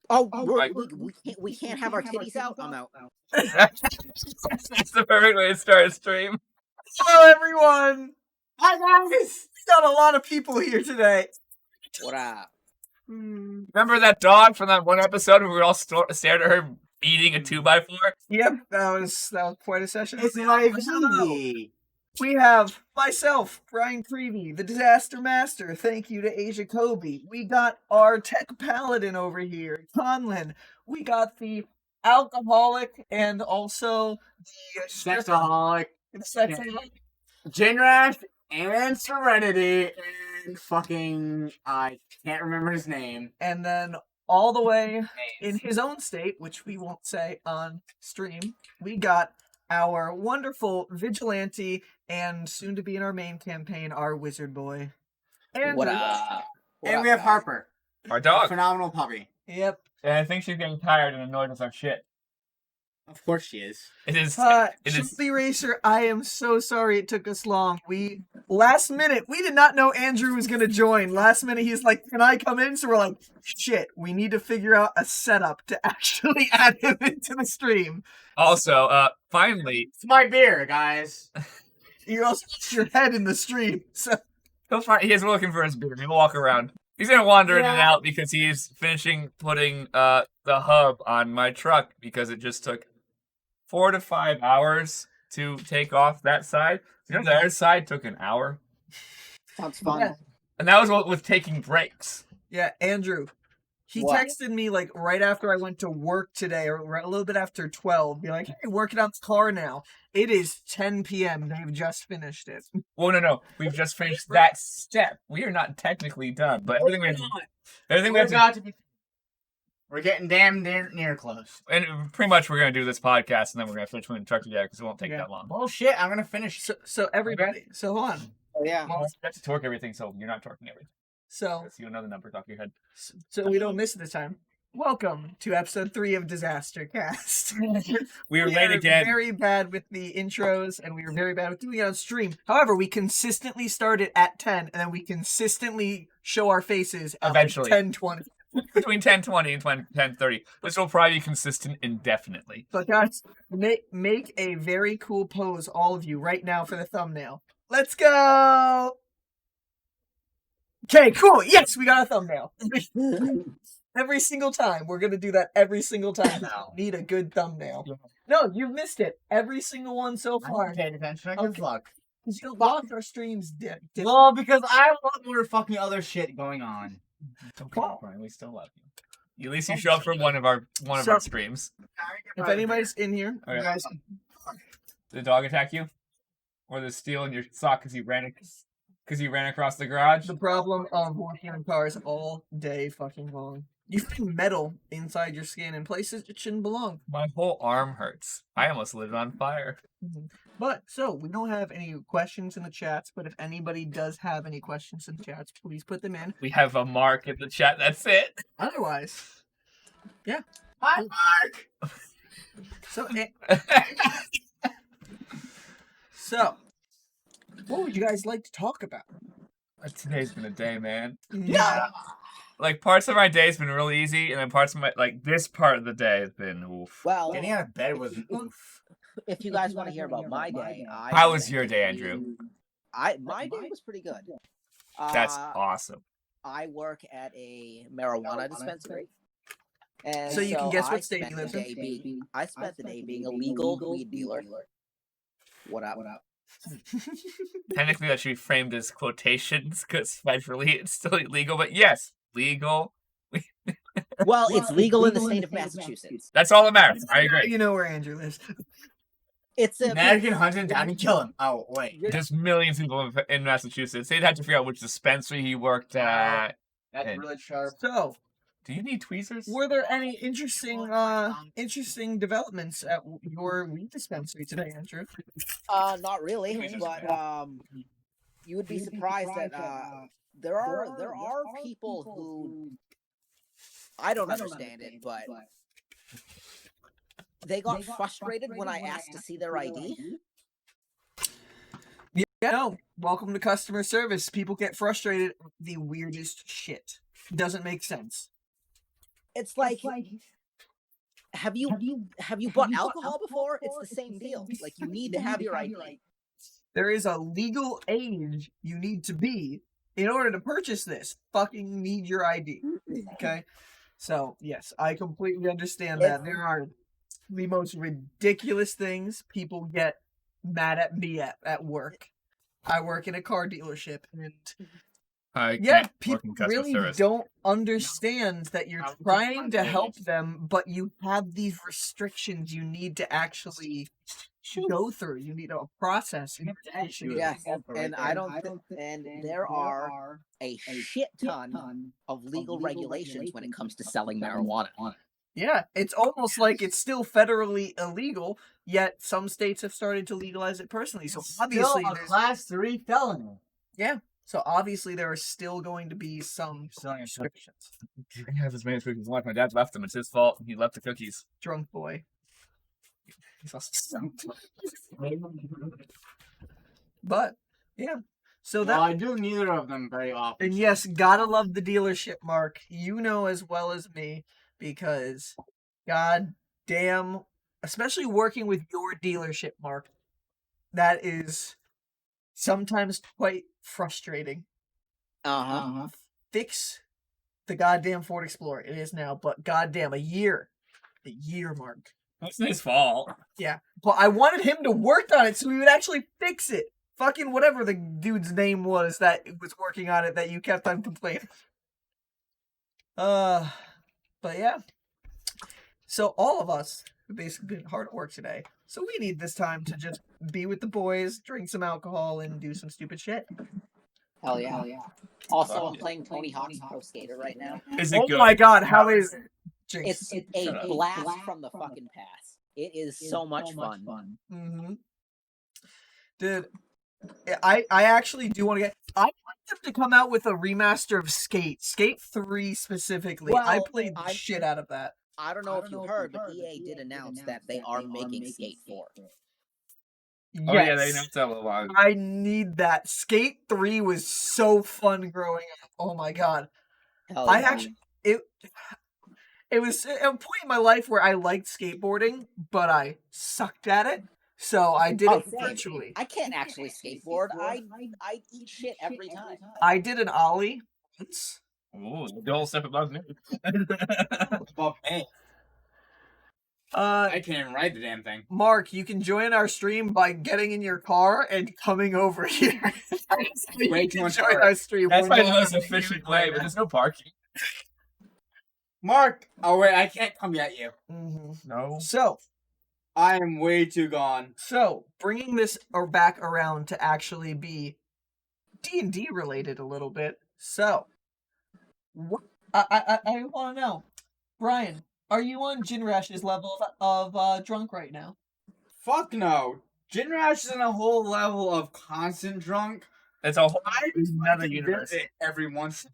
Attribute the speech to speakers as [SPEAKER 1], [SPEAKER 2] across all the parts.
[SPEAKER 1] Oh,
[SPEAKER 2] Right.
[SPEAKER 1] we can't have our titties out. I'm out.
[SPEAKER 2] That's the perfect way to start a stream.
[SPEAKER 3] Hello, everyone. Hi, guys. We got a lot of people here today.
[SPEAKER 1] What up?
[SPEAKER 2] Remember that dog from that one episode where we all stared at her eating a 2x4?
[SPEAKER 3] Yep, that was quite a session.
[SPEAKER 4] It's my
[SPEAKER 3] Hello.
[SPEAKER 4] baby.
[SPEAKER 3] We have myself, Bryan Creevy, the Disaster Master. Thank you to Asia Kobe. We got our tech paladin over here, Conlan. We got the alcoholic and also the
[SPEAKER 4] Sexaholic.
[SPEAKER 3] sexaholic.
[SPEAKER 4] Jinrash and Serenity and fucking I can't remember his name.
[SPEAKER 3] And then all the way in his own state, which we won't say on stream, we got our wonderful vigilante and soon to be in our main campaign, our wizard boy. And
[SPEAKER 1] What up?
[SPEAKER 4] And we have Harper.
[SPEAKER 2] Our
[SPEAKER 4] A
[SPEAKER 2] dog.
[SPEAKER 4] phenomenal puppy.
[SPEAKER 3] Yep.
[SPEAKER 2] And I think she's getting tired and annoyed with our shit.
[SPEAKER 4] Of course she is.
[SPEAKER 2] It is.
[SPEAKER 3] Chimpy Racer, I am so sorry it took us long. Last minute, we did not know Andrew was going to join. Last minute, he's like, can I come in? So we're like, shit, we need to figure out a setup to actually add him into the stream.
[SPEAKER 2] Also, finally,
[SPEAKER 4] It's my beer, guys.
[SPEAKER 3] You also put your head in the stream. So
[SPEAKER 2] he is looking for his beer. He'll walk around. He's gonna wander in and
[SPEAKER 4] Yeah.
[SPEAKER 2] out because he's finishing putting the hub on my truck because it just took 4 to 5 hours to take off that side. You know, the other side took an hour,
[SPEAKER 1] Sounds fun.
[SPEAKER 3] Yeah.
[SPEAKER 2] and that was what with taking breaks.
[SPEAKER 3] yeah, Andrew. He
[SPEAKER 1] What?
[SPEAKER 3] texted me like right after I went to work today, or a little bit after 12. Be like, hey, working on the car now. It is 10 p.m. They've just finished it.
[SPEAKER 2] Well, no, we've just finished that step. We are not technically done, but everything we have to,
[SPEAKER 4] We're getting damn near close.
[SPEAKER 2] and pretty much we're gonna do this podcast and then we're gonna finish putting the truck together because it won't take
[SPEAKER 3] Yeah.
[SPEAKER 2] that long.
[SPEAKER 4] Bullshit, I'm gonna finish.
[SPEAKER 3] So everybody, so hold on.
[SPEAKER 1] Oh, yeah.
[SPEAKER 2] Well, you have to torque everything, so you're not torquing everything.
[SPEAKER 3] So
[SPEAKER 2] Let's see another number off your head.
[SPEAKER 3] we don't miss it this time. Welcome to episode 3 of DisasterCast.
[SPEAKER 2] We are
[SPEAKER 3] We
[SPEAKER 2] late
[SPEAKER 3] are
[SPEAKER 2] again.
[SPEAKER 3] very bad with the intros, and we are very bad with doing it on stream. However, we consistently start it at 10, and then we consistently show our faces at
[SPEAKER 2] Eventually.
[SPEAKER 3] 10:20.
[SPEAKER 2] Between 10:20 and 10:30. This will probably be consistent indefinitely.
[SPEAKER 3] But guys, make a very cool pose, all of you, right now for the thumbnail. Let's go! Okay, cool. Yes, we got a thumbnail. Every single time. We're going to do that every single time now. Need a good thumbnail.
[SPEAKER 2] Yeah.
[SPEAKER 3] No, you've missed it. Every single one so
[SPEAKER 4] I
[SPEAKER 3] far.
[SPEAKER 4] haven't paid attention. Good
[SPEAKER 3] Okay.
[SPEAKER 4] luck.
[SPEAKER 3] Because you watch our streams dip.
[SPEAKER 4] Well, because I have a lot more fucking other shit going on.
[SPEAKER 2] Okay, Brian, we still love you. At least you show up for one of our streams.
[SPEAKER 3] If anybody's in here,
[SPEAKER 2] Okay.
[SPEAKER 3] you guys,
[SPEAKER 2] Did the dog attack you? Or the steel in your sock because you ran across the garage?
[SPEAKER 3] the problem of working on cars all day fucking long. You find metal inside your skin in places it shouldn't belong.
[SPEAKER 2] My whole arm hurts. I almost lit it on fire.
[SPEAKER 3] But, so, we don't have any questions in the chats, but if anybody does have any questions in the chats, please put them in.
[SPEAKER 2] We have a mark in the chat. That's it.
[SPEAKER 3] Otherwise,
[SPEAKER 4] Hi, Mark.
[SPEAKER 3] so, so, what would you guys like to talk about?
[SPEAKER 2] Today's been a day, man.
[SPEAKER 3] Yeah.
[SPEAKER 2] Like, parts of my day's been really easy, and then parts of my, like, this part of the day has been oof.
[SPEAKER 1] Well,
[SPEAKER 4] Getting out of bed was oof.
[SPEAKER 1] if you guys want to hear about my day,
[SPEAKER 2] How was your day, Andrew?
[SPEAKER 1] My day was pretty good.
[SPEAKER 2] That's awesome.
[SPEAKER 1] I work at a marijuana dispensary. And
[SPEAKER 3] So you can guess what
[SPEAKER 1] I
[SPEAKER 3] state
[SPEAKER 1] spent
[SPEAKER 3] you
[SPEAKER 1] the
[SPEAKER 3] live in?
[SPEAKER 1] day being- I spent the day being a legal weed dealer. What up?
[SPEAKER 2] Technically, that should be framed as quotations, because federally it's still illegal, but yes, legal.
[SPEAKER 1] Well, it's legal in the state of Massachusetts.
[SPEAKER 2] That's all that matters. I agree.
[SPEAKER 3] You know where Andrew lives.
[SPEAKER 1] It's a
[SPEAKER 4] Nat can hunt him down and kill him. Oh, wait.
[SPEAKER 2] There's millions of people in Massachusetts. They'd have to figure out which dispensary he worked at.
[SPEAKER 4] That's
[SPEAKER 2] And-
[SPEAKER 4] really sharp.
[SPEAKER 3] So,
[SPEAKER 2] Do you need tweezers?
[SPEAKER 3] were there any interesting developments at your weed dispensary today, Andrew?
[SPEAKER 1] not really,
[SPEAKER 2] Tweezers,
[SPEAKER 1] but you would be surprised that there are people who I don't understand it, but they got frustrated when I asked to see their ID.
[SPEAKER 3] Yeah, no. Welcome to customer service. People get frustrated at the weirdest shit. Doesn't make sense.
[SPEAKER 1] It's like, have you bought alcohol before? It's the same deal. Like, you need to have your ID.
[SPEAKER 3] There is a legal age you need to be in order to purchase this. Fucking need your ID. Okay? So, yes, I completely understand that. There are the most ridiculous things people get mad at me at work. I work in a car dealership, and people really don't understand that you're trying to help them, but you have these restrictions you need to actually go through. You need a process.
[SPEAKER 1] Yes, and and there are a shit ton of legal regulations when it comes to selling marijuana.
[SPEAKER 3] Yeah, it's almost like it's still federally illegal, yet some states have started to legalize it personally. So obviously,
[SPEAKER 4] still a Class 3 felony.
[SPEAKER 3] Yeah. So obviously, there are still going to be some restrictions.
[SPEAKER 2] You can have as many cookies as you want. My dad left them. It's his fault. He left the cookies.
[SPEAKER 3] Drunk boy.
[SPEAKER 2] He's also
[SPEAKER 3] But yeah. So
[SPEAKER 4] Well,
[SPEAKER 3] that
[SPEAKER 4] I do neither of them very often.
[SPEAKER 3] and yes, gotta love the dealership, Mark. You know as well as me, because god damn, especially working with your dealership, Mark, that is sometimes quite frustrating. Fix the goddamn Ford Explorer. It is now, but goddamn, a year, Mark.
[SPEAKER 2] That's his fault.
[SPEAKER 3] Yeah, but I wanted him to work on it so he would actually fix it. Fucking whatever the dude's name was that was working on it that you kept on complaining. But yeah. So all of us have basically been hard at work today. So we need this time to just be with the boys, drink some alcohol, and do some stupid shit.
[SPEAKER 1] Hell yeah. Also, I'm playing Tony Hawk's Pro Skater right now.
[SPEAKER 2] Is it good?
[SPEAKER 3] Oh my god, how is it?
[SPEAKER 1] It's a blast from the fucking past. It is so much fun.
[SPEAKER 3] Mm-hmm. Dude, I actually do want to get... I want them to come out with a remaster of Skate 3 specifically. I
[SPEAKER 1] Well,
[SPEAKER 3] played the shit out of that.
[SPEAKER 1] I don't know if you heard, but EA did announce that they are making Skate 4.
[SPEAKER 2] Oh yeah, they announced that a while ago.
[SPEAKER 3] I need that. Skate 3 was so fun growing up. Oh my god.
[SPEAKER 1] Hell
[SPEAKER 3] I
[SPEAKER 1] yeah.
[SPEAKER 3] actually... It was a point in my life where I liked skateboarding, but I sucked at it. So I did it
[SPEAKER 1] same.
[SPEAKER 3] virtually.
[SPEAKER 1] I can't actually skateboard. I eat shit every time.
[SPEAKER 3] I did an ollie once.
[SPEAKER 2] Ooh, the whole step above me.
[SPEAKER 4] Well, hey, I can't even ride the damn thing.
[SPEAKER 3] Mark, you can join our stream by getting in your car and coming over here.
[SPEAKER 4] Way too much
[SPEAKER 3] Join
[SPEAKER 4] work.
[SPEAKER 3] our stream.
[SPEAKER 2] That's
[SPEAKER 3] We're
[SPEAKER 2] probably the
[SPEAKER 3] not
[SPEAKER 2] most
[SPEAKER 3] gonna
[SPEAKER 2] efficient
[SPEAKER 3] do it
[SPEAKER 2] way,
[SPEAKER 3] right
[SPEAKER 2] but
[SPEAKER 3] now.
[SPEAKER 2] there's no parking.
[SPEAKER 4] Mark! Oh wait, I can't come at you.
[SPEAKER 3] Mhm.
[SPEAKER 2] No.
[SPEAKER 4] I am way too gone.
[SPEAKER 3] So bringing this back around to actually be D&D related a little bit. So, I want to know, Bryan, are you on Gin Rash's level of drunk right now?
[SPEAKER 4] Fuck no. Gin Rash is in a whole level of constant drunk.
[SPEAKER 2] It's a whole
[SPEAKER 4] I just
[SPEAKER 2] another
[SPEAKER 4] like to
[SPEAKER 2] universe.
[SPEAKER 4] visit every once.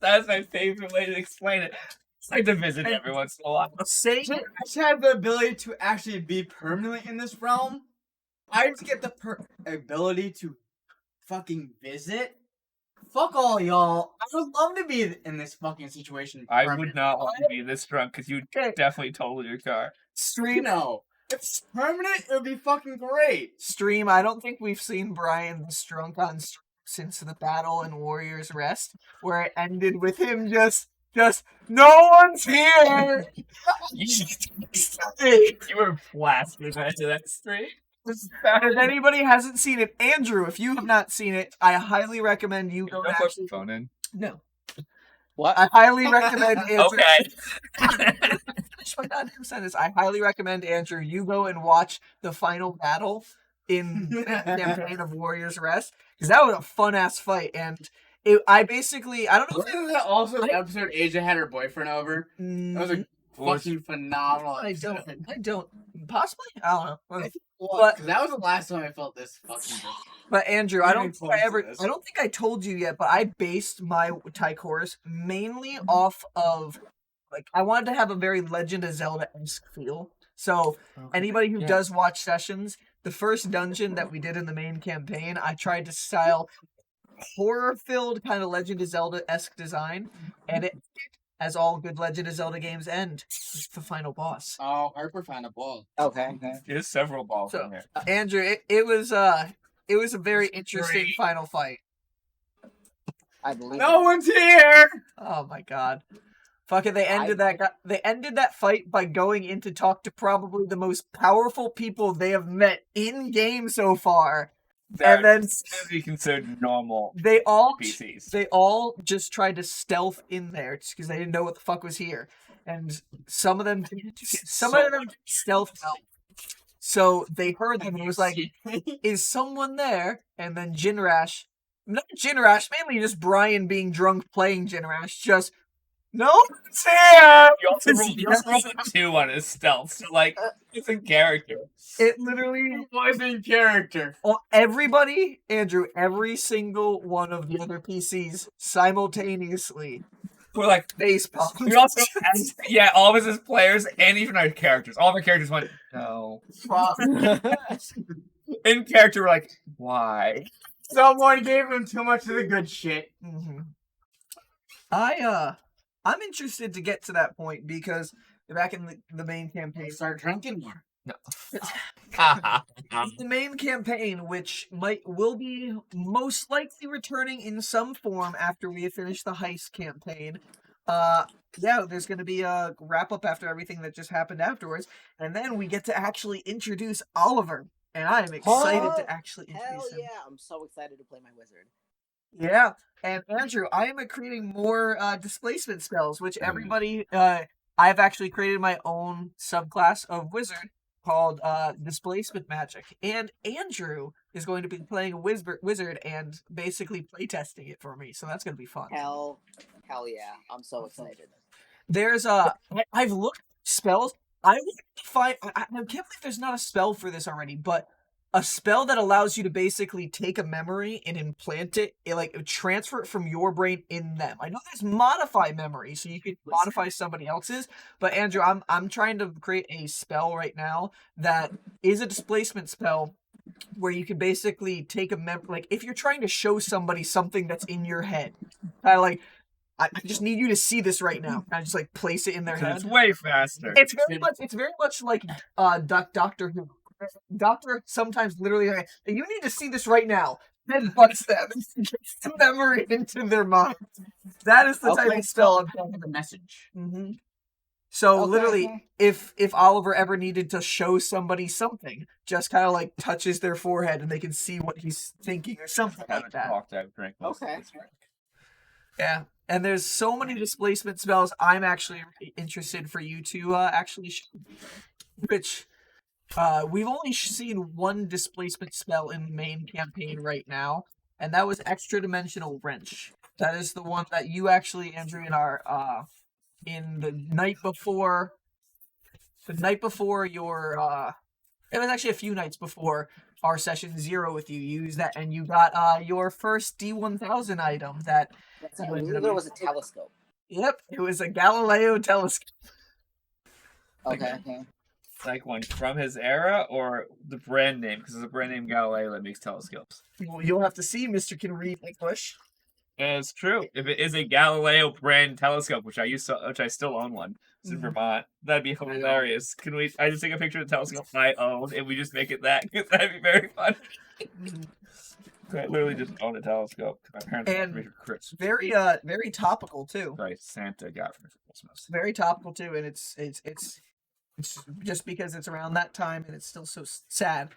[SPEAKER 2] That's my favorite way to explain it. It's like to visit every once in a while.
[SPEAKER 3] Say
[SPEAKER 4] Gin Rash have the ability to actually be permanently in this realm. I just get the ability to fucking visit. Fuck all y'all. I would love to be in this fucking situation.
[SPEAKER 2] I would not want to be this drunk because you definitely totaled your car.
[SPEAKER 3] stream.
[SPEAKER 4] No. If it's permanent, it would be fucking great.
[SPEAKER 3] Stream. I don't think we've seen Bryan this drunk on stream since the battle in Warrior's Rest, where it ended with him just no one's here.
[SPEAKER 2] You were blasted into that stream.
[SPEAKER 3] If anybody hasn't seen it, Andrew, if you have not seen it, I highly recommend you go
[SPEAKER 2] Don't
[SPEAKER 3] back.
[SPEAKER 2] put your phone in.
[SPEAKER 3] No.
[SPEAKER 1] What?
[SPEAKER 3] I highly recommend Andrew.
[SPEAKER 2] Okay.
[SPEAKER 3] Finish my goddamn sentence. I highly recommend Andrew you go and watch the final battle in the campaign of Warrior's Rest, because that was a fun ass fight, and I don't know.
[SPEAKER 4] Wasn't that also the episode Asia had her boyfriend over? That was a fucking phenomenal
[SPEAKER 3] I
[SPEAKER 4] episode.
[SPEAKER 3] don't. Possibly? I don't know.
[SPEAKER 4] But that was the last time I felt this fucking good.
[SPEAKER 3] But Andrew, I don't think
[SPEAKER 4] Very close to this.
[SPEAKER 3] I don't think I told you yet, but I based my Ty'Quorus mainly off of, like, I wanted to have a very Legend of Zelda-esque feel. So anybody who does watch sessions, the first dungeon that we did in the main campaign, I tried to style horror-filled kind of Legend of Zelda-esque design, and it did as all good Legend of Zelda games end, with the final boss.
[SPEAKER 4] Oh, Harper found a ball.
[SPEAKER 1] Okay.
[SPEAKER 2] There's several balls
[SPEAKER 3] So,
[SPEAKER 2] in there.
[SPEAKER 3] Andrew, it was a very interesting
[SPEAKER 2] Great.
[SPEAKER 3] final fight.
[SPEAKER 1] I believe.
[SPEAKER 4] No one's here.
[SPEAKER 3] Oh my god. Fucking they ended that fight by going in to talk to probably the most powerful people they have met in game so far. And then
[SPEAKER 2] be considered normal
[SPEAKER 3] they all just tried to stealth in there just because they didn't know what the fuck was here. And some of them stealthed out. So they heard them and it was like, is someone there? And then not Jinrash, mainly just Bryan being drunk playing Jinrash, just, no one's here!
[SPEAKER 2] You also rolled a 2 on his stealth, so like, it's in character.
[SPEAKER 3] It literally
[SPEAKER 4] Was in character.
[SPEAKER 3] everybody, Andrew, every single one of the other PCs simultaneously
[SPEAKER 2] We're like,
[SPEAKER 3] face pumped.
[SPEAKER 2] we also, all of us as players, and even our characters. All of our characters went, no. In character, we're like, why?
[SPEAKER 4] Someone gave him too much of the good shit.
[SPEAKER 3] Mm-hmm. I'm interested to get to that point because back in the main campaign,
[SPEAKER 4] Start drinking more.
[SPEAKER 2] No.
[SPEAKER 3] the main campaign, which will be most likely returning in some form after we have finished the heist campaign. There's going to be a wrap up after everything that just happened afterwards, and then we get to actually introduce Oliver, and I am excited to actually
[SPEAKER 1] Hell
[SPEAKER 3] introduce him.
[SPEAKER 1] yeah! I'm so excited to play my wizard.
[SPEAKER 3] Yeah, and Andrew, I am creating more displacement spells, which everybody, I've actually created my own subclass of wizard called displacement magic, and Andrew is going to be playing a wizard and basically playtesting it for me, so that's going to be fun.
[SPEAKER 1] Hell yeah! I'm so excited.
[SPEAKER 3] There's I've looked at spells. I can't believe there's not a spell for this already, but a spell that allows you to basically take a memory and implant it, transfer it from your brain in them. I know there's modify memory, so you can modify somebody else's, but Andrew, I'm trying to create a spell right now that is a displacement spell where you can basically take a memory, like if you're trying to show somebody something that's in your head, I just need you to see this right now. I just place it in their head.
[SPEAKER 2] It's way faster.
[SPEAKER 3] It's very much like Doctor Who. Doctor sometimes literally you need to see this right now. Then butts them and gets the memory into their mind. That is the type of spell I'm talking
[SPEAKER 4] The message.
[SPEAKER 3] Mm-hmm. So literally, if Oliver ever needed to show somebody something, just kind of touches their forehead and they can see what he's thinking or something like that.
[SPEAKER 1] Okay.
[SPEAKER 3] Yeah, and there's so many displacement spells I'm actually interested for you to actually show, which we've only seen one displacement spell in the main campaign right now, and that was Extra Dimensional Wrench. That is the one that you actually, Andrew, in the night before your it was actually a few nights before our session 0 with you used that, and you got your first D1000 item that
[SPEAKER 1] I believe it was a telescope.
[SPEAKER 3] Yep, it was a Galileo telescope.
[SPEAKER 1] Okay.
[SPEAKER 2] Like one from his era or the brand name? Because it's a brand name Galileo that makes telescopes.
[SPEAKER 3] Well, you'll have to see, Mr. Can read English.
[SPEAKER 2] It's true. If it is a Galileo brand telescope, which I still own one, it's in Vermont, that'd be hilarious. Can I just take a picture of the telescope I own and we just make it that? Because that'd be very fun. I literally just own a telescope. My parents got me for Christmas.
[SPEAKER 3] Very topical too.
[SPEAKER 2] Sorry, Santa got me for Christmas.
[SPEAKER 3] Very topical too, and it's just because it's around that time and it's still so sad.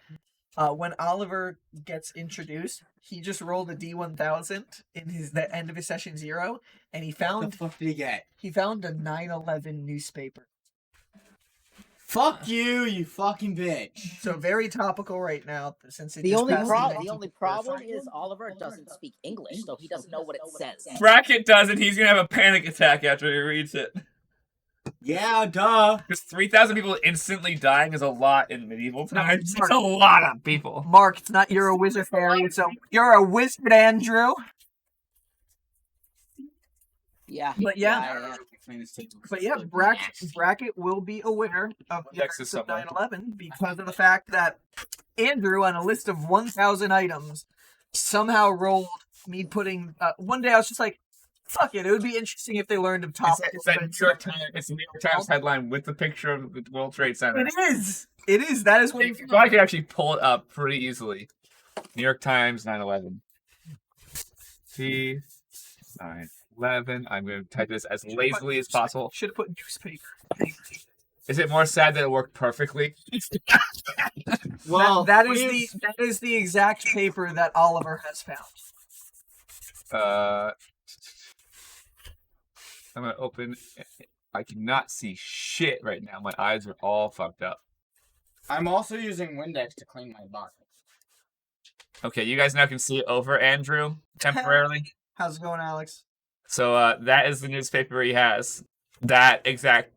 [SPEAKER 3] When Oliver gets introduced, he just rolled a D1000 in the end of his session 0, and he found
[SPEAKER 4] What the fuck did he get?
[SPEAKER 3] He found a 9/11 newspaper.
[SPEAKER 4] Fuck you, you fucking bitch.
[SPEAKER 3] So very topical right now since it
[SPEAKER 1] The
[SPEAKER 3] just
[SPEAKER 1] only
[SPEAKER 3] passed
[SPEAKER 1] problem is Oliver doesn't speak English, so he doesn't know what it says.
[SPEAKER 2] Bracket does it. He's gonna have a panic attack after he reads it.
[SPEAKER 4] Yeah, duh.
[SPEAKER 2] Because 3,000 people instantly dying is a lot in medieval times. It's a lot of people.
[SPEAKER 3] Mark, it's not you're a wizard fairy, so you're a wizard, Andrew.
[SPEAKER 1] Yeah.
[SPEAKER 3] But Bracket will be a winner of the
[SPEAKER 2] Texas
[SPEAKER 3] of
[SPEAKER 2] somewhere.
[SPEAKER 3] 9/11 because of the fact that Andrew, on a list of 1,000 items, somehow rolled me putting. One day I was just like, Fuck it. It would be interesting if they learned of
[SPEAKER 2] It's,
[SPEAKER 3] topical
[SPEAKER 2] it's that New
[SPEAKER 3] events.
[SPEAKER 2] York Times. It's the New York Times headline with the picture of the World Trade Center.
[SPEAKER 3] It is. It is. That is what
[SPEAKER 2] I could actually pull it up pretty easily. New York Times 9/11. T 9/11. I'm going to type this as lazily as possible.
[SPEAKER 3] Should have put newspaper.
[SPEAKER 2] Is it more sad that it worked perfectly?
[SPEAKER 4] Well,
[SPEAKER 3] that is the exact paper that Oliver has found.
[SPEAKER 2] I'm gonna open. I cannot see shit right now. My eyes are all fucked up.
[SPEAKER 4] I'm also using Windex to clean my body.
[SPEAKER 2] Okay, you guys now can see it over Andrew temporarily.
[SPEAKER 3] How's it going, Alex?
[SPEAKER 2] So that is the newspaper he has. That exact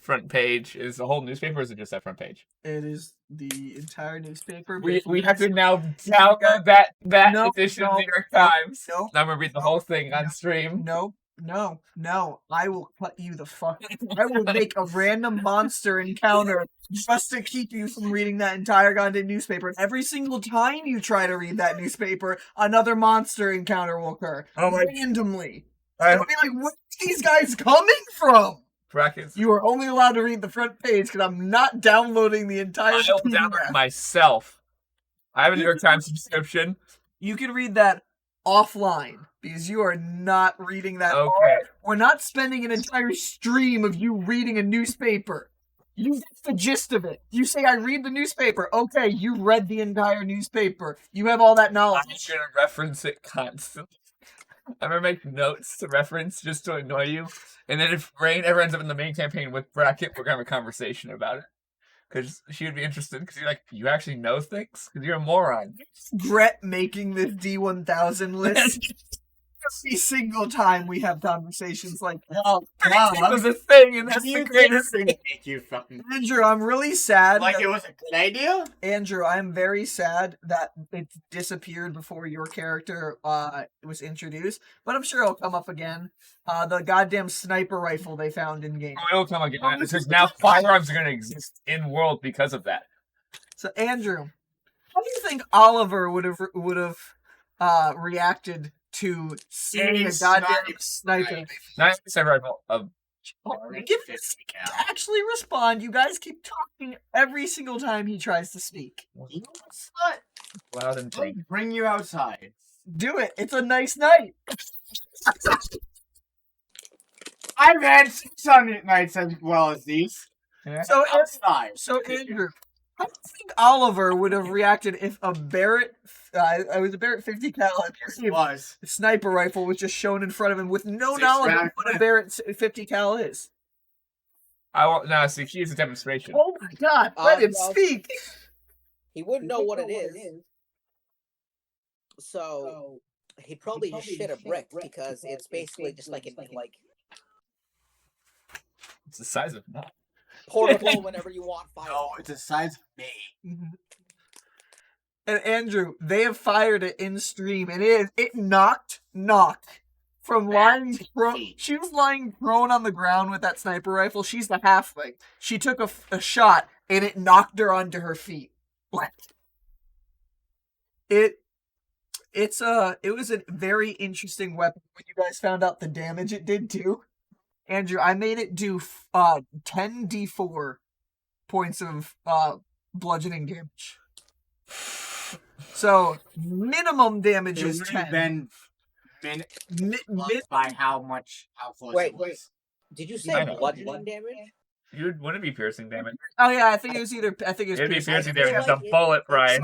[SPEAKER 2] front page is the whole newspaper, or is it just that front page?
[SPEAKER 3] It is the entire newspaper.
[SPEAKER 2] We have to now download that edition of the New York Times.
[SPEAKER 3] No.
[SPEAKER 2] I'm gonna read the whole thing on stream.
[SPEAKER 3] No. I will cut you the fuck. I will make a random monster encounter just to keep you from reading that entire goddamn newspaper. And every single time you try to read that newspaper, another monster encounter will occur.
[SPEAKER 2] Oh my!
[SPEAKER 3] Randomly. I'll be like, where's these guys coming from?
[SPEAKER 2] Brackets.
[SPEAKER 3] You are only allowed to read the front page because I'm not downloading the entire
[SPEAKER 2] I'll download
[SPEAKER 3] PDF.
[SPEAKER 2] it myself. I have a New York Times subscription.
[SPEAKER 3] You can read that offline because you are not reading that.
[SPEAKER 2] Okay.
[SPEAKER 3] We're not spending an entire stream of you reading a newspaper. You get the gist of it. You say, I read the newspaper. Okay, you read the entire newspaper. You have all that
[SPEAKER 2] I'm
[SPEAKER 3] knowledge.
[SPEAKER 2] just gonna reference it constantly. I'm gonna make notes to reference just to annoy you. And then if Rain ever ends up in the main campaign with Bracket, we're gonna have a conversation about it. Because she would be interested, because you're like, you actually know things? Because you're a moron.
[SPEAKER 3] Regret making this D1000 list. Every single time we have conversations like that.
[SPEAKER 4] Oh,
[SPEAKER 2] It was a thing, and that's
[SPEAKER 4] you
[SPEAKER 2] the greatest thing.
[SPEAKER 4] make you fucking
[SPEAKER 3] Andrew, I'm really sad.
[SPEAKER 4] like
[SPEAKER 3] that-
[SPEAKER 4] it was a good idea?
[SPEAKER 3] Andrew, I'm very sad that it disappeared before your character was introduced, but I'm sure it'll come up again. The goddamn sniper rifle they found in game.
[SPEAKER 2] Oh, it'll come again. Because now firearms are gonna exist in world because of that.
[SPEAKER 3] So Andrew, how do you think Oliver would have reacted to seeing a goddamn sniper?
[SPEAKER 2] Not a rifle.
[SPEAKER 3] Give us actually respond. You guys keep talking every single time he tries to speak.
[SPEAKER 2] Loud and clear.
[SPEAKER 4] Bring you outside.
[SPEAKER 3] Do it. It's a nice night.
[SPEAKER 4] I've had 600 nights as well as these.
[SPEAKER 3] So
[SPEAKER 4] Outside.
[SPEAKER 3] So Andrew, how do you think Oliver would have reacted if a Barrett, it was a Barrett 50 caliber
[SPEAKER 4] It was.
[SPEAKER 3] sniper rifle was just shown in front of him with no
[SPEAKER 4] Six
[SPEAKER 3] knowledge of
[SPEAKER 4] round
[SPEAKER 3] what a Barrett 50 cal is?
[SPEAKER 2] I won't. No, see, he's a demonstration.
[SPEAKER 3] Oh my God! Let him
[SPEAKER 1] well,
[SPEAKER 3] speak.
[SPEAKER 1] He wouldn't know what it is. So he probably just shit a brick because it's basically just like
[SPEAKER 2] It's the size of not.
[SPEAKER 1] portable whenever you want fire.
[SPEAKER 4] No, it's the size of me.
[SPEAKER 3] Mhm. And Andrew, they have fired it in stream, and it knocked from lying prone. She was lying prone on the ground with that sniper rifle. She's the halfling. She took a shot, and it knocked her onto her feet. It was a very interesting weapon when you guys found out the damage it did too. Andrew, I made it do 10d4 points of bludgeoning damage. So minimum damage
[SPEAKER 4] It
[SPEAKER 3] is
[SPEAKER 4] would
[SPEAKER 3] 10.
[SPEAKER 4] have been by how close
[SPEAKER 1] Wait,
[SPEAKER 4] it was.
[SPEAKER 1] Did you
[SPEAKER 2] I
[SPEAKER 1] say
[SPEAKER 2] know.
[SPEAKER 1] bludgeoning damage?
[SPEAKER 2] You wouldn't be piercing damage.
[SPEAKER 3] Oh yeah, I think it was
[SPEAKER 2] It'd be
[SPEAKER 3] piercing.
[SPEAKER 2] piercing damage. It's a bullet, Brian.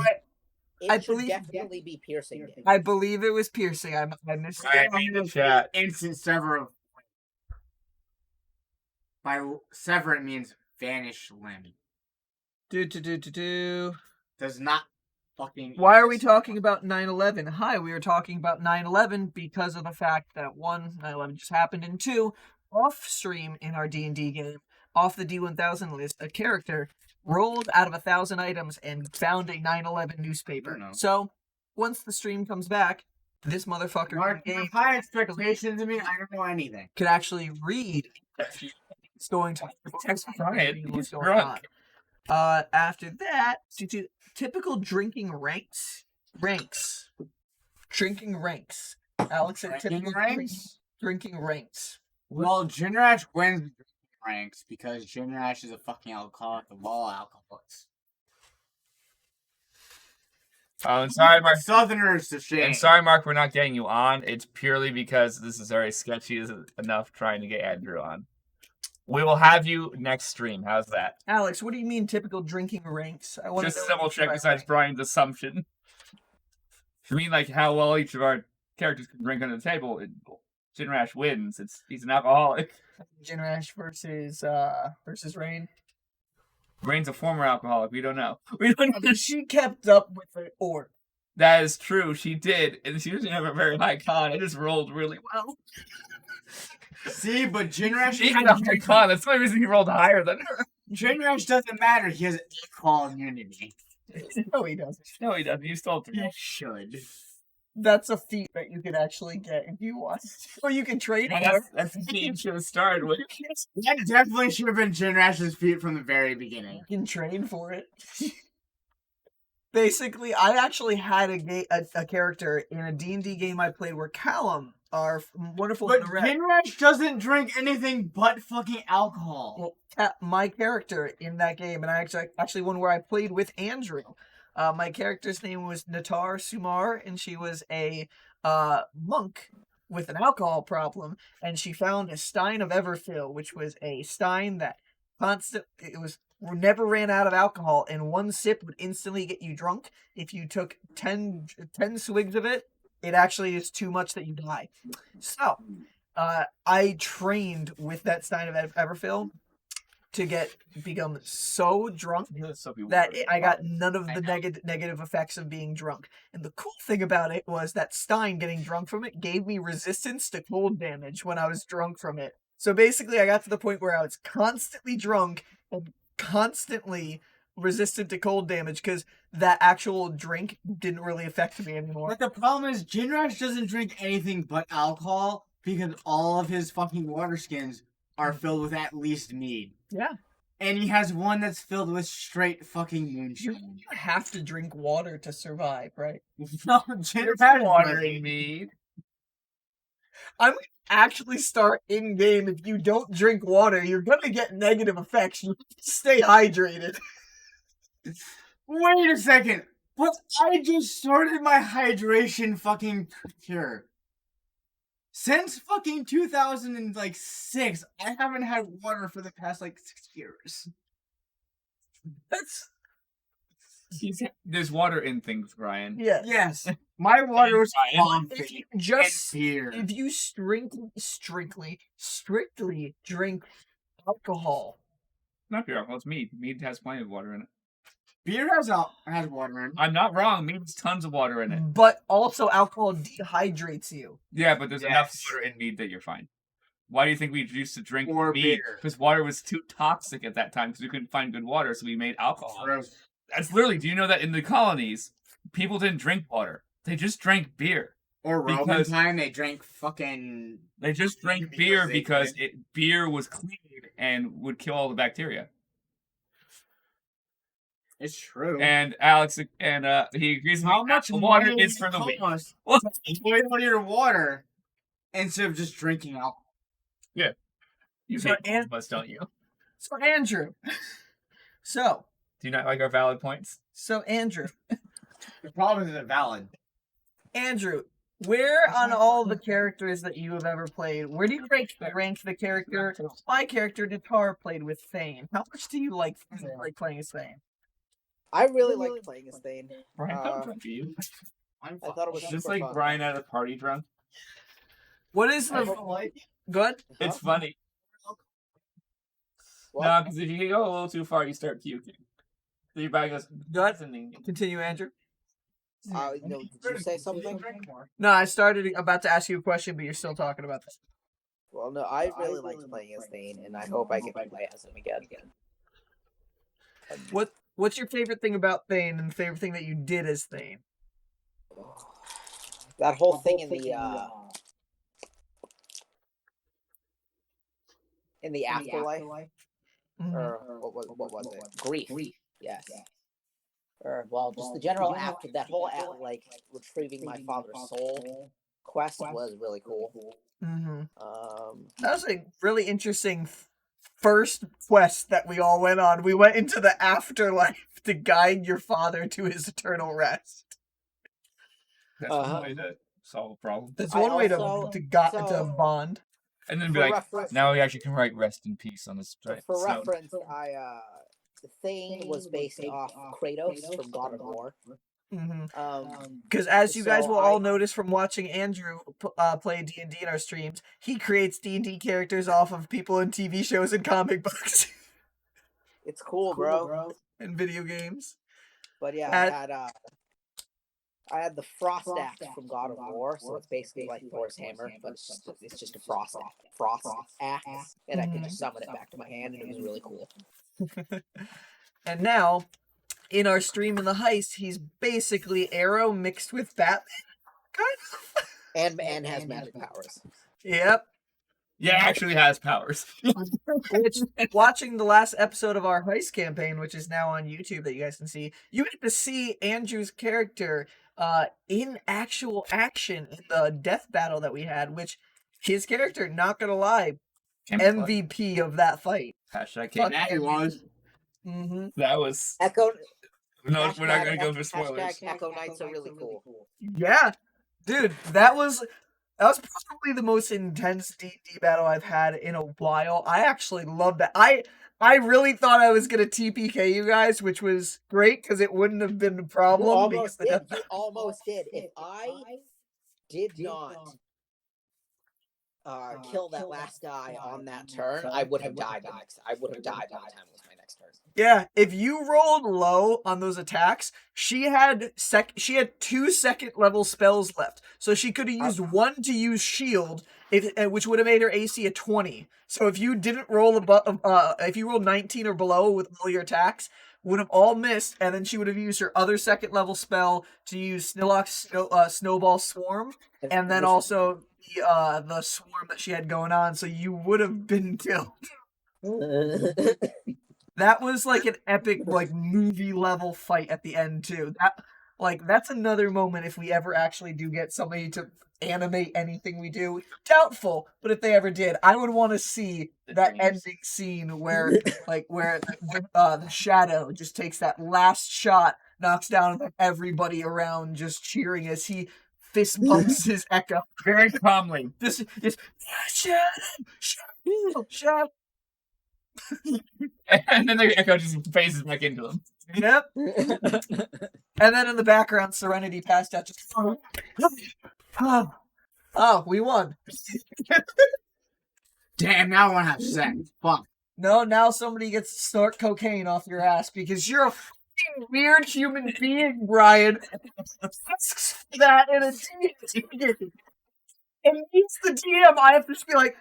[SPEAKER 1] It
[SPEAKER 3] I
[SPEAKER 1] should
[SPEAKER 3] believe-
[SPEAKER 1] definitely be piercing damage.
[SPEAKER 3] I believe it was piercing. I missed
[SPEAKER 2] Brian, read the chat.
[SPEAKER 4] Instant sever of. By sever it means vanish limb. Does not fucking.
[SPEAKER 3] Why are we talking about 9/11? Hi, we are talking about 9/11 because of the fact that 9/11 just happened, and 2, off stream in our D&D game, off the D1000 list, a character rolled out of 1,000 items and found a 9/11 newspaper.
[SPEAKER 4] No.
[SPEAKER 3] So once the stream comes back, this motherfucker
[SPEAKER 4] Mark,
[SPEAKER 3] in the game
[SPEAKER 4] high expectations of me. I don't know anything.
[SPEAKER 3] could actually read what's going to
[SPEAKER 2] Text Brian.
[SPEAKER 3] what's
[SPEAKER 2] He's
[SPEAKER 3] going
[SPEAKER 2] drunk.
[SPEAKER 3] on. After that, typical drinking ranks. Drinking ranks. Alex said
[SPEAKER 4] Drinking
[SPEAKER 3] typical
[SPEAKER 4] ranks?
[SPEAKER 3] drinking ranks.
[SPEAKER 4] Well, Jinrash wins the ranks because Jinrash is a fucking alcoholic of all alcoholics.
[SPEAKER 2] And sorry, Mark.
[SPEAKER 4] Southerners to shame.
[SPEAKER 2] And sorry, Mark, we're not getting you on. It's purely because this is very sketchy enough trying to get Andrew on. We will have you next stream. How's that?
[SPEAKER 3] Alex, what do you mean typical drinking ranks? I want
[SPEAKER 2] Just
[SPEAKER 3] to
[SPEAKER 2] a double check besides Brian's assumption. You mean like how well each of our characters can drink under the table? Jinrash wins. He's an alcoholic.
[SPEAKER 3] Jinrash versus Rain.
[SPEAKER 2] Rain's a former alcoholic. We don't know. We don't know.
[SPEAKER 3] She kept up with the order.
[SPEAKER 2] That is true. She did, and she doesn't have a very high con. I just rolled really well.
[SPEAKER 4] See, but Jinrash...
[SPEAKER 2] She had a high con. That's the only reason he rolled higher than her.
[SPEAKER 4] Jinrash doesn't matter. He has alcohol immunity.
[SPEAKER 3] No, he doesn't.
[SPEAKER 2] No, he doesn't. You stole three.
[SPEAKER 4] He should.
[SPEAKER 3] That's a feat that you can actually get if you want. Or you can trade
[SPEAKER 2] Well,
[SPEAKER 3] for.
[SPEAKER 2] that's the feat you should have started with.
[SPEAKER 4] That definitely should have been Jinrash's feat from the very beginning.
[SPEAKER 3] You can train for it. Basically, I actually had a character in a D&D game I played where Callum, our wonderful
[SPEAKER 4] But
[SPEAKER 3] Lorette,
[SPEAKER 4] Jinrash doesn't drink anything but fucking alcohol.
[SPEAKER 3] well, my character in that game, and I actually one where I played with Andrew. My character's name was Natar Sumar, and she was a monk with an alcohol problem, and she found a stein of Everfill, which was a stein that never ran out of alcohol, and one sip would instantly get you drunk. If you took 10 swigs of it, it actually is too much that you die. So, I trained with that stein of Everfill to become so drunk that I got none of the negative effects of being drunk. And the cool thing about it was that stein, getting drunk from it, gave me resistance to cold damage when I was drunk from it. So basically, I got to the point where I was constantly drunk and constantly resistant to cold damage because that actual drink didn't really affect me anymore.
[SPEAKER 4] But the problem is, Jinrash doesn't drink anything but alcohol because all of his fucking water skins are filled with at least mead.
[SPEAKER 3] Yeah.
[SPEAKER 4] And he has one that's filled with straight fucking moonshine.
[SPEAKER 3] You have to drink water to survive, right?
[SPEAKER 4] No, Jinrash
[SPEAKER 2] water in mead.
[SPEAKER 3] I'm going to actually start in-game. If you don't drink water, you're going to get negative effects. You stay hydrated.
[SPEAKER 4] Wait a second. But I just started my hydration fucking cure. Since fucking 2006, I haven't had water for the past 6 years.
[SPEAKER 2] There's water in things, Brian.
[SPEAKER 3] Yeah.
[SPEAKER 4] Yes, my water was
[SPEAKER 3] If you
[SPEAKER 4] just beer.
[SPEAKER 3] if you strictly drink alcohol,
[SPEAKER 2] Not pure alcohol. It's mead. Mead has plenty of water in it.
[SPEAKER 4] Beer has water in it.
[SPEAKER 2] I'm not wrong. Mead has tons of water in it.
[SPEAKER 3] but also alcohol dehydrates you.
[SPEAKER 2] Yeah, but there's enough
[SPEAKER 4] Yes.
[SPEAKER 2] water in mead that you're fine. Why do you think we used to drink
[SPEAKER 4] Or
[SPEAKER 2] mead?
[SPEAKER 4] beer.
[SPEAKER 2] Because water was too toxic at that time because we couldn't find good water, so we made alcohol.
[SPEAKER 4] True.
[SPEAKER 2] That's literally, do you know that in the colonies, people didn't drink water. They just drank beer.
[SPEAKER 4] Or Roman
[SPEAKER 2] Because-
[SPEAKER 4] time, they drank fucking...
[SPEAKER 2] They just drank
[SPEAKER 4] Because
[SPEAKER 2] beer
[SPEAKER 4] they
[SPEAKER 2] because
[SPEAKER 4] couldn't.
[SPEAKER 2] beer was clean and would kill all the bacteria.
[SPEAKER 4] It's true.
[SPEAKER 2] And Alex, and he agrees with
[SPEAKER 4] How
[SPEAKER 2] me,
[SPEAKER 4] much
[SPEAKER 2] water
[SPEAKER 4] money
[SPEAKER 2] is for the weak.
[SPEAKER 4] cost
[SPEAKER 2] What?
[SPEAKER 4] to boil your water instead of just drinking alcohol?
[SPEAKER 2] You
[SPEAKER 3] So,
[SPEAKER 2] hate both of us, don't you?
[SPEAKER 3] So Andrew, so
[SPEAKER 2] Do you not like our valid points?
[SPEAKER 3] Andrew,
[SPEAKER 4] The problem is valid.
[SPEAKER 3] where on all the characters that you have ever played, where do you rank the character? My character Natar played with Thane. How much do you like playing as Thane?
[SPEAKER 1] I really like playing as Thane.
[SPEAKER 2] Brian, I'm drunk for you.
[SPEAKER 1] I thought it was
[SPEAKER 2] Just
[SPEAKER 1] super
[SPEAKER 2] like
[SPEAKER 1] fun.
[SPEAKER 2] Brian at a party drunk.
[SPEAKER 3] What is
[SPEAKER 4] I
[SPEAKER 3] the
[SPEAKER 4] don't like it.
[SPEAKER 3] good?
[SPEAKER 2] It's funny.
[SPEAKER 1] What?
[SPEAKER 2] No, because if you go a little too far, you start puking. So your body goes,
[SPEAKER 3] Good.
[SPEAKER 2] "Listening."
[SPEAKER 3] Continue, Andrew.
[SPEAKER 1] Did you say something?
[SPEAKER 3] No, I started about to ask you a question, but you're still talking about that.
[SPEAKER 1] Well, no, I really liked playing as Thane, and I hope I get to play as him again.
[SPEAKER 3] What's your favorite thing about Thane and the favorite thing that you did as Thane?
[SPEAKER 1] That whole thing in the afterlife,
[SPEAKER 3] Mhm.
[SPEAKER 1] or what was it? Grief. Yes. Or well, just the general after that whole retrieving my father's soul quest was really cool.
[SPEAKER 3] Mm-hmm.
[SPEAKER 1] Um,
[SPEAKER 3] That was a really interesting first quest that we all went on. We went into the afterlife to guide your father to his eternal rest.
[SPEAKER 2] That's one way to solve a problem.
[SPEAKER 3] That's
[SPEAKER 1] I
[SPEAKER 3] one way
[SPEAKER 1] also-
[SPEAKER 3] to
[SPEAKER 1] so-
[SPEAKER 3] bond.
[SPEAKER 2] And then be
[SPEAKER 1] For
[SPEAKER 2] like,
[SPEAKER 1] reference-
[SPEAKER 2] now we actually can write rest in peace on this.
[SPEAKER 1] for
[SPEAKER 2] stone.
[SPEAKER 1] reference, Thane was based off Kratos from God of War.
[SPEAKER 3] Because as you guys
[SPEAKER 1] so
[SPEAKER 3] will all notice from watching Andrew play D&D in our streams, he creates D&D characters off of people in TV shows and comic books
[SPEAKER 1] It's cool, bro.
[SPEAKER 3] and video games.
[SPEAKER 1] But yeah, I had the Frost Axe from God of War, so it's basically like Thor's hammer, but it's just a frost axe, and I could just summon it back to my hand, and it was really cool.
[SPEAKER 3] And now, in our stream in the heist, he's basically Arrow mixed with Batman, kind of.
[SPEAKER 1] And has magic powers.
[SPEAKER 3] Yep.
[SPEAKER 2] Yeah, it actually has powers.
[SPEAKER 3] Which, watching the last episode of our heist campaign, which is now on YouTube that you guys can see, you get to see Andrew's character in actual action in the death battle that we had, which his character, not gonna lie, MVP of that fight.
[SPEAKER 2] Hashtag
[SPEAKER 3] Fuck
[SPEAKER 4] That it was.
[SPEAKER 3] Mm-hmm.
[SPEAKER 2] That was.
[SPEAKER 1] Echo.
[SPEAKER 2] No, we're not going to go for spoilers.
[SPEAKER 1] Hashtag Echo Knights are really cool.
[SPEAKER 3] Yeah, dude, that was probably the most intense D&D battle I've had in a while. I actually loved that. I really thought I was gonna TPK you guys, which was great because it wouldn't have been a problem.
[SPEAKER 1] You
[SPEAKER 3] because
[SPEAKER 1] almost
[SPEAKER 3] the
[SPEAKER 1] did.
[SPEAKER 3] death-
[SPEAKER 1] You almost did. If I did not kill that last guy on that turn, I would have died. I would have died by the time it was my next turn.
[SPEAKER 3] Yeah, if you rolled low on those attacks, she had 2 second level spells left, so she could have used one to use shield, which would have made her AC a 20. So if you didn't roll if you rolled 19 or below with all your attacks, would have all missed, and then she would have used her other second level spell to use Snillock's Snowball Swarm, and then also the swarm that she had going on. So you would have been killed. That was like an epic, like movie level fight at the end too. That's another moment if we ever actually do get somebody to animate anything we do. Doubtful, but if they ever did, I would want to see that ending scene where the shadow just takes that last shot, knocks down everybody around, just cheering as he fist bumps his Echo
[SPEAKER 2] Very calmly.
[SPEAKER 3] This is shadow.
[SPEAKER 2] And then the Echo just phases back into them.
[SPEAKER 3] Yep. And then in the background, Serenity passed out. Just oh, we won.
[SPEAKER 4] Damn, now I want to have sex. Fuck.
[SPEAKER 3] No, now somebody gets to snort cocaine off your ass because you're a fucking weird human being, Bryan. Asks for that in a DM. And he's the DM. I have to just be like,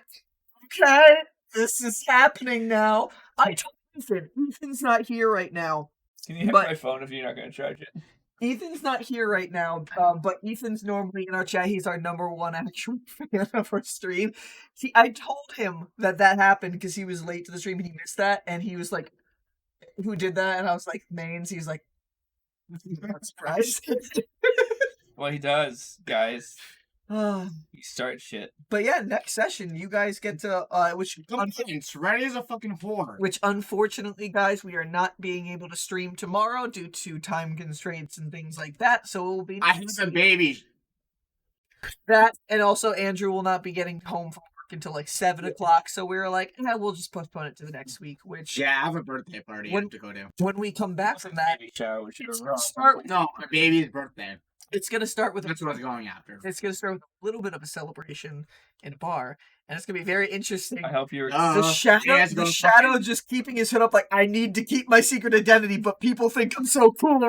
[SPEAKER 3] okay, this is happening now. I told Ethan. Ethan's not here right now.
[SPEAKER 2] Can you hit my phone if you're not going to charge it?
[SPEAKER 3] Ethan's not here right now, but Ethan's normally in our chat. He's our number one actual fan of our stream. I told him that happened because he was late to the stream and he missed that, and he was like, "Who did that?" And I was like, "Mains." He was like, "I'm not surprised."
[SPEAKER 2] Well, he does, guys.
[SPEAKER 3] Uh,
[SPEAKER 2] He starts shit.
[SPEAKER 3] but yeah, next session you guys get to
[SPEAKER 4] Serenity is a fucking whore.
[SPEAKER 3] which unfortunately, guys, we are not being able to stream tomorrow due to time constraints and things like that. So it will be
[SPEAKER 4] I have a baby.
[SPEAKER 3] that, and also Andrew will not be getting home from work until like 7 o'clock. So we were like, we'll just postpone it to the next week. Which
[SPEAKER 4] Yeah, I have a birthday party I
[SPEAKER 3] When-
[SPEAKER 4] have to go to.
[SPEAKER 3] when we come back from that,
[SPEAKER 2] Baby shower, we should
[SPEAKER 3] it's
[SPEAKER 2] have
[SPEAKER 3] gonna
[SPEAKER 2] run.
[SPEAKER 3] start.
[SPEAKER 4] No, my baby's birthday.
[SPEAKER 3] It's gonna start with
[SPEAKER 4] That's what I was going after.
[SPEAKER 3] It's gonna start with a little bit of a celebration in a bar, and it's gonna be very interesting.
[SPEAKER 2] I hope you're.
[SPEAKER 3] The shadow just keeping his hood up, like I need to keep my secret identity, but people think I'm so cool.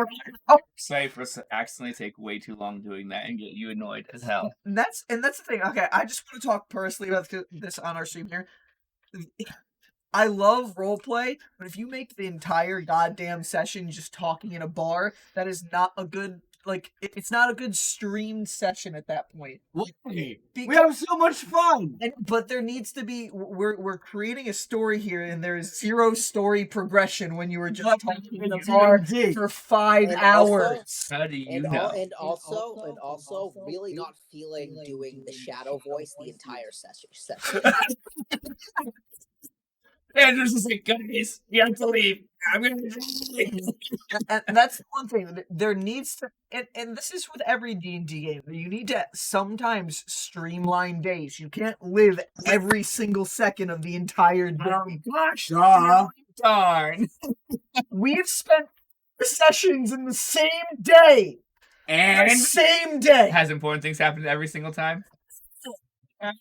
[SPEAKER 2] Excited for us to accidentally take way too long doing that and get you annoyed as hell.
[SPEAKER 3] And that's the thing. Okay, I just want to talk personally about this on our stream here. I love roleplay, but if you make the entire goddamn session just talking in a bar, that is not a good it's not a good streamed session at that point.
[SPEAKER 4] We have so much fun.
[SPEAKER 3] But there needs to be we're creating a story here, and there is zero story progression when you were just talking in a bar for 5 hours.
[SPEAKER 2] How do you know?
[SPEAKER 1] And also, really not feeling doing the shadow voice the entire session.
[SPEAKER 2] Andrew's just like, guys, you have to leave. I'm gonna.
[SPEAKER 3] And that's one thing. There needs to, and this is with every D&D game. You need to sometimes streamline days. You can't live every single second of the entire day.
[SPEAKER 2] Oh gosh, darn.
[SPEAKER 3] We've spent sessions in the same day.
[SPEAKER 2] And
[SPEAKER 3] same day.
[SPEAKER 2] Has important things happened every single time?
[SPEAKER 3] One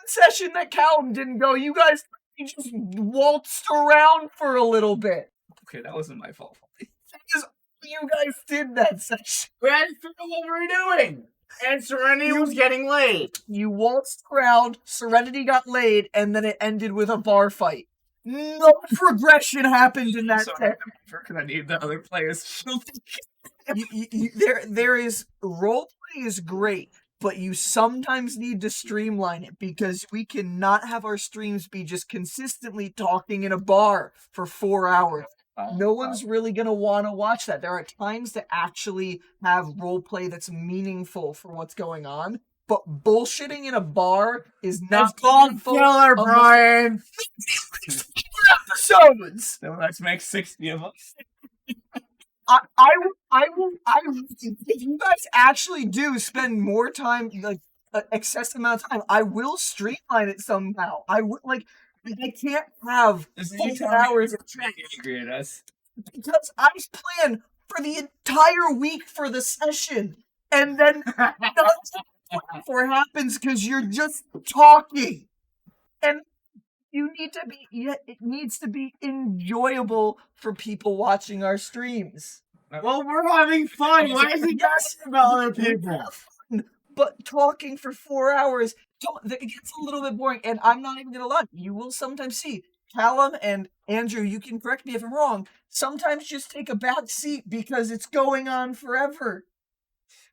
[SPEAKER 3] session that Callum didn't go, you guys just waltzed around for a little bit.
[SPEAKER 2] Okay, that wasn't my fault.
[SPEAKER 3] Because you guys did that session.
[SPEAKER 4] We had to figure out what we were doing. And Serenity was getting laid.
[SPEAKER 3] You waltzed around, Serenity got laid, and then it ended with a bar fight. No progression happened in that session.
[SPEAKER 2] Because I need the other players.
[SPEAKER 3] There is roleplay is great, but you sometimes need to streamline it because we cannot have our streams be just consistently talking in a bar for 4 hours. No one's really going to want to watch that. There are times to actually have roleplay that's meaningful for what's going on, but bullshitting in a bar is not
[SPEAKER 4] called filler, Bryan.
[SPEAKER 3] Episodes.
[SPEAKER 2] So let's make 60 of us.
[SPEAKER 3] I will, if you guys actually do spend more time, like, excessive amount of time, I will streamline it somehow. I can't have 4 hours of
[SPEAKER 2] angry at us.
[SPEAKER 3] because I plan for the entire week for the session, and then nothing happens because you're just talking, and it needs to be enjoyable for people watching our streams.
[SPEAKER 4] Well, we're having fun. Why is it just about other people?
[SPEAKER 3] But talking for 4 hours, it gets a little bit boring. And I'm not even going to lie. You will sometimes see, Callum and Andrew, you can correct me if I'm wrong, sometimes just take a back seat because it's going on forever.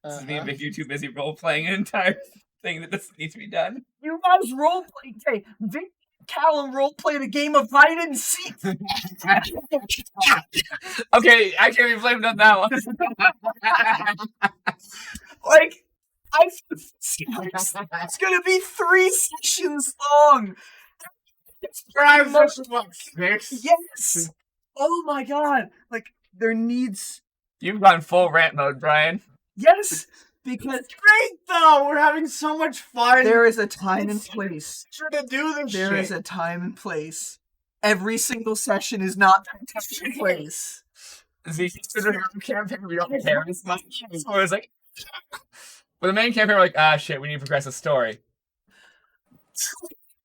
[SPEAKER 2] This is me and Vic, you too busy role-playing an entire thing that doesn't need to be done.
[SPEAKER 3] You guys role-play. Okay, Vic Callum role-played a game of hide and seek.
[SPEAKER 2] Okay, I can't be blamed on that one.
[SPEAKER 3] Like, it's gonna be 3 sessions long. Yes. Oh my god. Like, there needs.
[SPEAKER 2] You've gone full rant mode, Bryan.
[SPEAKER 3] Yes, because
[SPEAKER 4] Great though, we're having so much fun.
[SPEAKER 3] there is a time and place.
[SPEAKER 4] Sure to do this
[SPEAKER 3] There is a time and place. Every single session is not that time and place.
[SPEAKER 2] The campaign we don't care as much. So it's like, but the main campaign, we're like, shit, we need to progress the story.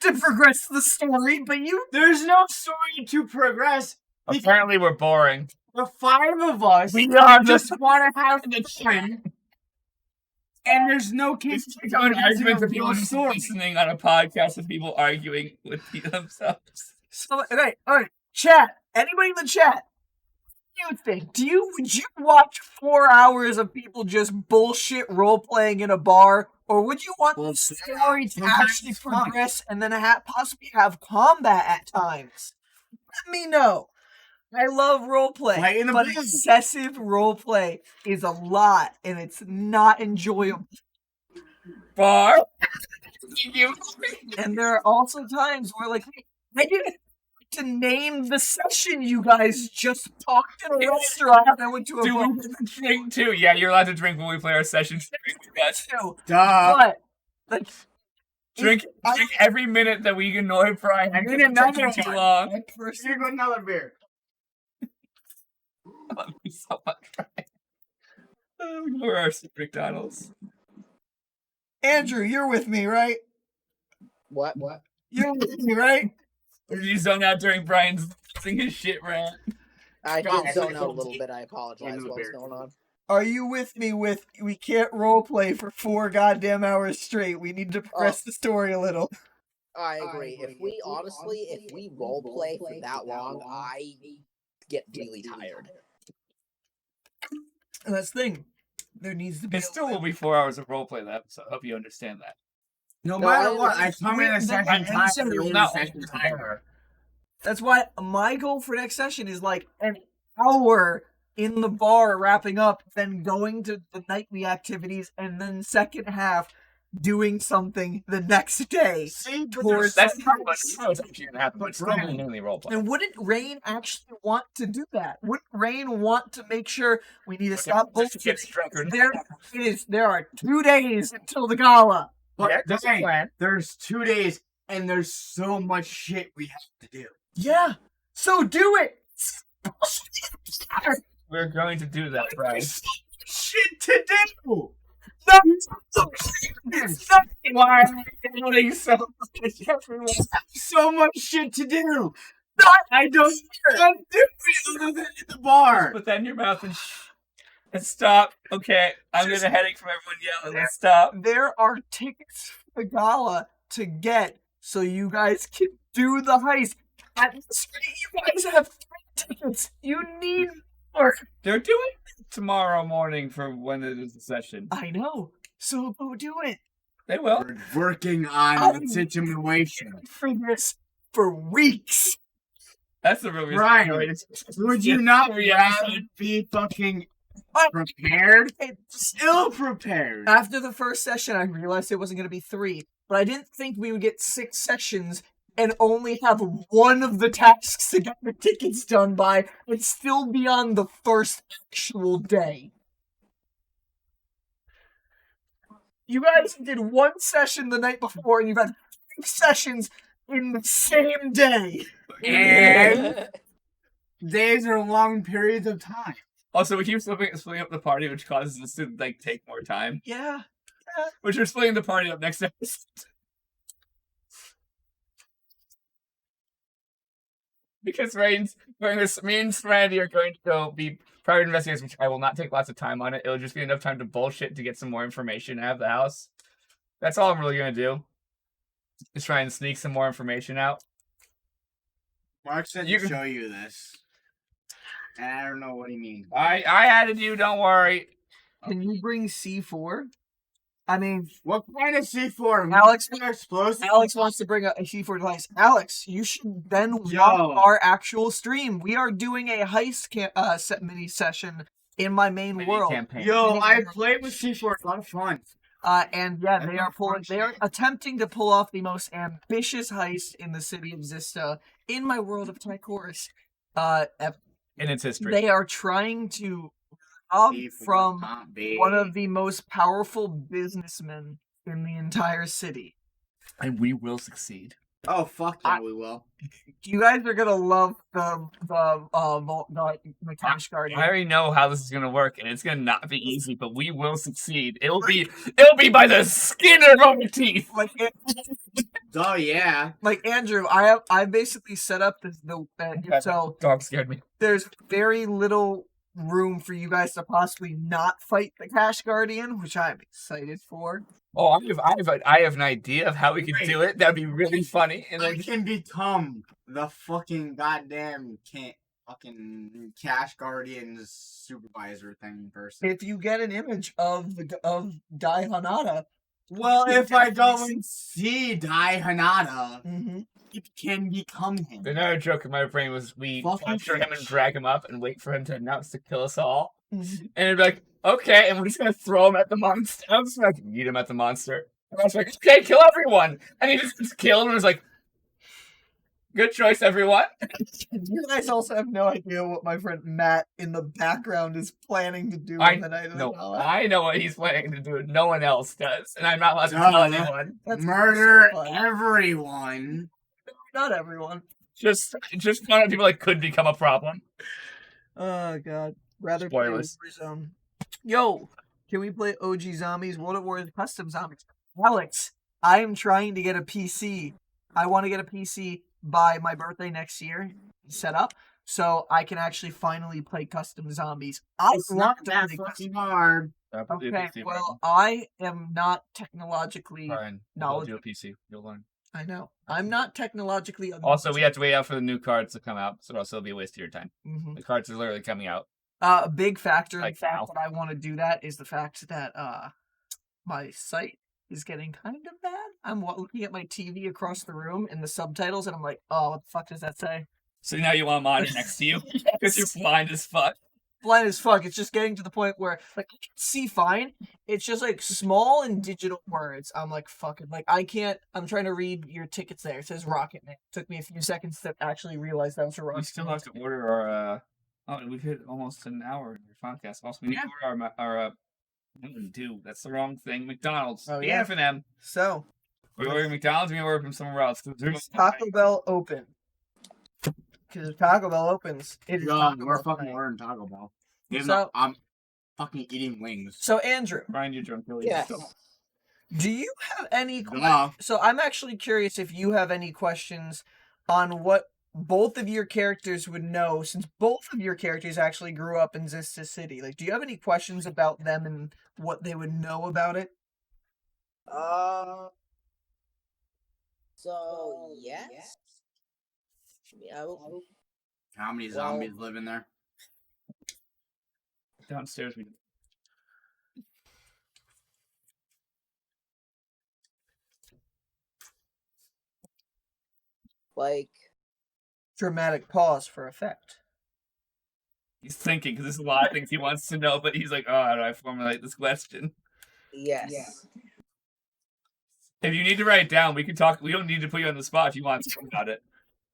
[SPEAKER 3] To progress the story, but
[SPEAKER 4] There's no story to progress.
[SPEAKER 2] Apparently, we're boring.
[SPEAKER 4] The 5 of us
[SPEAKER 2] We are
[SPEAKER 4] just want to have the fun. And there's no case
[SPEAKER 2] It's becoming an argument of people just listening on a podcast of people arguing with themselves.
[SPEAKER 3] So, all right, chat. Anybody in the chat? What do you think? Would you watch 4 hours of people just bullshit role playing in a bar, or would you want the story to actually progress and then possibly have combat at times? Let me know. I love roleplay, but excessive roleplay is a lot, and it's not enjoyable.
[SPEAKER 2] Bar?
[SPEAKER 3] And there are also times where, like, I didn't to name the session you guys just talked in a restaurant and went to a bar.
[SPEAKER 2] Drink too. Yeah, you're allowed to drink when we play our sessions.
[SPEAKER 3] Too.
[SPEAKER 4] Duh.
[SPEAKER 3] But, like,
[SPEAKER 2] Drink every minute that we annoy Bryan.
[SPEAKER 4] I need another
[SPEAKER 2] too
[SPEAKER 4] one.
[SPEAKER 2] long.
[SPEAKER 4] Here goes another beer.
[SPEAKER 2] I love you so much, Bryan. We're our McDonald's.
[SPEAKER 3] Andrew, you're with me, right?
[SPEAKER 1] What?
[SPEAKER 3] You're with me, right?
[SPEAKER 2] Or did you zone out during Bryan's losing his shit rant?
[SPEAKER 1] I
[SPEAKER 4] God,
[SPEAKER 1] did zone out a little bit. I apologize.
[SPEAKER 4] Another
[SPEAKER 1] What's
[SPEAKER 4] beer.
[SPEAKER 1] going on?
[SPEAKER 3] Are you with me with we can't roleplay for 4 goddamn hours straight? We need to progress the story a little.
[SPEAKER 1] I agree. If we role play for that long, I get really tired.
[SPEAKER 3] And that's the thing. there needs to be.
[SPEAKER 2] It still will be 4 hours of roleplay that episode. I hope you understand that.
[SPEAKER 4] No
[SPEAKER 1] No,
[SPEAKER 4] matter
[SPEAKER 1] I
[SPEAKER 4] what, I
[SPEAKER 1] understand.
[SPEAKER 4] come in a second time.
[SPEAKER 3] You'll
[SPEAKER 4] in a
[SPEAKER 2] not
[SPEAKER 4] second time.
[SPEAKER 3] That's why my goal for next session is like an hour in the bar wrapping up, then going to the nightly activities, and then second half doing something the next day.
[SPEAKER 4] See, but
[SPEAKER 3] Towards
[SPEAKER 2] That's
[SPEAKER 3] the
[SPEAKER 2] probably
[SPEAKER 3] house.
[SPEAKER 2] what's actually going to happen, but it's still mainly roleplay.
[SPEAKER 3] And wouldn't Rain actually want to do that? Wouldn't Rain want to make sure we need to stop bullshitting? There are 2 days until the gala.
[SPEAKER 4] But
[SPEAKER 2] Yeah, that's a
[SPEAKER 4] dang,
[SPEAKER 2] plan.
[SPEAKER 4] there's 2 days, and there's so much shit we have to do.
[SPEAKER 3] Yeah. So do it.
[SPEAKER 2] We're going to do that, Bryan.
[SPEAKER 4] Shit to do.
[SPEAKER 2] Why am I doing so much, everyone?
[SPEAKER 4] So much shit to do. I don't do it other than in the bar.
[SPEAKER 2] Put that in your mouth and stop. Okay, I'm getting a headache from everyone yelling. Let's stop.
[SPEAKER 3] There are tickets for the gala to get, so you guys can do the heist. At this rate, you guys have 3 tickets. You need more.
[SPEAKER 2] They're doing it tomorrow morning for when it is the session.
[SPEAKER 3] I know. So go do it.
[SPEAKER 2] They will.
[SPEAKER 4] We're working on the situation.
[SPEAKER 3] For this for weeks.
[SPEAKER 2] That's the real reason.
[SPEAKER 4] Bryan, would you not rather be fucking prepared? Still prepared.
[SPEAKER 3] After the first session, I realized it wasn't going to be 3, but I didn't think we would get 6 sessions and only have one of the tasks to get the tickets done by and still be on the first actual day. You guys did 1 session the night before, and you've had 2 sessions in the same day.
[SPEAKER 4] And days are long periods of time.
[SPEAKER 2] Also, we keep splitting up the party, which causes us to like take more time.
[SPEAKER 3] Yeah.
[SPEAKER 2] Which we're splitting the party up next episode. Because me and Frenette are going to go be private investigators, which I will not take lots of time on it. It'll just be enough time to bullshit to get some more information out of the house. That's all I'm really going to do. Just try and sneak some more information out.
[SPEAKER 4] Mark said
[SPEAKER 2] You
[SPEAKER 4] to show you this. And I don't know what he means.
[SPEAKER 2] I added you, don't worry.
[SPEAKER 3] Can you bring C4? I mean,
[SPEAKER 4] What kind of C4?
[SPEAKER 3] Alex-
[SPEAKER 4] Explosive?
[SPEAKER 3] Alex wants to bring a C4 device. Alex, you should then watch
[SPEAKER 4] Yo.
[SPEAKER 3] our actual stream. We are doing a heist mini session in my main
[SPEAKER 2] Mini
[SPEAKER 3] world.
[SPEAKER 2] campaign.
[SPEAKER 4] Yo, I played with C4. It's a lot of fun.
[SPEAKER 3] And yeah, they are attempting to pull off the most ambitious heist in the city of Zista in my world of Ty'Quorus.
[SPEAKER 2] In its history.
[SPEAKER 3] They are trying to rob from one of the most powerful businessmen in the entire city.
[SPEAKER 2] And we will succeed.
[SPEAKER 4] Oh, fuck yeah, we will.
[SPEAKER 3] You guys are gonna love the cash guardian.
[SPEAKER 2] I already know how this is gonna work, and it's gonna not be easy, but we will succeed. It'll be by the skin of our teeth.
[SPEAKER 4] Oh, yeah.
[SPEAKER 3] Like Andrew, I basically set up so
[SPEAKER 2] Dog scared me.
[SPEAKER 3] there's very little room for you guys to possibly not fight the cash guardian, which I'm excited for.
[SPEAKER 2] Oh, I have an idea of how we can do it. That'd be really funny. And
[SPEAKER 4] I
[SPEAKER 2] then
[SPEAKER 4] can become the fucking goddamn fucking cash guardian's supervisor thing person.
[SPEAKER 3] If you get an image of Dai Hanada,
[SPEAKER 4] Well, if I go and see Dai Hanada,
[SPEAKER 3] mm-hmm.
[SPEAKER 4] it can become him.
[SPEAKER 2] another joke in my brain was we
[SPEAKER 4] Fucking
[SPEAKER 2] capture him and
[SPEAKER 4] bitch.
[SPEAKER 2] drag him up and wait for him to announce to kill us all.
[SPEAKER 3] Mm-hmm.
[SPEAKER 2] And it'd be like, okay, and we're just gonna throw him at the monster. I'm just like, eat him at the monster. And I was like, okay, kill everyone. And he just killed him and was like, good choice, everyone.
[SPEAKER 3] You guys also have no idea what my friend Matt in the background is planning to do
[SPEAKER 2] I
[SPEAKER 3] on the night of the
[SPEAKER 2] No,
[SPEAKER 3] gala.
[SPEAKER 2] I know what he's planning to do. No one else does. And I'm not allowed to tell
[SPEAKER 4] Duh.
[SPEAKER 2] anyone.
[SPEAKER 3] That's
[SPEAKER 4] Murder
[SPEAKER 3] so fun.
[SPEAKER 4] everyone.
[SPEAKER 3] Not everyone.
[SPEAKER 2] Just find out people that could become a problem.
[SPEAKER 3] Oh god. Rather play
[SPEAKER 2] Spoilers.
[SPEAKER 3] Warzone. Yo, can we play OG Zombies, World at War Custom Zombies? Alex, I am trying to get a PC. I want to get a PC by my birthday next year, set up, so I can actually finally play Custom Zombies.
[SPEAKER 4] It's not that fucking hard.
[SPEAKER 3] Okay, well, I am not technologically
[SPEAKER 2] Fine.
[SPEAKER 3] knowledgeable.
[SPEAKER 2] Do a PC. You'll learn.
[SPEAKER 3] I know. I'm not technologically
[SPEAKER 2] Also, we have to wait out for the new cards to come out, so else it'll be a waste of your time.
[SPEAKER 3] Mhm.
[SPEAKER 2] The cards are literally coming out
[SPEAKER 3] A big factor in
[SPEAKER 2] Like
[SPEAKER 3] the fact
[SPEAKER 2] how?
[SPEAKER 3] that I want to do that is the fact that my sight is getting kind of bad. I'm looking at my TV across the room in the subtitles, and I'm like, oh, what the fuck does that say?
[SPEAKER 2] So now you want a monitor next to you because you're blind as fuck.
[SPEAKER 3] Blind as fuck. It's just getting to the point where like I can see fine. It's just like small and digital words. I'm like fucking like I can't. I'm trying to read your tickets there. It says Rocket Man. It took me a few seconds to actually realize that was a
[SPEAKER 2] We
[SPEAKER 3] Rocket.
[SPEAKER 2] still have to order our. Oh, we've hit almost an hour in your podcast. Also, we need to order our. Do that's the wrong thing. McDonald's.
[SPEAKER 3] Oh,
[SPEAKER 2] The
[SPEAKER 3] yeah.
[SPEAKER 2] F&M.
[SPEAKER 3] So
[SPEAKER 2] We're ordering McDonald's. We order from somewhere else.
[SPEAKER 3] is Taco Bell open? Because if Taco Bell opens, it is Taco
[SPEAKER 4] we're
[SPEAKER 3] Bell
[SPEAKER 4] fucking
[SPEAKER 3] tonight.
[SPEAKER 4] ordering Taco Bell. Even
[SPEAKER 3] So-
[SPEAKER 4] though I'm fucking eating wings.
[SPEAKER 3] So Andrew,
[SPEAKER 2] Bryan, you're drunk. Really.
[SPEAKER 1] Yes.
[SPEAKER 3] do you have any?
[SPEAKER 4] Duh.
[SPEAKER 3] So I'm actually curious if you have any questions on what both of your characters would know, since both of your characters actually grew up in Zista City. Like, do you have any questions about them and what they would know about it?
[SPEAKER 1] So yes. Yeah.
[SPEAKER 4] How many zombies live in there?
[SPEAKER 2] Downstairs we.
[SPEAKER 1] Like
[SPEAKER 3] Dramatic pause for effect.
[SPEAKER 2] He's thinking because there's a lot of things he wants to know, but he's like, "Oh, how do I formulate this question?"
[SPEAKER 1] yes.
[SPEAKER 2] If you need to write it down, we can talk. We don't need to put you on the spot if you want to talk about it.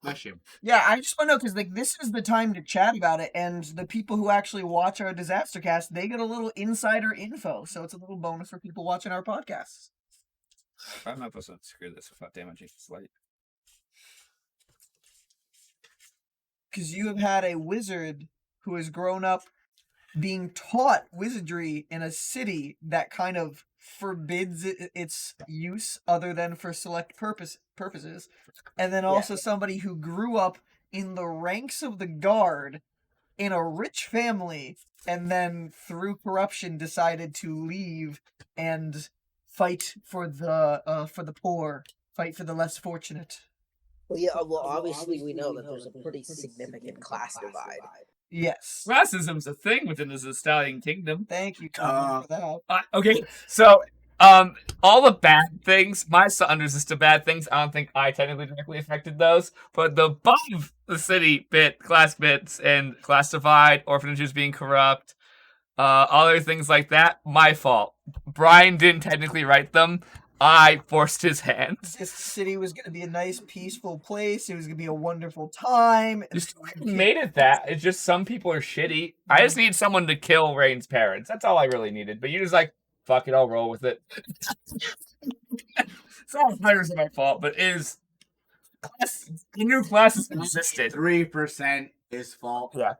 [SPEAKER 4] Bless you.
[SPEAKER 3] Yeah, I just want to know because like this is the time to chat about it, and the people who actually watch our disaster cast, they get a little insider info, so it's a little bonus for people watching our podcasts.
[SPEAKER 2] I'm not supposed to screw this without damaging his light.
[SPEAKER 3] Because you have had a wizard who has grown up being taught wizardry in a city that kind of forbids its use other than for select purposes. And then also somebody who grew up in the ranks of the guard in a rich family and then through corruption decided to leave and fight for the poor, fight for the less fortunate.
[SPEAKER 1] Well, yeah. Well, obviously we know that there's a pretty significant class divide.
[SPEAKER 3] Yes.
[SPEAKER 2] Classism's a thing within this Italian kingdom.
[SPEAKER 3] Thank you, Tom, for that.
[SPEAKER 2] Okay, so all the bad things, my son is just the bad things. I don't think I technically directly affected those, but the above the city bit, class bits, and class divide, orphanages being corrupt, other things like that, my fault. Bryan didn't technically write them. I forced his hand.
[SPEAKER 3] This city was going to be a nice, peaceful place. It was going to be a wonderful time.
[SPEAKER 2] Just made it that. It's just some people are shitty. I just need someone to kill Rain's parents. That's all I really needed. But you're just like, fuck it, I'll roll with it. It's not 100% my fault, but it is. The new classes existed.
[SPEAKER 4] 3% is fault.
[SPEAKER 2] Yeah.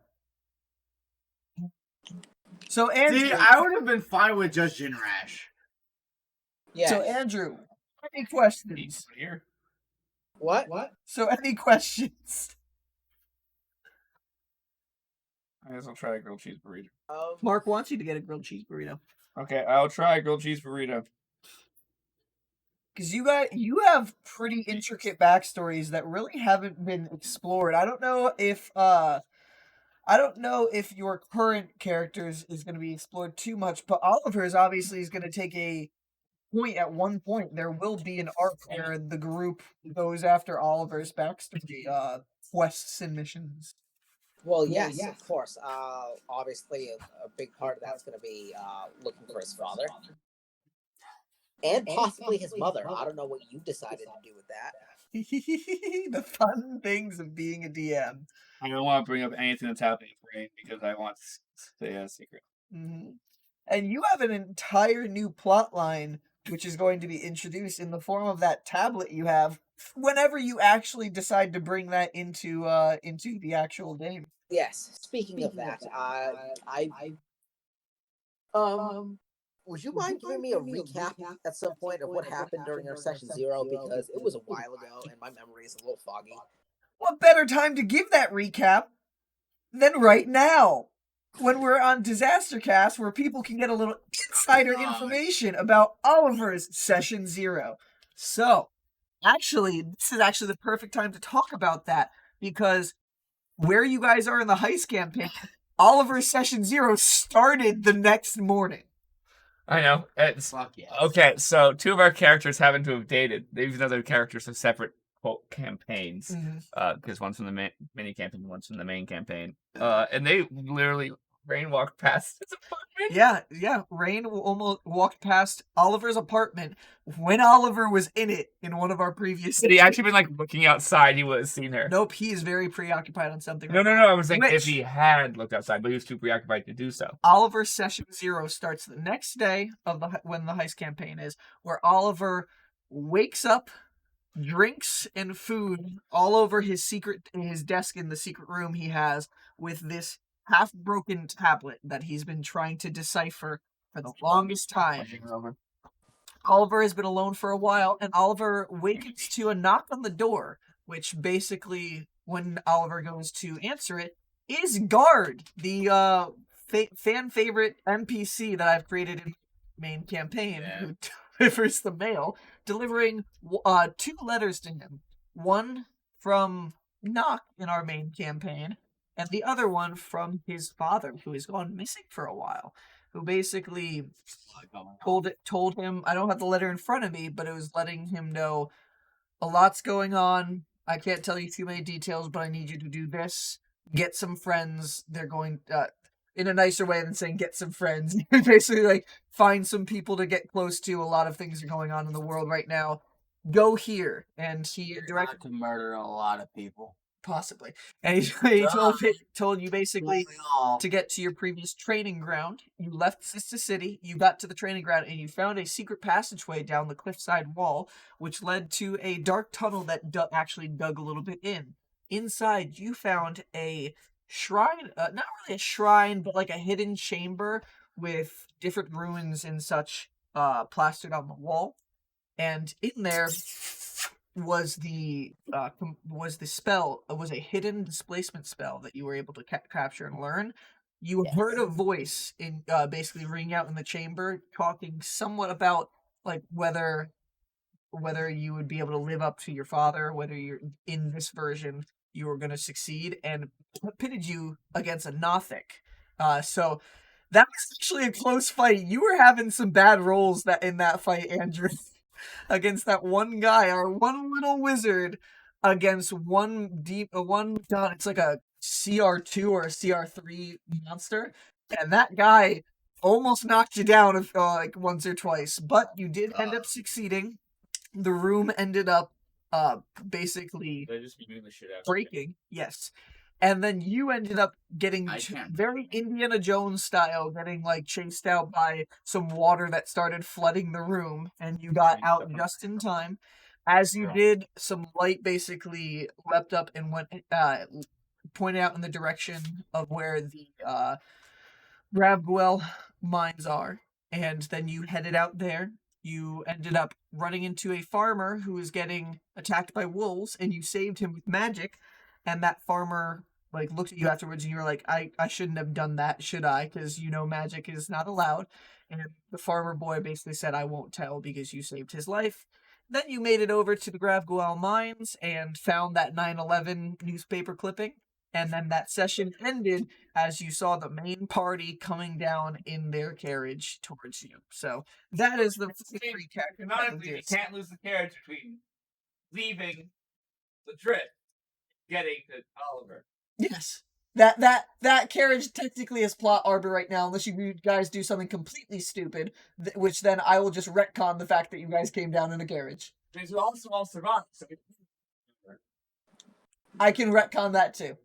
[SPEAKER 3] So Andrew,
[SPEAKER 4] See, I would have been fine with just Jin Rash.
[SPEAKER 1] Yeah.
[SPEAKER 3] so Andrew, any questions?
[SPEAKER 2] Here.
[SPEAKER 1] What?
[SPEAKER 3] So any questions?
[SPEAKER 2] I guess I'll try a grilled cheese burrito.
[SPEAKER 3] Mark wants you to get a grilled cheese burrito
[SPEAKER 2] Okay, I'll try a grilled cheese burrito.
[SPEAKER 3] because you have pretty intricate backstories that really haven't been explored. I don't know if your current characters is going to be explored too much, but Oliver's obviously is going to take a point at one point. There will be an arc where the group goes after Oliver's backstory, quests and missions.
[SPEAKER 1] Well, yes, of course. Obviously, a big part of that's going to be looking for his father. And possibly his mother. I don't know what you decided to do with that.
[SPEAKER 3] The fun things of being a DM.
[SPEAKER 2] I don't want to bring up anything that's happening in Rain because I want to stay a secret.
[SPEAKER 3] Mm-hmm. And you have an entire new plot line which is going to be introduced in the form of that tablet you have whenever you actually decide to bring that into the actual game.
[SPEAKER 1] Yes. Speaking of that, would you mind giving me a recap at some point of what happened during our session 0, because it was a while ago and my memory is a little foggy.
[SPEAKER 3] What better time to give that recap than right now, when we're on DisasterCast, where people can get a little insider information about Oliver's Session 0. So, actually, this is actually the perfect time to talk about that, because where you guys are in the heist campaign, Oliver's session 0 started the next morning.
[SPEAKER 2] I know. It's
[SPEAKER 4] Fuck yeah.
[SPEAKER 2] okay. So 2 of our characters happen to have dated, even though their characters have separate quote campaigns. Because one's from the mini campaign, one's from the main campaign. And they literally Rain walked past his apartment.
[SPEAKER 3] Yeah. Rain almost walked past Oliver's apartment when Oliver was in it in one of our previous.
[SPEAKER 2] Had he actually been like looking outside, he would have seen her.
[SPEAKER 3] Nope, he is very preoccupied on something.
[SPEAKER 2] No. I was saying if he had looked outside, but he was too preoccupied to do so.
[SPEAKER 3] Oliver's session 0 starts the next day of when the heist campaign is, where Oliver wakes up, drinks and food all over his desk in the secret room he has with this half-broken tablet that he's been trying to decipher for the longest time. Oliver has been alone for a while, and Oliver wakens to a knock on the door, which basically, when Oliver goes to answer it, is Guard, the fan favorite NPC that I've created in main campaign, who delivers the mail, delivering 2 letters to him. One from Knock in our main campaign, and the other one from his father, who has gone missing for a while, who basically told him, I don't have the letter in front of me, but it was letting him know a lot's going on. I can't tell you too many details, but I need you to do this. Get some friends. They're going, in a nicer way than saying get some friends. Basically, like, find some people to get close to. A lot of things are going on in the world right now. Go here. And he directed
[SPEAKER 4] to murder a lot of people.
[SPEAKER 3] Possibly. And he told you basically to get to your previous training ground. You left Sister City, you got to the training ground, and you found a secret passageway down the cliffside wall, which led to a dark tunnel that actually dug a little bit in. Inside, you found a shrine, not really a shrine, but like a hidden chamber with different ruins and such plastered on the wall. And in there was a hidden displacement spell that you were able to capture and learn. You heard a voice in basically ringing out in the chamber, talking somewhat about like whether you would be able to live up to your father, whether you're in this version you were going to succeed, and pitted you against a Nothic. So that was actually a close fight. You were having some bad rolls in that fight, Andrew. Against that one guy, our one little wizard, against it's like a CR2 or a CR3 monster, and that guy almost knocked you down like once or twice, but you did end up succeeding. The room ended up basically breaking, yes. And then you ended up getting very Indiana Jones style, getting like chased out by some water that started flooding the room, and you got out just in time. As you did, some light basically leapt up and went pointed out in the direction of where the Gravguel mines are, and then you headed out there. You ended up running into a farmer who was getting attacked by wolves, and you saved him with magic. And that farmer like looked at you afterwards, and you were like, I shouldn't have done that, should I? Because magic is not allowed. And the farmer boy basically said, I won't tell because you saved his life. Then you made it over to the Gravguel mines and found that 9/11 newspaper clipping. And then that session ended as you saw the main party coming down in their carriage towards you. So that is the recap.
[SPEAKER 2] Canonically, you can't lose the carriage between leaving the trip, getting to Oliver.
[SPEAKER 3] Yes. That carriage technically is plot arbor right now, unless you guys do something completely stupid, which then I will just retcon the fact that you guys came down in a carriage.
[SPEAKER 2] Because you also all survived, so
[SPEAKER 3] I can retcon that too.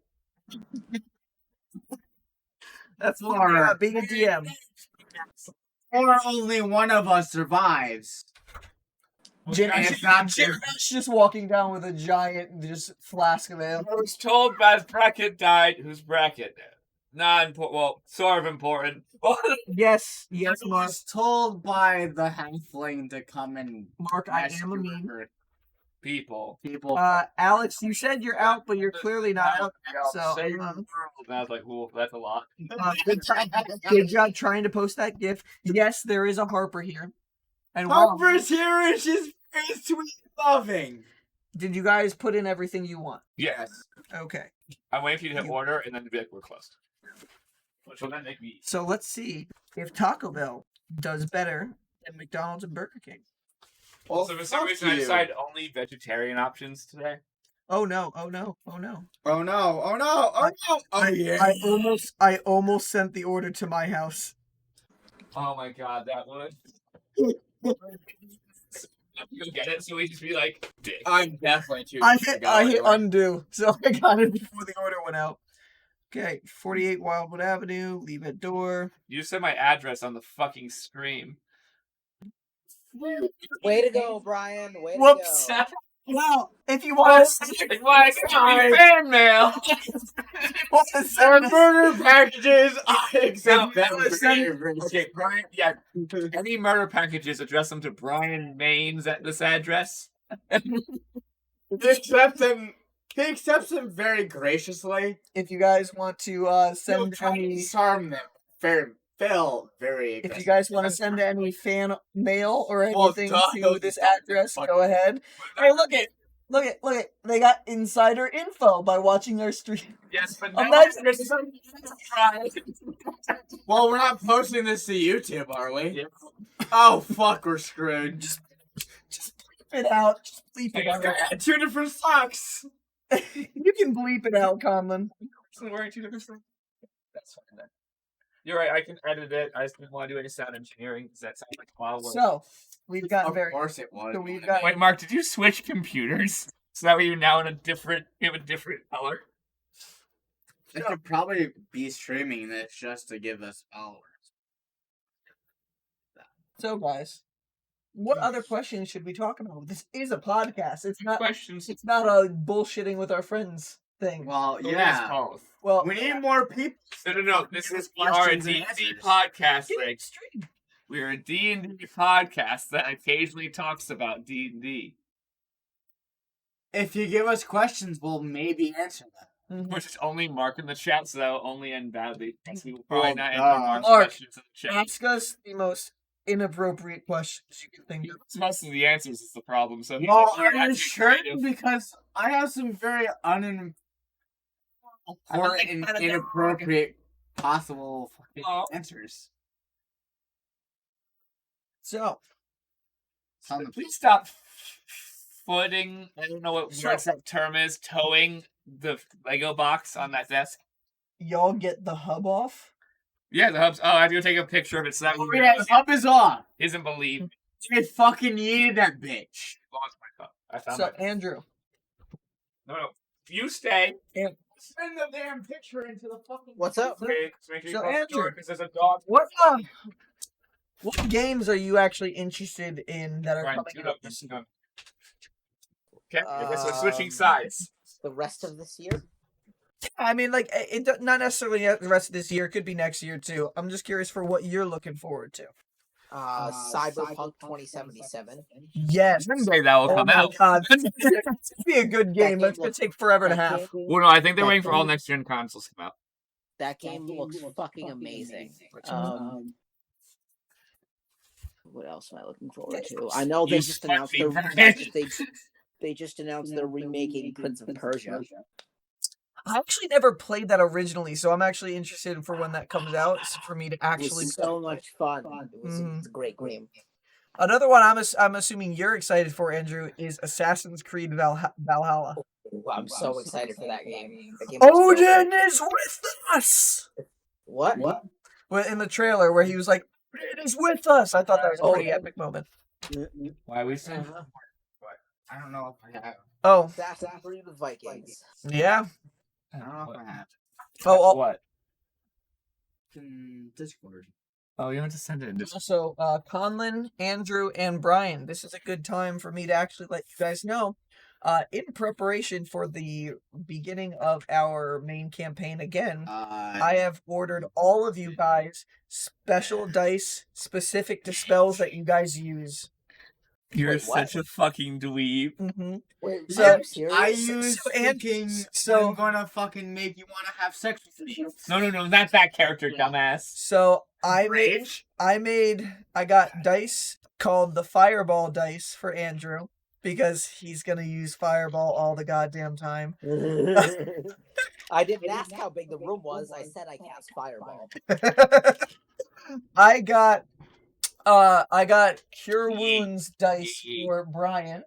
[SPEAKER 3] That's being a DM.
[SPEAKER 4] Or only one of us survives.
[SPEAKER 3] Jim's just walking down with a giant flask of ale.
[SPEAKER 2] I was told Baz Brackett died. Who's Brackett? Not important. Well, sort of important.
[SPEAKER 3] Yes,
[SPEAKER 4] I
[SPEAKER 3] Mark.
[SPEAKER 4] was told by the halfling to come and
[SPEAKER 3] Mark, I am a meme.
[SPEAKER 2] People.
[SPEAKER 3] Alex, you said you're out, but you're clearly not out. So,
[SPEAKER 2] and I was like, "Ooh, that's a lot."
[SPEAKER 3] Good job trying to post that GIF. Yes, there is a Harper here. And
[SPEAKER 4] Harper's here, and she's sweet loving.
[SPEAKER 3] Did you guys put in everything you want?
[SPEAKER 2] Yes.
[SPEAKER 3] Okay.
[SPEAKER 2] I'm waiting for you to hit order, and then to be like, "We're closed." Which will then make me.
[SPEAKER 3] So let's see if Taco Bell does better than McDonald's and Burger King.
[SPEAKER 2] Also, for some reason, I decided only vegetarian options today.
[SPEAKER 3] Oh no! Oh no! Oh no!
[SPEAKER 4] Oh no! Oh no! Oh no! Oh yeah!
[SPEAKER 3] I almost sent the order to my house.
[SPEAKER 2] Oh my god, that one. You'll get it, so we just be like, dick.
[SPEAKER 4] I'm definitely too.
[SPEAKER 3] I hit undo, so I got it before the order went out. Okay, 48 Wildwood Avenue. Leave at door.
[SPEAKER 2] You just said my address on the fucking screen.
[SPEAKER 1] Way to go, Bryan. Way
[SPEAKER 3] Whoops.
[SPEAKER 1] to go.
[SPEAKER 3] Well, if you want to
[SPEAKER 2] Why fan mail?
[SPEAKER 4] Our burger packages. I accept
[SPEAKER 2] No,
[SPEAKER 4] them.
[SPEAKER 2] Okay, Bryan. Yeah, any murder packages, address them to Bryan Maines at this address.
[SPEAKER 4] He accepts them very graciously.
[SPEAKER 3] if you guys want to send
[SPEAKER 4] Try to
[SPEAKER 3] any,
[SPEAKER 4] disarm them. Very
[SPEAKER 3] if you guys want to send any fan mail or
[SPEAKER 4] Well,
[SPEAKER 3] anything to
[SPEAKER 4] Doggos
[SPEAKER 3] this
[SPEAKER 4] is
[SPEAKER 3] address,
[SPEAKER 4] fucking-
[SPEAKER 3] go ahead. Hey, look it. They got insider info by watching our stream.
[SPEAKER 2] Yes, but
[SPEAKER 3] Imagine
[SPEAKER 2] there's some try.
[SPEAKER 4] Well, we're not posting this to YouTube, are we?
[SPEAKER 2] Yeah.
[SPEAKER 4] Oh fuck, we're screwed.
[SPEAKER 3] Just bleep it out. Just bleep it out.
[SPEAKER 4] got 2 different socks.
[SPEAKER 3] You can bleep it out, Conlan.
[SPEAKER 2] Wearing 2 different things. That's fine then. You're right. I can edit it. I just didn't want to do any sound engineering because that sounds like wild work.
[SPEAKER 3] So we've got
[SPEAKER 4] Of
[SPEAKER 3] very.
[SPEAKER 4] course it was.
[SPEAKER 3] So we've got.
[SPEAKER 2] Wait, Mark, did you switch computers? So that way you're now in a different color.
[SPEAKER 4] I could probably be streaming this just to give us followers.
[SPEAKER 3] So guys, what other questions should we talk about? This is a podcast. It's not.
[SPEAKER 2] Questions.
[SPEAKER 3] It's not a bullshitting with our friends thing.
[SPEAKER 4] Well,
[SPEAKER 2] It is
[SPEAKER 4] yeah.
[SPEAKER 2] both.
[SPEAKER 3] Well,
[SPEAKER 4] We need more people.
[SPEAKER 2] No. This is we are a
[SPEAKER 4] Questions and
[SPEAKER 2] D&D
[SPEAKER 4] answers.
[SPEAKER 2] podcast.
[SPEAKER 3] get
[SPEAKER 2] Like
[SPEAKER 3] it straight.
[SPEAKER 2] we're a D&D podcast that occasionally talks about D&D,
[SPEAKER 4] If you give us questions, we'll maybe answer them.
[SPEAKER 3] Mhm.
[SPEAKER 2] which is only Mark in the chat, so that will only end badly. We will probably
[SPEAKER 4] Well,
[SPEAKER 2] not answer Mark's
[SPEAKER 3] Mark,
[SPEAKER 2] questions in the chat.
[SPEAKER 3] Ask us the most inappropriate questions you can think of.
[SPEAKER 2] It's most of the answers is the problem. So he's
[SPEAKER 4] Well,
[SPEAKER 2] actually
[SPEAKER 4] are you sure?
[SPEAKER 2] creative.
[SPEAKER 4] Because I have some very important and inappropriate possible fucking
[SPEAKER 2] Oh.
[SPEAKER 4] answers.
[SPEAKER 3] So,
[SPEAKER 2] Please stop footing. I don't know what
[SPEAKER 3] Sure.
[SPEAKER 2] that term is. Towing the Lego box on that desk.
[SPEAKER 3] y'all get the hub off.
[SPEAKER 2] Yeah, the hubs. Oh, I have to go take a picture of it so that way
[SPEAKER 4] Yeah, the hub is on.
[SPEAKER 2] he doesn't believe.
[SPEAKER 4] I fucking needed that bitch.
[SPEAKER 2] Lost my cup. I found
[SPEAKER 3] So,
[SPEAKER 2] it.
[SPEAKER 3] Andrew,
[SPEAKER 2] No. You stay.
[SPEAKER 4] Send the damn picture into the fucking.
[SPEAKER 1] What's up?
[SPEAKER 2] Okay, so make sure you
[SPEAKER 3] So,
[SPEAKER 2] close the door
[SPEAKER 3] Andrew,
[SPEAKER 2] because there's a dog.
[SPEAKER 3] what games are you actually interested in that are
[SPEAKER 2] Brian,
[SPEAKER 3] coming
[SPEAKER 2] tune
[SPEAKER 3] out
[SPEAKER 2] up
[SPEAKER 3] this
[SPEAKER 2] this
[SPEAKER 3] year?
[SPEAKER 2] Okay, okay, so switching sides.
[SPEAKER 1] The rest of this year?
[SPEAKER 3] I mean, like, not necessarily the rest of this year. It could be next year, too. I'm just curious for what you're looking forward to.
[SPEAKER 1] Cyberpunk 2077.
[SPEAKER 3] Yes.
[SPEAKER 2] Someday that will
[SPEAKER 3] Oh
[SPEAKER 2] come
[SPEAKER 3] my
[SPEAKER 2] out.
[SPEAKER 3] God. It's be a good game, but it's going to take forever to have.
[SPEAKER 2] Well, no, I think they're waiting for all next gen consoles to come out.
[SPEAKER 1] That game looks fucking amazing. What else am I looking forward to? I know they
[SPEAKER 2] You
[SPEAKER 1] just announced they just announced they're remaking Prince of Persia.
[SPEAKER 3] I actually never played that originally, so I'm actually interested for when that comes out for me to
[SPEAKER 1] It
[SPEAKER 3] actually.
[SPEAKER 1] was so much fun. It's a great game.
[SPEAKER 3] Another one I'm assuming you're excited for, Andrew, is Assassin's Creed Valhalla.
[SPEAKER 1] Ooh, I'm so excited for that game. That game looks so
[SPEAKER 3] Odin
[SPEAKER 1] good.
[SPEAKER 3] is with us.
[SPEAKER 1] What?
[SPEAKER 3] Well, in the trailer where he was like, "It is with us." I thought that was a pretty epic moment.
[SPEAKER 2] Why we say?
[SPEAKER 4] I don't know if I have.
[SPEAKER 3] Oh,
[SPEAKER 1] Assassin's Creed with Vikings.
[SPEAKER 3] yeah.
[SPEAKER 4] I don't know if I have.
[SPEAKER 3] Oh,
[SPEAKER 2] What?
[SPEAKER 4] Discord.
[SPEAKER 2] Oh, you have to send it in.
[SPEAKER 3] also, Conlan, Andrew, and Bryan. This is a good time for me to actually let you guys know. In preparation for the beginning of our main campaign again, I have ordered all of you guys special dice specific to spells that you guys use.
[SPEAKER 2] You're
[SPEAKER 1] Wait, what?
[SPEAKER 2] such a fucking dweeb.
[SPEAKER 3] Mm-hmm.
[SPEAKER 1] Wait,
[SPEAKER 3] So,
[SPEAKER 1] are you serious?
[SPEAKER 4] I use
[SPEAKER 3] so, and-
[SPEAKER 4] fucking.
[SPEAKER 3] so-
[SPEAKER 4] I'm gonna fucking make you want to have sex with me.
[SPEAKER 2] No, not that character, dumbass.
[SPEAKER 3] So I
[SPEAKER 4] Rage.
[SPEAKER 3] got dice called the Fireball dice for Andrew, because he's gonna use Fireball all the goddamn time.
[SPEAKER 1] I didn't ask how big the room was. I said I cast Fireball.
[SPEAKER 3] I got Cure Wounds dice for Bryan.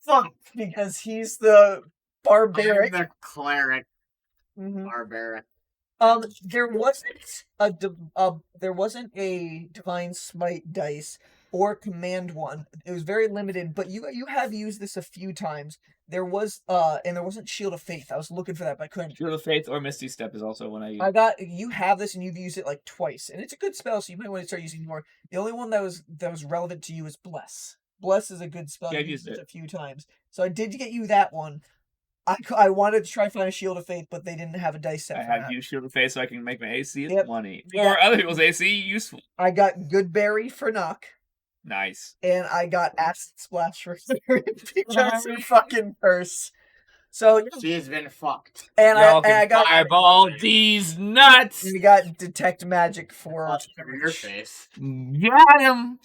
[SPEAKER 3] Fuck, because he's the barbaric.
[SPEAKER 4] I'm the cleric.
[SPEAKER 3] Mhm.
[SPEAKER 4] Barbaric.
[SPEAKER 3] There wasn't a Divine Smite dice or Command one. It was very limited, but you have used this a few times. There was and there wasn't Shield of Faith. I was looking for that, but I couldn't.
[SPEAKER 2] Shield of Faith or Misty Step is also one I use.
[SPEAKER 3] You have this and you've used it like twice, and it's a good spell, so you might want to start using it more. The only one that was relevant to you is Bless. Bless is a good spell.
[SPEAKER 2] Yeah, I've
[SPEAKER 3] I've used
[SPEAKER 2] used
[SPEAKER 3] it
[SPEAKER 2] it.
[SPEAKER 3] a few times, so I did get you that one. I wanted to try and find a Shield of Faith, but they didn't have a dice set.
[SPEAKER 2] I
[SPEAKER 3] for
[SPEAKER 2] have
[SPEAKER 3] that.
[SPEAKER 2] used Shield of Faith so I can make my AC
[SPEAKER 3] Yep.
[SPEAKER 2] 20.
[SPEAKER 3] We
[SPEAKER 2] Or
[SPEAKER 3] got-
[SPEAKER 2] other people's AC useful.
[SPEAKER 3] I got Goodberry for Knock,
[SPEAKER 2] Nice.
[SPEAKER 3] and I got Acid Splash for because of fucking curse. So
[SPEAKER 4] She's been fucked.
[SPEAKER 3] and
[SPEAKER 2] Y'all
[SPEAKER 3] I
[SPEAKER 2] can
[SPEAKER 3] got
[SPEAKER 2] fireball these nuts.
[SPEAKER 3] we got Detect Magic for.
[SPEAKER 4] Cover your face.
[SPEAKER 2] Got him.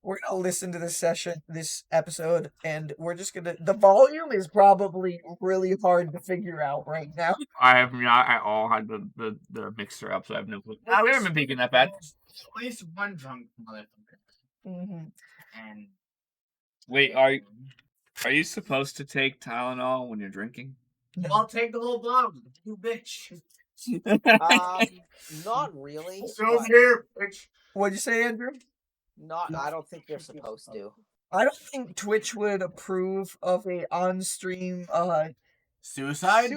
[SPEAKER 3] We're gonna listen to this episode, and we're just gonna. The volume is probably really hard to figure out right now.
[SPEAKER 2] I have not at all had the mixer up, so I have no clue. We haven't been peeking that bad.
[SPEAKER 4] At least one drunk motherfucker.
[SPEAKER 3] Mm-hmm.
[SPEAKER 4] And
[SPEAKER 2] Wait, are you supposed to take Tylenol when you're drinking?
[SPEAKER 4] I'll take the whole bottle. You bitch.
[SPEAKER 1] Not really.
[SPEAKER 4] So
[SPEAKER 1] but
[SPEAKER 4] here, bitch.
[SPEAKER 3] What'd you say, Andrew?
[SPEAKER 1] I don't think they're supposed to.
[SPEAKER 3] I don't think Twitch would approve of a on-stream
[SPEAKER 4] Suicide?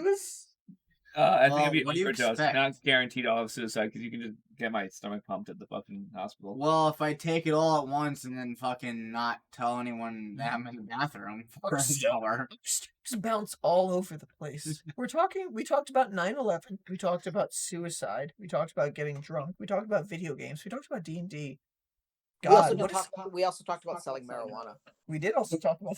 [SPEAKER 2] I think
[SPEAKER 4] Well,
[SPEAKER 2] it'd be
[SPEAKER 4] what do you
[SPEAKER 2] overdose.
[SPEAKER 4] expect?
[SPEAKER 2] Not guaranteed I'll have suicide because you can just get my stomach pumped at the fucking hospital.
[SPEAKER 4] Well, if I take it all at once and then fucking not tell anyone that I'm in the bathroom for an hour.
[SPEAKER 3] Streams bounce all over the place. We talked about 9/11. We talked about suicide. We talked about getting drunk. We talked about video games. We talked about D&D. God,
[SPEAKER 1] We also talked about selling marijuana.
[SPEAKER 3] we did also talk about.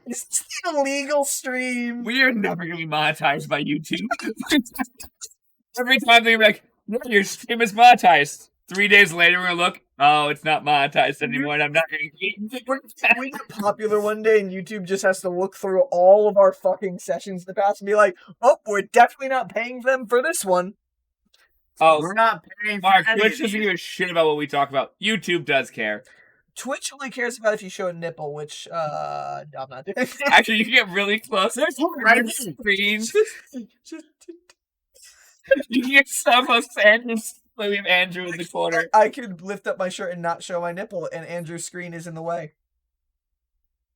[SPEAKER 3] Is this an illegal stream?
[SPEAKER 2] We are never going to be monetized by YouTube. Every time they're like, no, your stream is monetized. 3 days later, we're going to look, oh, it's not monetized anymore, and I'm not going to
[SPEAKER 3] We get popular one day, and YouTube just has to look through all of our fucking sessions in the past and be like, "Oh, we're definitely not paying them for this one."
[SPEAKER 2] Oh,
[SPEAKER 4] We're not paying for
[SPEAKER 2] Mark,
[SPEAKER 4] any
[SPEAKER 2] Twitch
[SPEAKER 4] of
[SPEAKER 2] doesn't
[SPEAKER 4] these.
[SPEAKER 2] give a shit about what we talk about. YouTube does care.
[SPEAKER 3] Twitch only cares about if you show a nipple, which I'm not doing.
[SPEAKER 2] Actually, you can get really close. There's
[SPEAKER 4] Right.
[SPEAKER 2] screens. You can get some of Andrew's. We have Andrew in the corner.
[SPEAKER 3] I could lift up my shirt and not show my nipple, and Andrew's screen is in the way.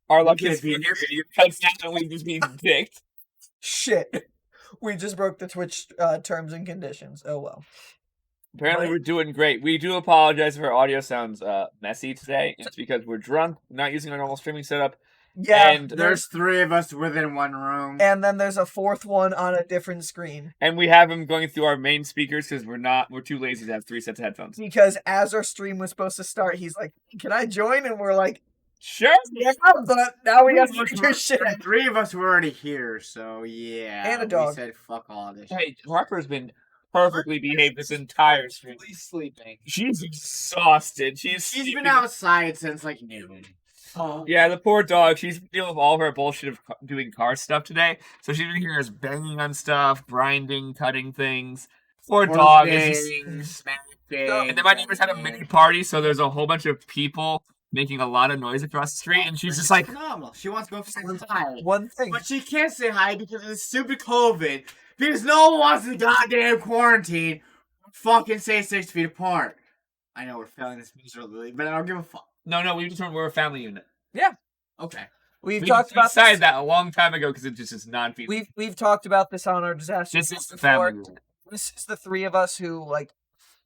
[SPEAKER 2] Our luck is
[SPEAKER 4] Okay,
[SPEAKER 2] your video cuts down and we just be dicked.
[SPEAKER 3] Shit. We just broke the Twitch terms and conditions. Oh well.
[SPEAKER 2] Apparently, we're doing great. We do apologize if our audio sounds messy today. It's because we're drunk, not using our normal streaming setup.
[SPEAKER 3] Yeah.
[SPEAKER 2] And
[SPEAKER 4] There's 3 of us within one room.
[SPEAKER 3] And then there's a fourth one on a different screen.
[SPEAKER 2] And we have him going through our main speakers because we're too lazy to have 3 sets of headphones.
[SPEAKER 3] Because as our stream was supposed to start, he's like, "Can I join?" And we're like,
[SPEAKER 2] Sure.
[SPEAKER 3] "Yeah," but now we have to figure shit out.
[SPEAKER 4] 3 of us were already here, so yeah.
[SPEAKER 3] And a dog.
[SPEAKER 4] We said fuck all this shit.
[SPEAKER 2] Hey, Harper's been perfectly behaved this entire stream.
[SPEAKER 4] She's sleeping.
[SPEAKER 2] She's exhausted. She's
[SPEAKER 4] She's
[SPEAKER 2] sleeping.
[SPEAKER 4] been outside since like noon.
[SPEAKER 2] Yeah, the poor dog. She's been dealing with all of her bullshit of doing car stuff today. So she's been hearing us banging on stuff, grinding, cutting things. Poor dog is just... And then my neighbors had a mini party, so there's a whole bunch of people making a lot of noise across the street, and she's just like,
[SPEAKER 4] phenomenal. She wants to go say hi.
[SPEAKER 3] One thing.
[SPEAKER 4] But she can't say hi because of the stupid COVID. Because no one wants to goddamn quarantine. Fucking stay 6 feet apart. I know we're failing this miserably, but I don't give a fuck.
[SPEAKER 2] no, we determined we're a family unit.
[SPEAKER 4] Okay.
[SPEAKER 3] We've
[SPEAKER 2] We
[SPEAKER 3] talked about
[SPEAKER 2] decided
[SPEAKER 3] this.
[SPEAKER 2] that a long time ago because it just is non-feasible.
[SPEAKER 3] We've talked about this on our disaster.
[SPEAKER 2] This is the
[SPEAKER 3] before.
[SPEAKER 2] family unit.
[SPEAKER 3] This is the 3 of us who like.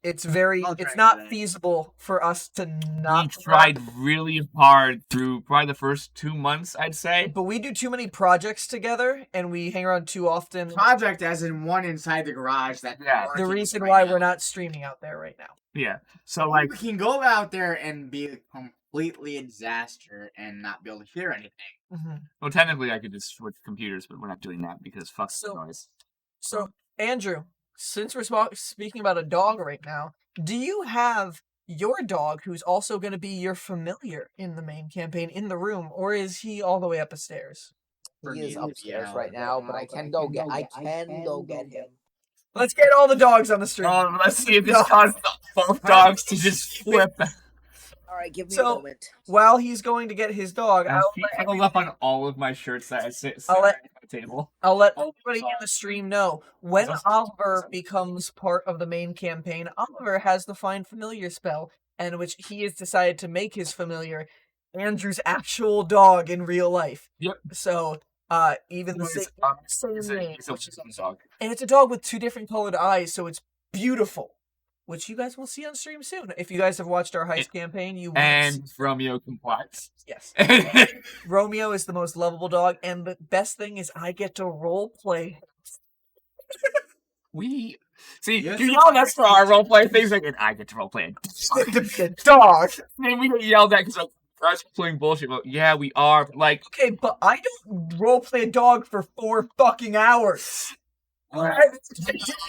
[SPEAKER 3] It's
[SPEAKER 4] I'll
[SPEAKER 3] it's
[SPEAKER 4] drink
[SPEAKER 3] not
[SPEAKER 4] today.
[SPEAKER 3] feasible for us to
[SPEAKER 2] We
[SPEAKER 3] not
[SPEAKER 2] tried really hard through probably the first 2 months, I'd say.
[SPEAKER 3] But we do too many projects together, and we hang around too often.
[SPEAKER 4] Project as in one inside the garage that.
[SPEAKER 2] Yeah.
[SPEAKER 3] The reason
[SPEAKER 4] right
[SPEAKER 3] why
[SPEAKER 4] now.
[SPEAKER 3] we're not streaming out there right now.
[SPEAKER 2] Yeah. So, like,
[SPEAKER 4] We can go out there and be completely a disaster and not be able to hear anything.
[SPEAKER 3] Mm-hmm.
[SPEAKER 2] well, technically I could just switch computers, but we're not doing that because fuck the
[SPEAKER 3] So-
[SPEAKER 2] noise.
[SPEAKER 3] So, Andrew, since we're speaking about a dog right now, do you have your dog, who's also going to be your familiar in the main campaign, in the room, or is he all the way up the stairs?
[SPEAKER 1] He is upstairs right now, but I can go get him.
[SPEAKER 3] Let's get all the dogs on the street.
[SPEAKER 2] Let's see if this causes both dogs to just flip.
[SPEAKER 1] All right, give me a
[SPEAKER 3] So,
[SPEAKER 1] moment.
[SPEAKER 3] while he's going to get his dog,
[SPEAKER 2] I'll cuddled up on all of my shirts that I sit
[SPEAKER 3] I'll let-
[SPEAKER 2] at the table.
[SPEAKER 3] I'll let everybody in the stream know when Oliver becomes part of the main campaign. Oliver has the Find Familiar spell, and which he has decided to make his familiar Andrew's actual dog in real life.
[SPEAKER 2] Yep.
[SPEAKER 3] So, even the same name,
[SPEAKER 2] It's a dog.
[SPEAKER 3] and it's a dog with 2 different colored eyes, so it's beautiful. Which you guys will see on stream soon. If you guys have watched our heist campaign, you will.
[SPEAKER 2] And Romeo complies.
[SPEAKER 3] Yes. Romeo is the most lovable dog, and the best thing is I get to role play.
[SPEAKER 2] We see
[SPEAKER 4] Yes.
[SPEAKER 2] you yell at us for our roleplay things like, and I get to roleplay
[SPEAKER 3] The dog.
[SPEAKER 2] and we get yelled at because like us playing bullshit. But yeah, we are. But like,
[SPEAKER 3] Okay, but I don't role play a dog for 4 fucking hours. If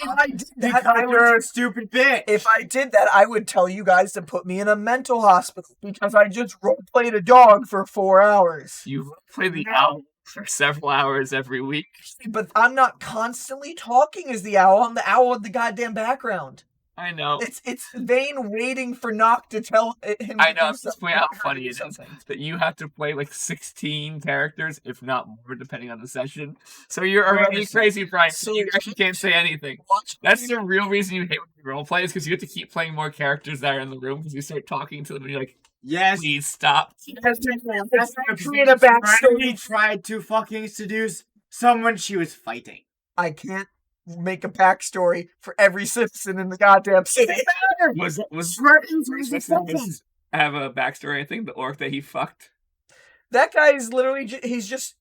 [SPEAKER 3] I did that,
[SPEAKER 4] You're a stupid bitch.
[SPEAKER 3] if I did that, I would tell you guys to put me in a mental hospital because I just role played a dog for 4 hours.
[SPEAKER 2] you play the owl for several hours every week.
[SPEAKER 3] But I'm not constantly talking as the owl. I'm the owl in the goddamn background.
[SPEAKER 2] I know.
[SPEAKER 3] It's Vane waiting for Nock to tell him.
[SPEAKER 2] I
[SPEAKER 3] to
[SPEAKER 2] know.
[SPEAKER 3] do
[SPEAKER 2] It's
[SPEAKER 3] something.
[SPEAKER 2] funny how funny it is
[SPEAKER 3] Something.
[SPEAKER 2] that you have to play like 16 characters, if not more, depending on the session. So you're already crazy, Brian. So you actually can't say anything. That's the real reason you hate when you roleplay is because you have to keep playing more characters that are in the room because you start talking to them and you're like,
[SPEAKER 4] Yes.
[SPEAKER 2] please stop.
[SPEAKER 3] Create a backstory.
[SPEAKER 4] He tried to fucking seduce someone she was fighting.
[SPEAKER 3] I can't make a backstory for every citizen in the goddamn city.
[SPEAKER 2] Was have a backstory? I think the orc that he fucked.
[SPEAKER 3] That guy is literally it's just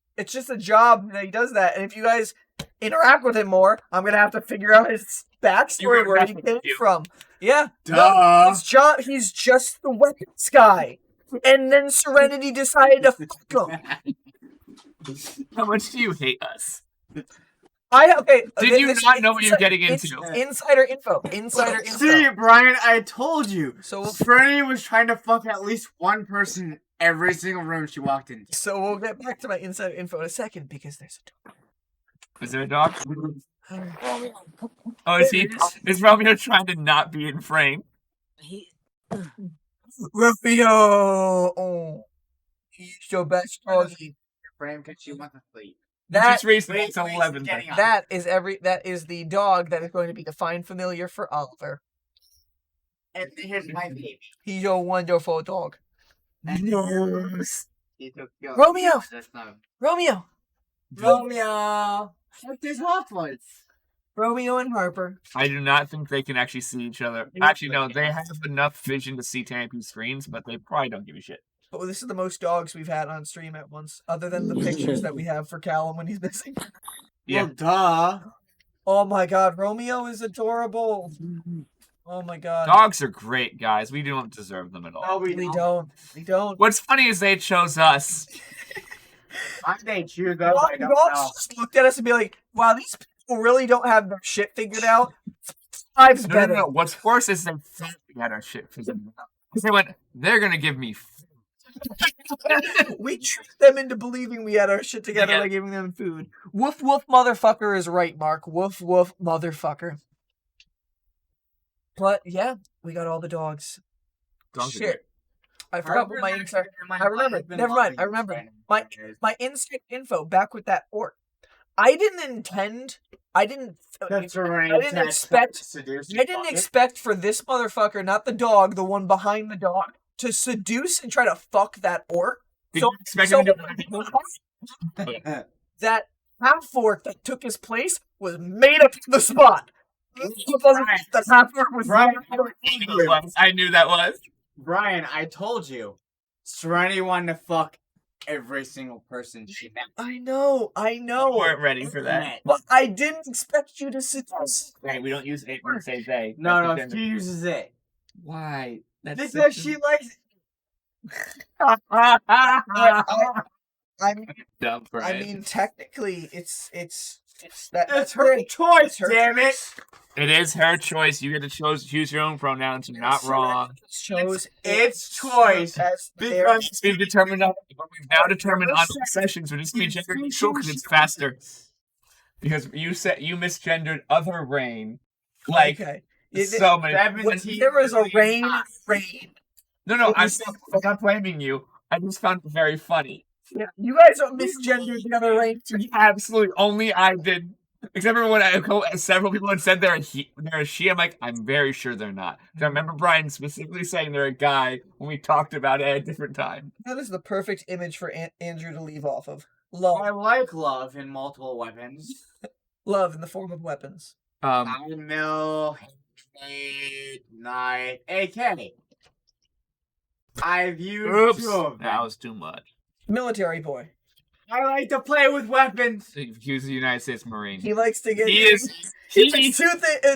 [SPEAKER 3] a job that he does that. And if you guys interact with him more, I'm gonna have to figure out his backstory,
[SPEAKER 2] You
[SPEAKER 3] where he
[SPEAKER 2] interact
[SPEAKER 3] came
[SPEAKER 2] with you.
[SPEAKER 3] from. Yeah.
[SPEAKER 4] Duh.
[SPEAKER 3] His job, he's just the weapons guy. And then Serenity decided to fuck him.
[SPEAKER 2] How much do you hate us? Did you not know what you're getting
[SPEAKER 3] it's
[SPEAKER 2] into?
[SPEAKER 3] Insider info. Insider info.
[SPEAKER 4] See, Brian, I told you.
[SPEAKER 3] So
[SPEAKER 4] Frenette was trying to fuck at least one person in every single room she walked into.
[SPEAKER 3] So we'll get back to my insider info in a second because there's a
[SPEAKER 2] Is there a dog?
[SPEAKER 3] dog.
[SPEAKER 2] Oh, is Romeo trying to not be in frame?
[SPEAKER 3] Rufio! Oh, he's your best doggy.
[SPEAKER 4] Frame because she wants to sleep.
[SPEAKER 2] Just recently,
[SPEAKER 4] wait,
[SPEAKER 2] it's
[SPEAKER 4] wait,
[SPEAKER 2] 11.
[SPEAKER 4] getting up.
[SPEAKER 3] That is the dog that is going to be the Find Familiar for Oliver.
[SPEAKER 4] And here's my baby.
[SPEAKER 3] He's your wonderful dog.
[SPEAKER 2] Yes.
[SPEAKER 3] Romeo! Romeo!
[SPEAKER 4] Romeo! What's this hot ones?
[SPEAKER 3] Romeo and Harper.
[SPEAKER 2] I do not think they can actually see each other. Actually, no, they have enough vision to see 1080p screens, but they probably don't give a shit.
[SPEAKER 3] Oh, this is the most dogs we've had on stream at once, other than the pictures that we have for Callum when he's missing.
[SPEAKER 2] Yeah.
[SPEAKER 4] Well, duh.
[SPEAKER 3] Oh my god, Romeo is adorable. Oh my god.
[SPEAKER 2] Dogs are great, guys. We don't deserve them at all.
[SPEAKER 4] No,
[SPEAKER 3] We don't. We don't.
[SPEAKER 2] What's funny is they chose us.
[SPEAKER 4] Why they choose us? I don't
[SPEAKER 3] Dogs
[SPEAKER 4] know.
[SPEAKER 3] just looked at us and be like, wow, these people really don't have their shit figured out. Five's
[SPEAKER 2] No,
[SPEAKER 3] better.
[SPEAKER 2] no. What's worse is they thought we had our shit figured out. Because they went, they're going to give me food.
[SPEAKER 3] We tricked them into believing we had our shit together
[SPEAKER 2] Yeah.
[SPEAKER 3] by giving them food. Woof woof motherfucker is right, Mark. Woof woof motherfucker. But yeah, we got all the dogs.
[SPEAKER 2] Dogs are
[SPEAKER 3] Shit. I forgot what my inside. I remember. Never mind. I remember. My inside info back with that orc. I didn't
[SPEAKER 4] That's right.
[SPEAKER 3] I didn't expect for this motherfucker, not the dog, the one behind the dog, to seduce and try to fuck that orc.
[SPEAKER 2] Did
[SPEAKER 3] So-
[SPEAKER 2] you expect
[SPEAKER 3] so-
[SPEAKER 2] them to
[SPEAKER 3] That half orc that took his place was made up on the spot. The half orc was
[SPEAKER 4] Right.
[SPEAKER 2] I knew that was.
[SPEAKER 4] Brian, I told you. Serenity wanted to fuck every single person she met.
[SPEAKER 3] I know.
[SPEAKER 2] We weren't ready for that.
[SPEAKER 3] But I didn't expect you to seduce.
[SPEAKER 2] Hey, we don't use it when we say they.
[SPEAKER 4] No,
[SPEAKER 2] That's
[SPEAKER 4] she uses it.
[SPEAKER 2] Why? That's
[SPEAKER 4] Because she likes.
[SPEAKER 3] I mean,
[SPEAKER 2] dumb, Brian.
[SPEAKER 3] technically, it's
[SPEAKER 4] It's her choice, damn it.
[SPEAKER 2] It is her choice. You get to choose your own pronouns. You're not wrong.
[SPEAKER 3] Chose
[SPEAKER 4] It's choice.
[SPEAKER 3] as
[SPEAKER 4] Because
[SPEAKER 2] We've now determined on sessions we're just gonna be gender neutral because it's faster. Because you said you misgendered other rain. Like
[SPEAKER 3] okay.
[SPEAKER 2] so many.
[SPEAKER 3] There was a rain.
[SPEAKER 2] No, I'm not blaming you. I just found it very funny.
[SPEAKER 3] Yeah, you guys don't misgender the other rain.
[SPEAKER 2] Absolutely, only I did. Except for when several people had said they're a she, I'm like, I'm very sure they're not. 'Cause I remember Bryan specifically saying they're a guy when we talked about it at a different time.
[SPEAKER 3] That is the perfect image for Andrew to leave off of.
[SPEAKER 4] I
[SPEAKER 3] Love.
[SPEAKER 4] like love in multiple weapons.
[SPEAKER 3] Love in the form of weapons.
[SPEAKER 4] Mill, hate, night, AK. I've used
[SPEAKER 2] Oops,
[SPEAKER 4] two of them.
[SPEAKER 2] that was too much.
[SPEAKER 3] Military boy.
[SPEAKER 4] I like to play with weapons.
[SPEAKER 2] He was a United States Marine.
[SPEAKER 3] He likes to get.
[SPEAKER 2] He is.
[SPEAKER 3] He likes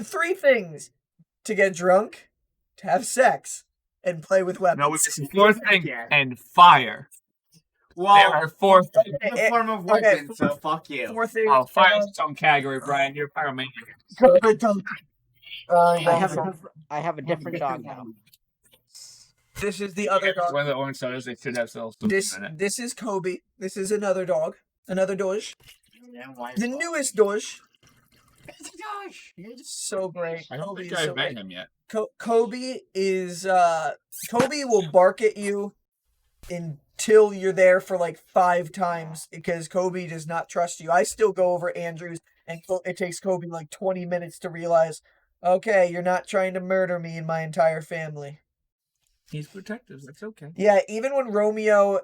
[SPEAKER 3] three things: to get drunk, to have sex, and play with weapons.
[SPEAKER 2] No, it's the fourth thing, and fire.
[SPEAKER 4] Well,
[SPEAKER 2] There are four things.
[SPEAKER 4] in the form of weapons, so fuck you.
[SPEAKER 3] Four things.
[SPEAKER 2] Oh, fire's its own category, Bryan. You're a pyromaniac.
[SPEAKER 1] I have a different dog now.
[SPEAKER 3] This is the other dog.
[SPEAKER 2] One of the orange sodas, they should have cells.
[SPEAKER 3] This is Kobe. This is another dog. Another Doge. The newest Doge. You're just so great.
[SPEAKER 2] I don't
[SPEAKER 3] Kobe
[SPEAKER 2] think
[SPEAKER 3] is
[SPEAKER 2] I've
[SPEAKER 3] so
[SPEAKER 2] met
[SPEAKER 3] great.
[SPEAKER 2] him yet.
[SPEAKER 3] Kobe is Kobe will bark at you until you're there for like 5 times because Kobe does not trust you. I still go over Andrews and it takes Kobe like 20 minutes to realize, okay, you're not trying to murder me and my entire family.
[SPEAKER 2] He's protective. That's okay.
[SPEAKER 3] Yeah, even when Romeo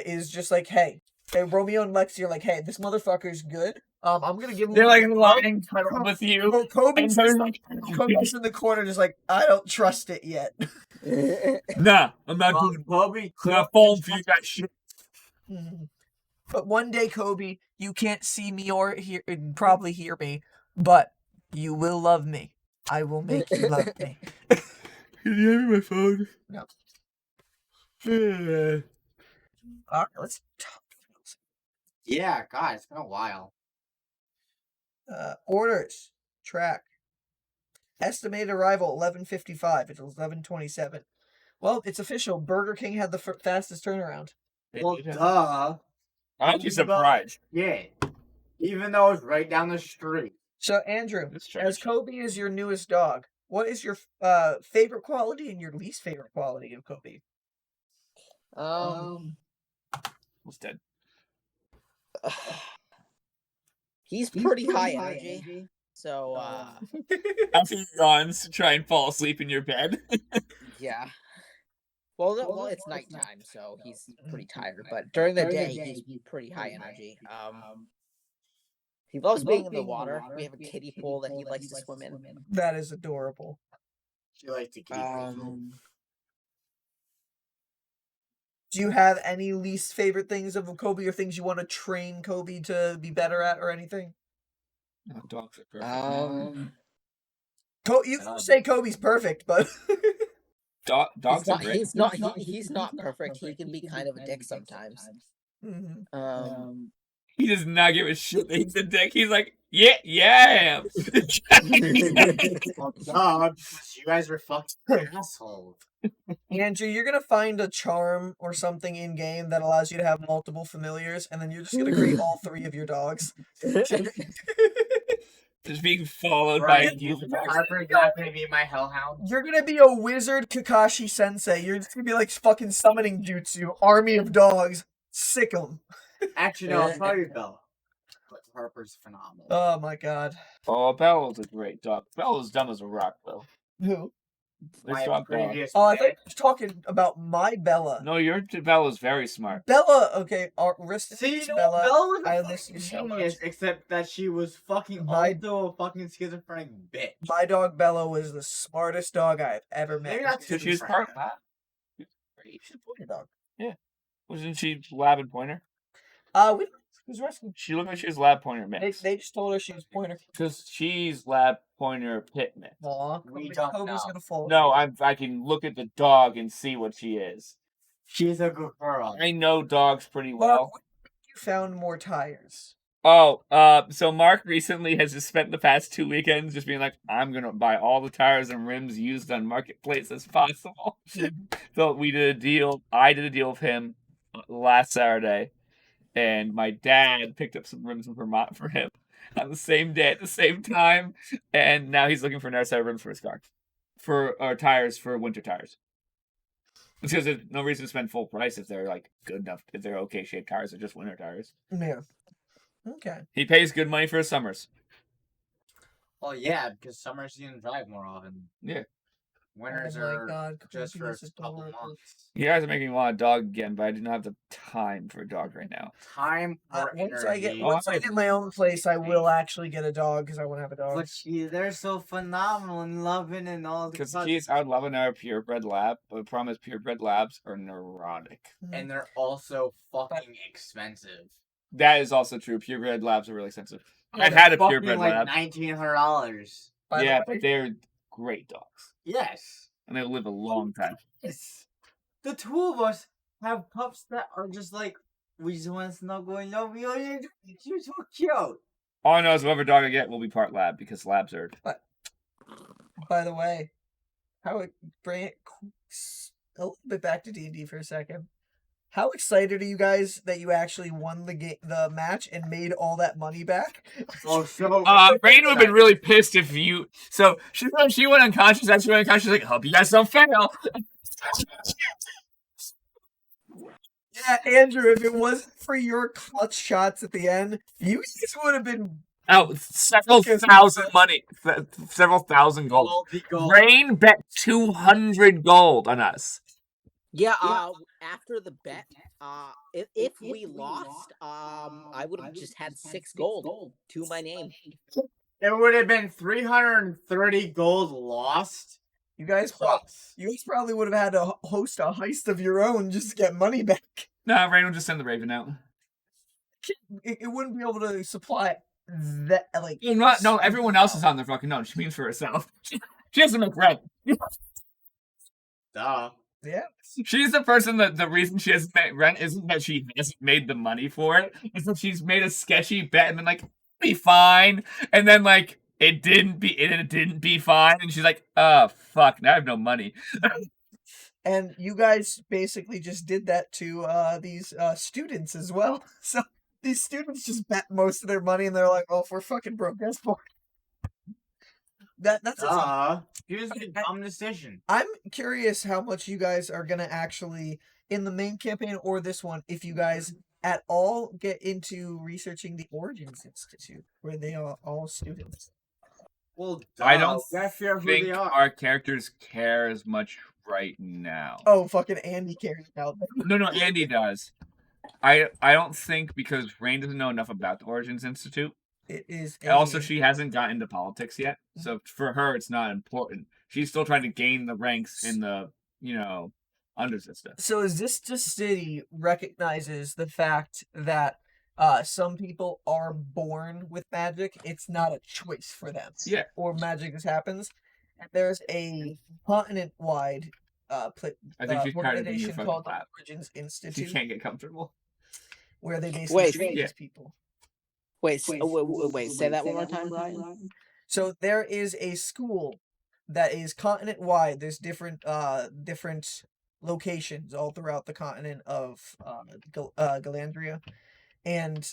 [SPEAKER 3] is just like, hey, Romeo and Lexi are like, hey, this motherfucker's good. I'm gonna give him.
[SPEAKER 2] They're like lying with you.
[SPEAKER 3] Kobe's in the corner, just like, I don't trust it yet.
[SPEAKER 2] Nah, I'm not doing.
[SPEAKER 4] Kobe,
[SPEAKER 2] Not falling for you guys. Shit.
[SPEAKER 3] But one day, Kobe, you can't see me or probably hear me, but you will love me. I will make you love me.
[SPEAKER 2] Can you hand me my phone?
[SPEAKER 3] No.
[SPEAKER 2] Yeah.
[SPEAKER 3] All right, let's talk.
[SPEAKER 4] Yeah, God, it's been a while.
[SPEAKER 3] Orders. Track. Estimated arrival 11:55. It's 11:27. Well, it's official. Burger King had the fastest turnaround.
[SPEAKER 4] Well, duh.
[SPEAKER 2] Aren't you surprised?
[SPEAKER 4] Yeah. Even though it's right down the street.
[SPEAKER 3] So, Andrew,
[SPEAKER 2] That's trash.
[SPEAKER 3] as Kobe is your newest dog, what is your favorite quality and your least favorite quality of Kobe?
[SPEAKER 2] Who's dead?
[SPEAKER 1] He's pretty high energy. So,
[SPEAKER 2] After he runs to try and fall asleep in your bed.
[SPEAKER 1] yeah. Well, it's nighttime, so he's pretty tired. But during the day, he's pretty high energy. He loves being in the water. We have a kiddie pool that he likes to swim in.
[SPEAKER 3] That is adorable.
[SPEAKER 4] She likes to keep
[SPEAKER 3] Do you have any least favorite things of Kobe or things you want to train Kobe to be better at or anything?
[SPEAKER 2] No, dogs are perfect.
[SPEAKER 3] You say Kobe's perfect, but
[SPEAKER 2] Dogs are great.
[SPEAKER 1] He's not perfect. He can be kind of a dick sometimes.
[SPEAKER 2] He does not give a shit that he's a dick. He's like, yeah, I am.
[SPEAKER 4] You guys are fucking assholes.
[SPEAKER 3] Andrew, you're gonna find a charm or something in game that allows you to have multiple familiars, and then you're just gonna create all 3 of your dogs.
[SPEAKER 2] Just being followed by you.
[SPEAKER 4] Harper's not gonna be my hellhound.
[SPEAKER 3] You're gonna be a wizard Kakashi Sensei. You're just gonna be like fucking summoning jutsu, army of dogs. Sick 'em.
[SPEAKER 4] Actually, no, I'll probably Bella. But Harper's phenomenal.
[SPEAKER 3] Oh my god.
[SPEAKER 2] Oh, Bella's a great dog. Bella's dumb as a rock, though.
[SPEAKER 3] Who?
[SPEAKER 2] This
[SPEAKER 4] My
[SPEAKER 2] dog Bella.
[SPEAKER 4] previous
[SPEAKER 3] Oh, I thought you
[SPEAKER 4] pet.
[SPEAKER 3] were talking about my Bella.
[SPEAKER 2] No, your Bella's very smart.
[SPEAKER 3] Bella, okay, rest in
[SPEAKER 4] See,
[SPEAKER 3] peace,
[SPEAKER 4] no,
[SPEAKER 3] Bella.
[SPEAKER 4] Bella was
[SPEAKER 3] I
[SPEAKER 4] a
[SPEAKER 3] miss you so
[SPEAKER 4] fucking
[SPEAKER 3] much.
[SPEAKER 4] genius, except that she was fucking
[SPEAKER 3] My-
[SPEAKER 4] also a fucking schizophrenic bitch.
[SPEAKER 3] My dog Bella was the smartest dog I've ever met.
[SPEAKER 4] Maybe not
[SPEAKER 2] So she was part of that.
[SPEAKER 3] She's a pointer dog.
[SPEAKER 2] Wasn't she lab and pointer?
[SPEAKER 3] We was rescued.
[SPEAKER 2] She looked like she was lab pointer mix.
[SPEAKER 3] They just told her she was pointer.
[SPEAKER 2] Because she's lab pointer pit mix.
[SPEAKER 3] Aw,
[SPEAKER 4] We don't
[SPEAKER 3] Kobe's
[SPEAKER 4] know.
[SPEAKER 3] gonna fall.
[SPEAKER 2] No, I can look at the dog and see what she is.
[SPEAKER 4] She's a good girl.
[SPEAKER 2] I know dogs pretty
[SPEAKER 3] Well,
[SPEAKER 2] well.
[SPEAKER 3] you found more tires.
[SPEAKER 2] So Mark recently has just spent the past 2 weekends just being like, I'm gonna buy all the tires and rims used on Marketplace as possible. So we did a deal. I did a deal with him last Saturday, and my dad picked up some rims in Vermont for him on the same day at the same time, and now he's looking for another set of rims for his car, for tires for winter tires. It's because there's no reason to spend full price if they're like good enough, if they're okay shaped tires or just winter tires.
[SPEAKER 3] Yeah. Okay.
[SPEAKER 2] He pays good money for his summers.
[SPEAKER 4] Well, yeah, because summers you can drive more often.
[SPEAKER 2] Yeah.
[SPEAKER 4] Winters
[SPEAKER 3] Oh my
[SPEAKER 4] are
[SPEAKER 3] God,
[SPEAKER 4] just for
[SPEAKER 3] Creevy
[SPEAKER 4] a
[SPEAKER 3] is
[SPEAKER 4] couple
[SPEAKER 3] adorable.
[SPEAKER 4] months.
[SPEAKER 2] You guys are making me want a dog again, but I do not have the time for a dog right now.
[SPEAKER 4] Time or
[SPEAKER 3] Once
[SPEAKER 4] energy.
[SPEAKER 3] I get my own place, I will actually get a dog because I want to have a dog.
[SPEAKER 4] But they're so phenomenal and loving and all the
[SPEAKER 2] Because the key is, I would love another purebred lab, but the problem is purebred labs are neurotic.
[SPEAKER 4] and they're also fucking expensive.
[SPEAKER 2] That is also true. Purebred labs are really expensive.
[SPEAKER 4] Yeah,
[SPEAKER 2] I've had a
[SPEAKER 4] they're
[SPEAKER 2] purebred
[SPEAKER 4] fucking
[SPEAKER 2] lab.
[SPEAKER 4] like $1,900.
[SPEAKER 2] Yeah, but they're great dogs.
[SPEAKER 4] Yes.
[SPEAKER 2] And they'll live a long time.
[SPEAKER 4] Yes. The two of us have pups that are just like, we just want to snuggle and love you. You're so cute.
[SPEAKER 2] All I know is whatever dog I get will be part lab, because labs are...
[SPEAKER 3] By the way, bring it a little bit back to D&D for a second. How excited are you guys that you actually won the match and made all that money back?
[SPEAKER 4] Oh, so
[SPEAKER 2] Rain would have been really pissed if you... So, she went unconscious, and she went unconscious, like, hope you guys don't fail.
[SPEAKER 3] Yeah, Andrew, if it wasn't for your clutch shots at the end, you guys would have been...
[SPEAKER 2] Oh, several thousand gold. Rain bet 200 gold on us.
[SPEAKER 1] Yeah, after the bet, if we lost, I would have just had 6 gold to my name.
[SPEAKER 4] It would have been 330 gold lost.
[SPEAKER 3] You guys probably would have had to host a heist of your own just to get money back.
[SPEAKER 2] No, Rain will just send the Raven out.
[SPEAKER 3] It wouldn't be able to supply that, like...
[SPEAKER 2] No, everyone else is on their fucking own. She means for herself. She has to make rent.
[SPEAKER 4] Duh.
[SPEAKER 3] Yeah.
[SPEAKER 2] She's the person that the reason she hasn't made rent isn't that she hasn't made the money for it. It's that she's made a sketchy bet and been like, be fine. And then like it didn't be fine. And she's like, oh fuck, now I have no money.
[SPEAKER 3] And you guys basically just did that to these students as well. So these students just bet most of their money and they're like, oh, if we're fucking broke, that's fine. That's
[SPEAKER 4] Here's the dumb decision.
[SPEAKER 3] I'm curious how much you guys are gonna actually in the main campaign or this one, if you guys at all get into researching the Origins Institute, where they are all students.
[SPEAKER 4] Well,
[SPEAKER 2] I don't
[SPEAKER 4] think
[SPEAKER 2] think our characters care as much right now.
[SPEAKER 3] Oh, fucking Andy cares about them.
[SPEAKER 2] No, Andy does. I don't think, because Rain doesn't know enough about the Origins Institute.
[SPEAKER 3] It is.
[SPEAKER 2] Also, she hasn't gotten into politics yet, so for her, it's not important. She's still trying to gain the ranks in the, undersystem.
[SPEAKER 3] So is this just city recognizes the fact that some people are born with magic? It's not a choice for them.
[SPEAKER 2] Yeah.
[SPEAKER 3] Or magic just happens. And there's a continent-wide
[SPEAKER 2] I think she's tired of being your
[SPEAKER 3] organization
[SPEAKER 2] fucking
[SPEAKER 3] called the
[SPEAKER 2] clap.
[SPEAKER 3] Origins
[SPEAKER 2] She
[SPEAKER 3] Institute,
[SPEAKER 2] can't get comfortable.
[SPEAKER 3] where they basically train
[SPEAKER 2] yeah.
[SPEAKER 3] these people.
[SPEAKER 1] Wait, say that one more time, Bryan.
[SPEAKER 3] So there is a school that is continent-wide. There's different locations all throughout the continent of Galandria, and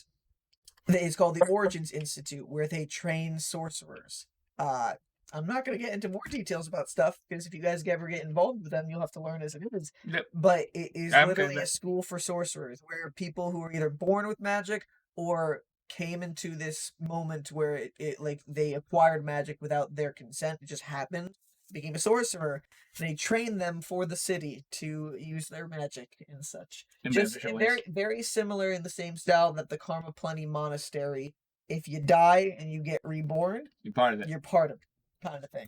[SPEAKER 3] it's called the Origins Institute, where they train sorcerers. I'm not going to get into more details about stuff, because if you guys ever get involved with them, you'll have to learn as it is.
[SPEAKER 2] Yep.
[SPEAKER 3] But it is
[SPEAKER 2] I'm
[SPEAKER 3] literally
[SPEAKER 2] good.
[SPEAKER 3] a school for sorcerers, where people who are either born with magic or came into this moment where it like they acquired magic without their consent. It just happened, became a sorcerer, and they trained them for the city to use their magic and such.
[SPEAKER 2] In
[SPEAKER 3] Just
[SPEAKER 2] beneficial ways.
[SPEAKER 3] very similar in the same style that the Karma Plenty Monastery. If you die and you get reborn,
[SPEAKER 2] You're part of it.
[SPEAKER 3] you're part of it, kind of thing.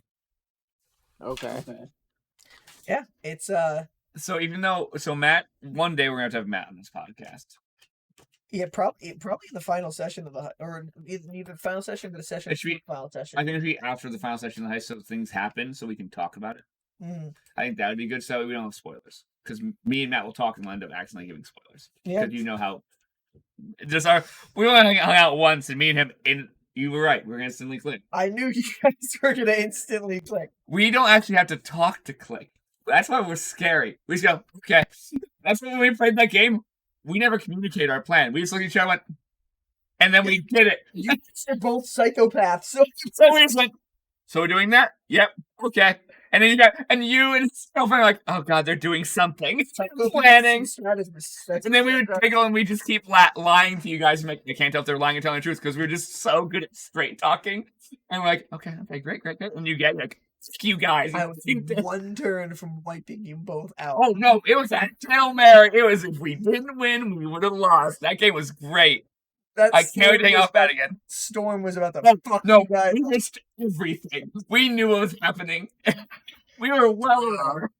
[SPEAKER 1] Okay.
[SPEAKER 3] Yeah, it's
[SPEAKER 2] So Matt, one day we're gonna have to have Matt on this podcast.
[SPEAKER 3] yeah, probably in the final session of or either final session or the session
[SPEAKER 2] It should be-
[SPEAKER 3] final session.
[SPEAKER 2] I think it'll be after the final session of the heist, so things happen, so we can talk about it.
[SPEAKER 3] Mm.
[SPEAKER 2] I think that would be good, so we don't have spoilers. Because me and Matt will talk and we'll end up accidentally giving spoilers.
[SPEAKER 3] Yeah.
[SPEAKER 2] Because you know how We only hung out once, and me and him, you were right, we were instantly click.
[SPEAKER 3] I knew you guys were gonna instantly click.
[SPEAKER 2] We don't actually have to talk to click. That's why we're scary. We just go, okay. That's why when we played that game, we never communicated our plan. We just looked at each other and went, and then we did it.
[SPEAKER 3] You guys are both psychopaths. So
[SPEAKER 2] we just went, so we're doing that? Yep, okay. And then you and his girlfriend are like, oh god, they're doing something. It's like planning. And then we would giggle and we just keep lying to you guys. And they can't tell if they're lying or telling the truth because we're just so good at straight talking. And we're like, okay, great. And you get like, you guys.
[SPEAKER 3] I was one turn from wiping you both out.
[SPEAKER 2] Oh no, it was a Hail Mary. It was if we didn't win, we would have lost. That game was great. I can't wait to hang out with that again.
[SPEAKER 3] Storm was about to fuck you guys.
[SPEAKER 2] We missed everything. We knew what was happening. We were well aware.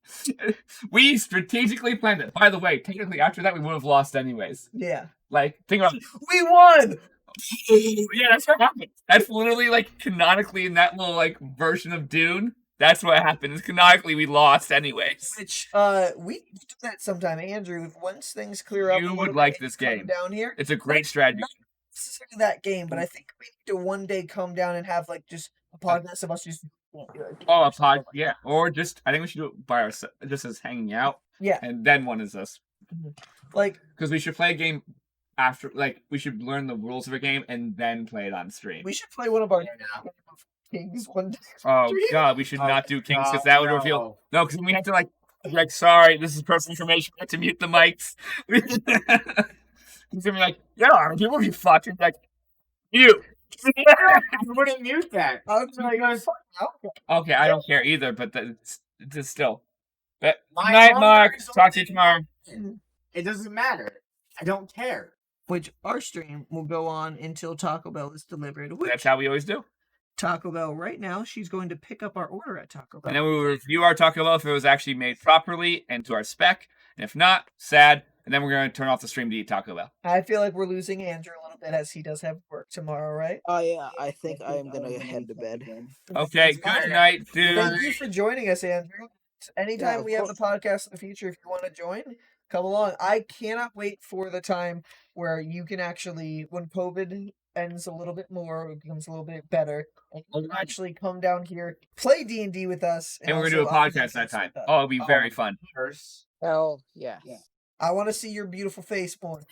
[SPEAKER 2] We strategically planned it. By the way, technically after that we would have lost anyways.
[SPEAKER 3] Yeah.
[SPEAKER 2] Like, think about it.
[SPEAKER 3] We won!
[SPEAKER 2] Yeah, that's what happened. That's literally like canonically in that little like version of Dune. That's what happened. Is canonically we lost anyways.
[SPEAKER 3] Which we do that sometime, Andrew. Once things clear up,
[SPEAKER 2] You would like this game
[SPEAKER 3] down here.
[SPEAKER 2] It's a great strategy.
[SPEAKER 3] Not necessarily that game, but I think we need to one day come down and have like just a podcast of us just.
[SPEAKER 2] Oh, a pod, yeah, or just I think we should do it by ourselves, just as hanging out.
[SPEAKER 3] Yeah,
[SPEAKER 2] and then one is us.
[SPEAKER 3] Like,
[SPEAKER 2] because we should play a game after, like, we should learn the rules of a game and then play it on stream.
[SPEAKER 3] We should play one of our Kings one day.
[SPEAKER 2] Oh god, we should not do Kings because that would reveal. No, because we have to like, sorry, this is personal information. We have to mute the mics. He's gonna be like, yeah, people be fucking like you.
[SPEAKER 4] I wouldn't mute that.
[SPEAKER 2] Okay, I don't care either, but it's still. But
[SPEAKER 4] My
[SPEAKER 2] night, Mark.
[SPEAKER 4] arms
[SPEAKER 2] Talk to you tomorrow.
[SPEAKER 4] It doesn't matter. I don't care.
[SPEAKER 3] Which our stream will go on until Taco Bell is delivered. Which
[SPEAKER 2] That's how we always do.
[SPEAKER 3] Taco Bell right now, she's going to pick up our order at Taco Bell.
[SPEAKER 2] And then we will review our Taco Bell if it was actually made properly and to our spec. And if not, sad. And then we're going to turn off the stream to eat Taco Bell.
[SPEAKER 3] I feel like we're losing Andrew a little bit as he does have work tomorrow, right?
[SPEAKER 1] Oh yeah, I think I am gonna head to bed.
[SPEAKER 2] Okay, good night, dude.
[SPEAKER 3] Thank you for joining us, Andrew. Anytime
[SPEAKER 1] of
[SPEAKER 3] we have the podcast in the future, if you want to join, come along. I cannot wait for the time where you can actually, when COVID ends a little bit more, it becomes a little bit better, and you can actually come down here, play D&D with us.
[SPEAKER 2] And we're going to do a podcast that time. Oh, it'll be very fun.
[SPEAKER 1] Hell yeah.
[SPEAKER 3] I want to see your beautiful face more.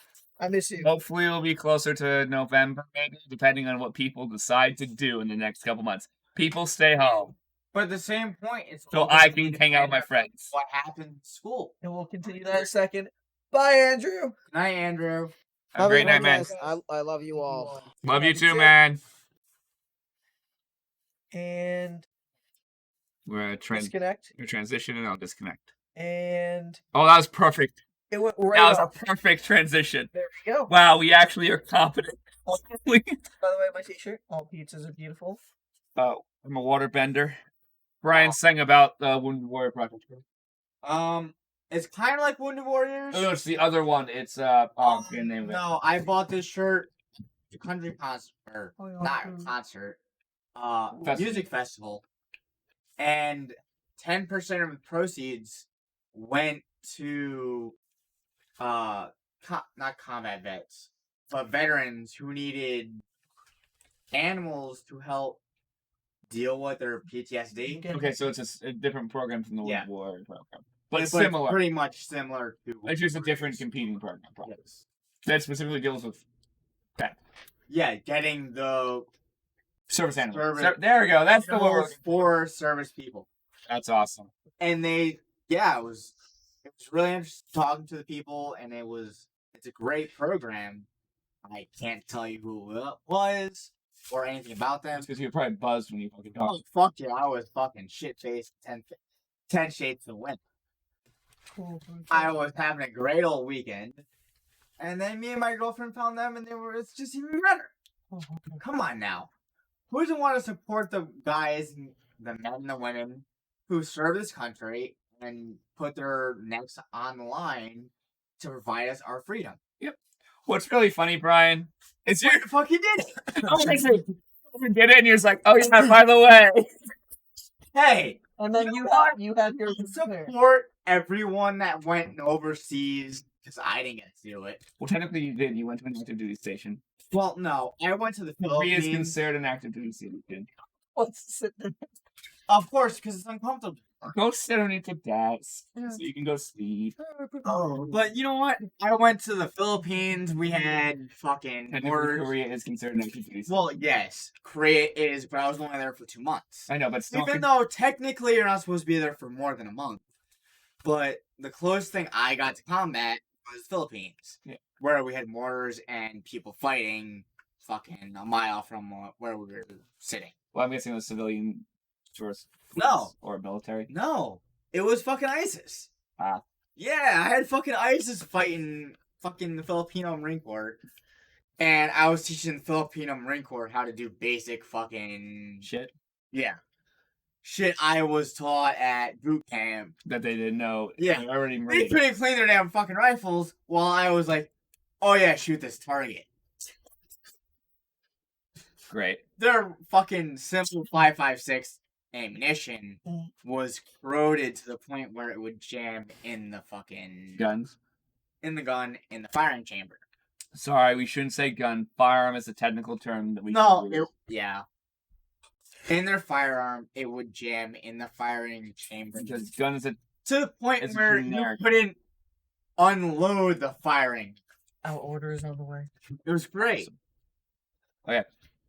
[SPEAKER 3] I miss you.
[SPEAKER 2] Hopefully it'll be closer to November, maybe, depending on what people decide to do in the next couple months. People stay home.
[SPEAKER 4] But at the same point, it's
[SPEAKER 2] so I can hang out with my friends.
[SPEAKER 4] What happened in school?
[SPEAKER 3] And we'll continue that in a second. Bye, Andrew.
[SPEAKER 4] Good night, Andrew.
[SPEAKER 2] Have a great night, man.
[SPEAKER 1] I love you all.
[SPEAKER 2] Love you too, man.
[SPEAKER 3] And
[SPEAKER 2] we're
[SPEAKER 3] disconnect.
[SPEAKER 2] You're transitioning. I'll disconnect.
[SPEAKER 3] And
[SPEAKER 2] oh, that was perfect.
[SPEAKER 3] It went right
[SPEAKER 2] That was
[SPEAKER 3] off.
[SPEAKER 2] a perfect transition.
[SPEAKER 3] There we go.
[SPEAKER 2] Wow, we actually are competent.
[SPEAKER 3] By the way, my t-shirt, all pizzas are beautiful.
[SPEAKER 2] Oh, I'm a waterbender. Bryan sang about the Wounded Warrior Project.
[SPEAKER 4] It's kind of like Wounded Warriors.
[SPEAKER 2] No, it's the other one. It's I can't name it.
[SPEAKER 4] No, I bought this shirt at a country concert, not a concert, music festival, and 10% of the proceeds went to not combat vets, but veterans who needed animals to help deal with their PTSD.
[SPEAKER 2] Okay, so it's a different program from the Wounded Warrior program. But it's
[SPEAKER 4] But
[SPEAKER 2] similar.
[SPEAKER 4] pretty much similar to.
[SPEAKER 2] It's just a different competing program.
[SPEAKER 4] Yes.
[SPEAKER 2] That specifically deals with that.
[SPEAKER 4] Yeah, getting the
[SPEAKER 2] Service animals. There we go. That's the word
[SPEAKER 4] for service people.
[SPEAKER 2] That's awesome.
[SPEAKER 4] And it was really interesting talking to the people, and it's a great program. I can't tell you who it was or anything about them.
[SPEAKER 2] Because you're probably buzzed when you fucking talk.
[SPEAKER 4] Oh, fuck yeah, I was fucking shit-faced 10 shades to win. I was having a great old weekend, and then me and my girlfriend found them, and it's just even better. Come on now. Who doesn't want to support the guys, the men and the women who serve this country and put their necks on the line to provide us our freedom?
[SPEAKER 2] Yep. What's really funny, Bryan, is
[SPEAKER 4] you fucking did it.
[SPEAKER 2] You did it, and you're just like, oh yeah, by the way.
[SPEAKER 4] Hey.
[SPEAKER 3] And then you have your
[SPEAKER 4] support everyone that went overseas because I didn't get to do it.
[SPEAKER 2] Well, technically you did. You went to an active duty station.
[SPEAKER 4] Well, no, I went to the
[SPEAKER 2] Korea is
[SPEAKER 4] Philippines.
[SPEAKER 2] considered an active duty station.
[SPEAKER 3] Let's sit there.
[SPEAKER 4] Of course, because it's uncomfortable.
[SPEAKER 2] Go sit underneath the desk so you can go sleep.
[SPEAKER 3] Oh,
[SPEAKER 4] But you know what? I went to the Philippines. We had fucking
[SPEAKER 2] Technically,
[SPEAKER 4] more.
[SPEAKER 2] Korea is considered an active duty station.
[SPEAKER 4] Well, yes, Korea is, but I was only there for 2 months.
[SPEAKER 2] I know, but still.
[SPEAKER 4] Even though technically you're not supposed to be there for more than a month. But the closest thing I got to combat was the Philippines.
[SPEAKER 2] Yeah.
[SPEAKER 4] Where we had mortars and people fighting fucking a mile from where we were sitting.
[SPEAKER 2] Well, I'm guessing it was civilian source.
[SPEAKER 4] No.
[SPEAKER 2] Or military.
[SPEAKER 4] No. It was fucking ISIS.
[SPEAKER 2] Ah.
[SPEAKER 4] Yeah, I had fucking ISIS fighting fucking the Filipino Marine Corps. And I was teaching the Filipino Marine Corps how to do basic fucking...
[SPEAKER 2] Shit.
[SPEAKER 4] Yeah. Shit I was taught at boot camp.
[SPEAKER 2] That they didn't know.
[SPEAKER 4] Yeah.
[SPEAKER 2] They already
[SPEAKER 4] They
[SPEAKER 2] made.
[SPEAKER 4] couldn't clean their damn fucking rifles while I was like, oh yeah, shoot this target.
[SPEAKER 2] Great.
[SPEAKER 4] Their fucking simple 5.56 ammunition was corroded to the point where it would jam in the fucking...
[SPEAKER 2] Guns.
[SPEAKER 4] In the gun, in the firing chamber.
[SPEAKER 2] Sorry, we shouldn't say gun. Firearm is a technical term that we
[SPEAKER 4] No,
[SPEAKER 2] use.
[SPEAKER 4] yeah. In their firearm, it would jam in the firing chamber.
[SPEAKER 2] Because gun is a...
[SPEAKER 4] To the point
[SPEAKER 2] it's
[SPEAKER 4] where
[SPEAKER 2] generic.
[SPEAKER 4] you couldn't unload the firing.
[SPEAKER 3] our order is on the way.
[SPEAKER 4] It was great.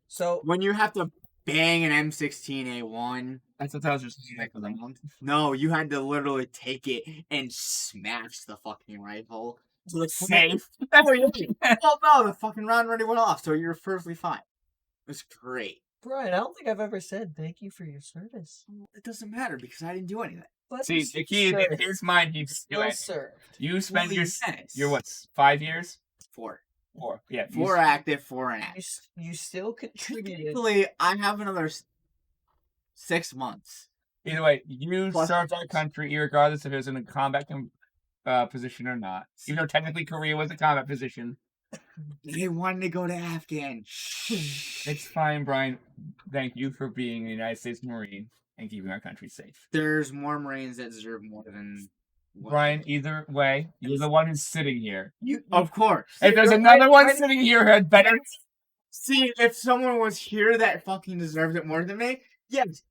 [SPEAKER 3] So
[SPEAKER 4] When you have to bang an M16A1...
[SPEAKER 2] That's what I was just saying.
[SPEAKER 4] No, you had to literally take it and smash the fucking rifle.
[SPEAKER 2] To the safe.
[SPEAKER 4] Well, no, the fucking round already went off, so you're perfectly fine. It was great.
[SPEAKER 3] Bryan, I don't think I've ever said thank you for your service.
[SPEAKER 4] It doesn't matter because I didn't do anything.
[SPEAKER 3] But
[SPEAKER 2] See, the key is in his mind, he's
[SPEAKER 3] still
[SPEAKER 2] doing.
[SPEAKER 3] served.
[SPEAKER 2] You spend your
[SPEAKER 4] Yes.
[SPEAKER 2] your what? 5 years?
[SPEAKER 4] 4.
[SPEAKER 2] 4. Yeah.
[SPEAKER 4] 4 active, 4 inactive.
[SPEAKER 3] You still contributed.
[SPEAKER 4] Technically, I have another 6 months.
[SPEAKER 2] Either way, you
[SPEAKER 4] Plus
[SPEAKER 2] served our
[SPEAKER 4] six.
[SPEAKER 2] country, regardless if it was in a combat position or not. Even though technically Korea was a combat position.
[SPEAKER 4] They wanted to go to Afghan.
[SPEAKER 2] It's fine, Brian. Thank you for being a United States Marine and keeping our country safe.
[SPEAKER 4] There's more Marines that deserve more than...
[SPEAKER 2] Brian, either way, you're the one who's sitting here.
[SPEAKER 4] Of course.
[SPEAKER 2] If there's another one sitting here who had better...
[SPEAKER 4] See, if someone was here that fucking deserved it more than me, yes,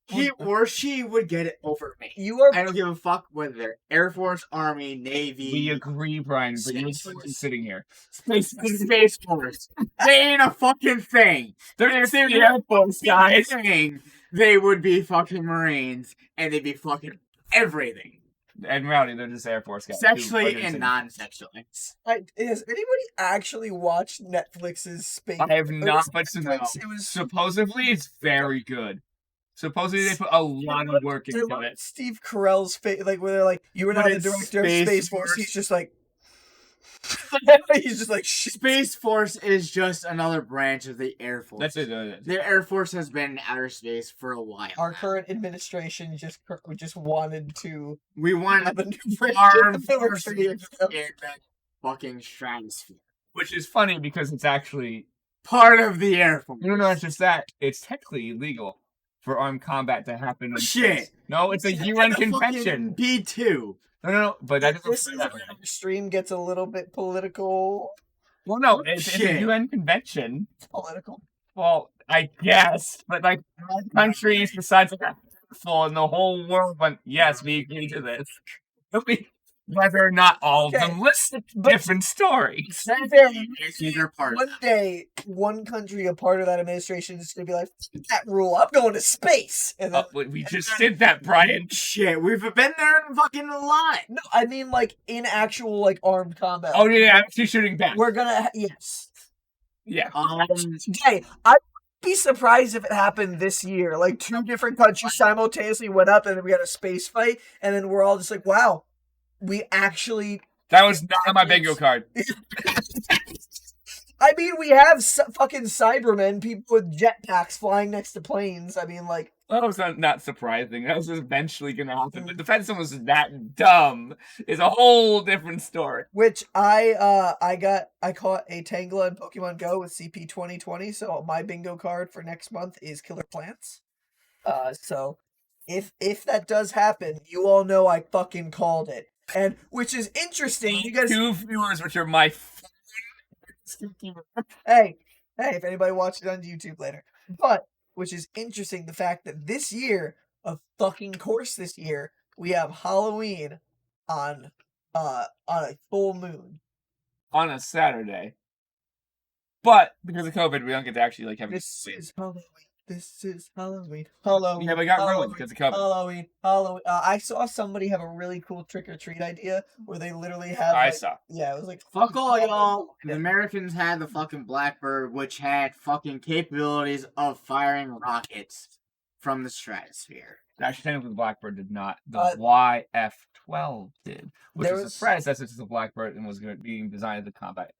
[SPEAKER 4] he or she would get it over me.
[SPEAKER 3] You are
[SPEAKER 4] I don't give a fuck whether they're Air Force, Army, Navy.
[SPEAKER 2] We agree, Brian, but you're the
[SPEAKER 4] Space
[SPEAKER 2] one
[SPEAKER 4] Force.
[SPEAKER 2] who's sitting here.
[SPEAKER 4] Space Force. They ain't a fucking thing.
[SPEAKER 2] They're the Air Force, guys.
[SPEAKER 4] Thing, they would be fucking Marines, and they'd be fucking everything.
[SPEAKER 2] And Rowdy, they're just Air Force guys.
[SPEAKER 4] Sexually and non-sexually.
[SPEAKER 3] has anybody actually watched Netflix's Space?
[SPEAKER 2] I have not, but
[SPEAKER 3] It was
[SPEAKER 2] supposedly it's very good. Supposedly they put a lot of work
[SPEAKER 3] I
[SPEAKER 2] into
[SPEAKER 3] love
[SPEAKER 2] it.
[SPEAKER 3] Steve Carell's face, like where they're like, "You were
[SPEAKER 4] But
[SPEAKER 3] not the
[SPEAKER 4] it's
[SPEAKER 3] director of
[SPEAKER 4] Space
[SPEAKER 3] Space Force."
[SPEAKER 4] Force.
[SPEAKER 3] He's just like, he's just like, "Shit."
[SPEAKER 4] Space Force is just another branch of the Air Force.
[SPEAKER 2] That's it.
[SPEAKER 4] The Air Force has been in outer space for a while.
[SPEAKER 3] Our current administration just wanted to
[SPEAKER 4] We want
[SPEAKER 3] have a new branch
[SPEAKER 4] armed
[SPEAKER 3] of the military.
[SPEAKER 4] forces in the fucking stratosphere.
[SPEAKER 2] Which is funny because it's actually
[SPEAKER 4] Part of the Air Force.
[SPEAKER 2] no, it's just that it's technically illegal for armed combat to happen. In
[SPEAKER 4] Shit.
[SPEAKER 2] space. No, it's a UN convention.
[SPEAKER 4] B2.
[SPEAKER 2] No, but that doesn't
[SPEAKER 3] This
[SPEAKER 2] say
[SPEAKER 3] is
[SPEAKER 2] that.
[SPEAKER 3] where our stream gets a little bit political.
[SPEAKER 2] Well, no, it's a
[SPEAKER 4] Shit.
[SPEAKER 2] UN convention.
[SPEAKER 3] Political.
[SPEAKER 2] Well, I guess, but like countries besides like a handful in the whole world went, yes, we agree to this. Whether or not all of them
[SPEAKER 3] Okay,
[SPEAKER 2] listen,
[SPEAKER 3] but-
[SPEAKER 2] different stories.
[SPEAKER 4] These are part.
[SPEAKER 3] One day, one country, a part of that administration, is going to be like, "F that rule, I'm going to space." And then,
[SPEAKER 2] We just did that, Brian.
[SPEAKER 4] Shit, we've been there fucking a lot.
[SPEAKER 3] no, I mean like in actual like armed combat.
[SPEAKER 2] Oh yeah, I'm actually shooting back.
[SPEAKER 3] We're gonna yes.
[SPEAKER 2] Yeah.
[SPEAKER 3] Hey, I'd be surprised if it happened this year. Like 2 different countries simultaneously went up, and then we had a space fight, and then we're all just like, "Wow, we actually."
[SPEAKER 2] That was not on my bingo card.
[SPEAKER 3] I mean, we have fucking Cybermen, people with jetpacks flying next to planes. I mean, like,
[SPEAKER 2] That was not surprising. That was eventually going to happen. But the fact someone was that dumb is a whole different story.
[SPEAKER 3] which I caught a Tangela in Pokemon Go with CP 2020. So my bingo card for next month is Killer Plants. So if that does happen, you all know I fucking called it. and which is interesting because
[SPEAKER 2] 2 viewers, which are my.
[SPEAKER 3] hey, if anybody watches it on YouTube later, but which is interesting, the fact that this year, of fucking course, this year we have Halloween on a full moon.
[SPEAKER 2] On a Saturday. But because of COVID, we don't get to actually have
[SPEAKER 3] This
[SPEAKER 2] it.
[SPEAKER 3] is Halloween. This is Halloween. Halloween.
[SPEAKER 2] Yeah, we got
[SPEAKER 3] Halloween,
[SPEAKER 2] ruined because of COVID.
[SPEAKER 3] Halloween. I saw somebody have a really cool trick or treat idea where they literally had.
[SPEAKER 2] I saw.
[SPEAKER 3] Yeah, it was like
[SPEAKER 4] Fuck all y'all. The Americans had the fucking Blackbird, which had fucking capabilities of firing rockets from the stratosphere.
[SPEAKER 2] Actually, technically, the Blackbird did not. The YF-12 did, which was a predecessor to the Blackbird and was being designed as a combat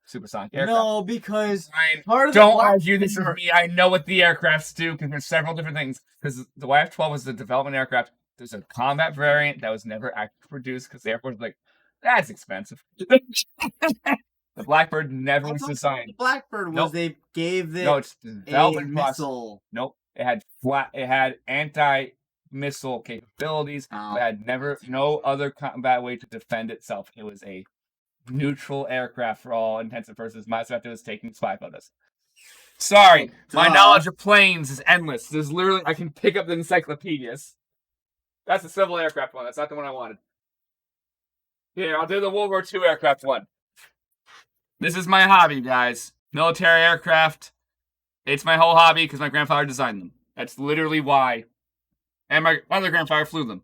[SPEAKER 2] supersonic aircraft.
[SPEAKER 4] No, because
[SPEAKER 2] Ryan, don't argue this with me. I know what the aircrafts do because there's several different things. Because the YF-12 was the development aircraft. There's a combat variant that was never actually produced because the Air Force was like, that's expensive. The Blackbird never was designed.
[SPEAKER 4] The Blackbird was they gave it
[SPEAKER 2] it's development
[SPEAKER 4] missile.
[SPEAKER 2] Nope. It had anti-missile capabilities.
[SPEAKER 4] Oh.
[SPEAKER 2] It had no other combat way to defend itself. It was a neutral aircraft for all intents and purposes. My stuff was taking spy photos. Sorry, my knowledge of planes is endless. There's literally I can pick up the encyclopedias. That's the civil aircraft one. That's not the one I wanted. Here, I'll do the World War II aircraft one. This is my hobby, guys. Military aircraft. It's my whole hobby because my grandfather designed them. That's literally why. And my other grandfather flew them.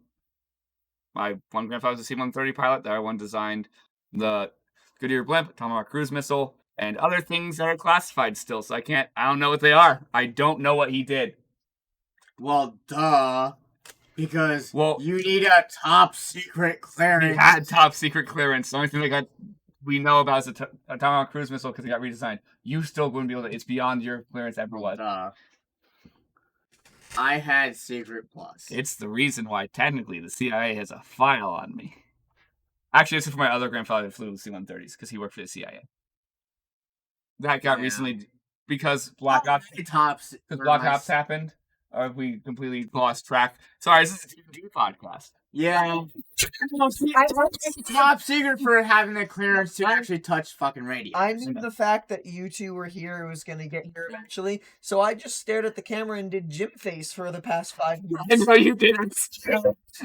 [SPEAKER 2] My one grandfather was a C-130 pilot. The other one designed the Goodyear blimp, Tomahawk cruise missile, and other things that are classified still. So I don't know what they are. I don't know what he did.
[SPEAKER 4] Well, duh. Because you need a top secret clearance.
[SPEAKER 2] He had top secret clearance. The only thing we know about is a Tomahawk cruise missile because it got redesigned. You still wouldn't be able to. It's beyond your clearance ever was.
[SPEAKER 4] I had Secret Plus.
[SPEAKER 2] It's the reason why technically the CIA has a file on me. Actually, this is for my other grandfather who flew C-130s because he worked for the CIA. That got recently because Black Ops happened. Or we completely lost track. Sorry, this is a D&D podcast.
[SPEAKER 4] Yeah. It's top secret for having the clearance to actually touch fucking radio.
[SPEAKER 3] I knew the fact that you two were here, it was going to get here eventually, so I just stared at the camera and did Jim face for the past 5 minutes.
[SPEAKER 2] I know you didn't. I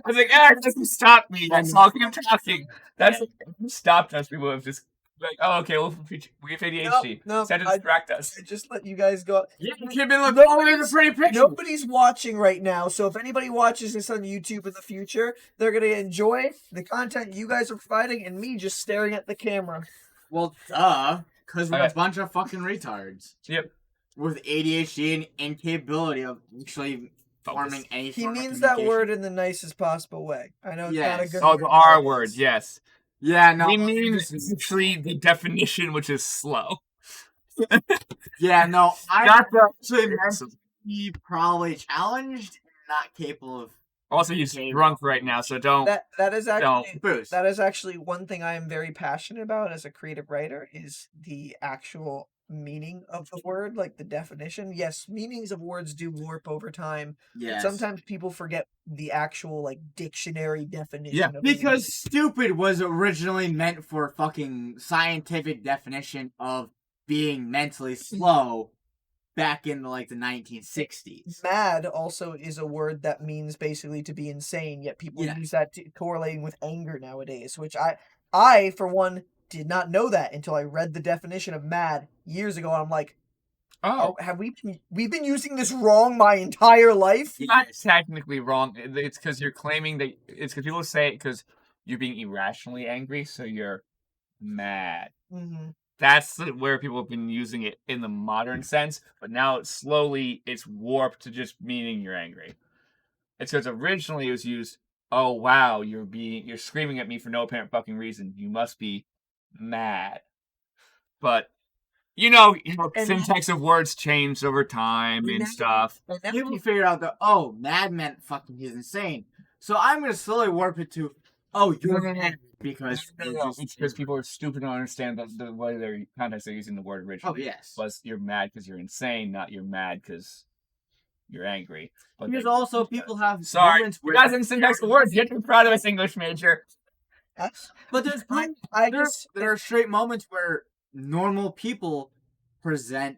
[SPEAKER 2] was like, it doesn't stop me. That's all I'm talking. That's stopped us. We would have just like, oh, okay, we have ADHD.
[SPEAKER 3] No,
[SPEAKER 2] to distract us.
[SPEAKER 3] I just let you guys go.
[SPEAKER 4] Yeah, you could have been looking at a pretty picture.
[SPEAKER 3] Nobody's watching right now, so if anybody watches this on YouTube in the future, they're going to enjoy the content you guys are providing and me just staring at the camera.
[SPEAKER 4] Well, duh, because we're a bunch of fucking retards.
[SPEAKER 2] Yep.
[SPEAKER 4] With ADHD and incapability of actually forming any
[SPEAKER 3] He
[SPEAKER 4] form of
[SPEAKER 3] means that
[SPEAKER 4] communication.
[SPEAKER 3] word in the nicest possible way. I know it's not a good
[SPEAKER 2] the R word, yes.
[SPEAKER 4] Yeah, no.
[SPEAKER 2] We mean actually the definition, which is slow.
[SPEAKER 4] Yeah, no. I
[SPEAKER 2] Not
[SPEAKER 4] actually meant to be probably challenged and not capable of.
[SPEAKER 2] Also, he's drunk right now, so don't.
[SPEAKER 3] That is actually
[SPEAKER 4] boost.
[SPEAKER 3] That is actually one thing I am very passionate about as a creative writer is the actual meaning of the word, like the definition. Yes, meanings of words do warp over time.
[SPEAKER 4] Yes.
[SPEAKER 3] Sometimes people forget the actual like dictionary definition.
[SPEAKER 2] Yeah,
[SPEAKER 3] of
[SPEAKER 4] Because
[SPEAKER 3] meaning.
[SPEAKER 4] stupid was originally meant for fucking scientific definition of being mentally slow back in the 1960s.
[SPEAKER 3] Mad also is a word that means basically to be insane, yet people use that correlating with anger nowadays, which I for one did not know that until I read the definition of mad years ago. I'm like, oh, have we've been using this wrong my entire life?
[SPEAKER 2] It's not technically wrong. It's because you're claiming that it's because people say it because you're being irrationally angry, so you're mad.
[SPEAKER 3] Mm-hmm.
[SPEAKER 2] That's where people have been using it in the modern sense, but now it's warped to just meaning you're angry. It's because originally it was used, oh wow, you're screaming at me for no apparent fucking reason. You must be mad. But syntax of words changed over time and stuff.
[SPEAKER 4] People figured out that mad meant fucking he's insane. So I'm gonna slowly warp it to you're mad because
[SPEAKER 2] it's because people are stupid to understand the way their context they're using the word originally.
[SPEAKER 4] Oh yes.
[SPEAKER 2] Was you're mad because you're insane, not you're mad because you're angry. But
[SPEAKER 4] because also people have
[SPEAKER 2] sorry,
[SPEAKER 4] moments
[SPEAKER 2] you
[SPEAKER 4] where
[SPEAKER 2] guys in syntax of words. You have to be proud of this English major.
[SPEAKER 4] But there's there are straight moments where normal people present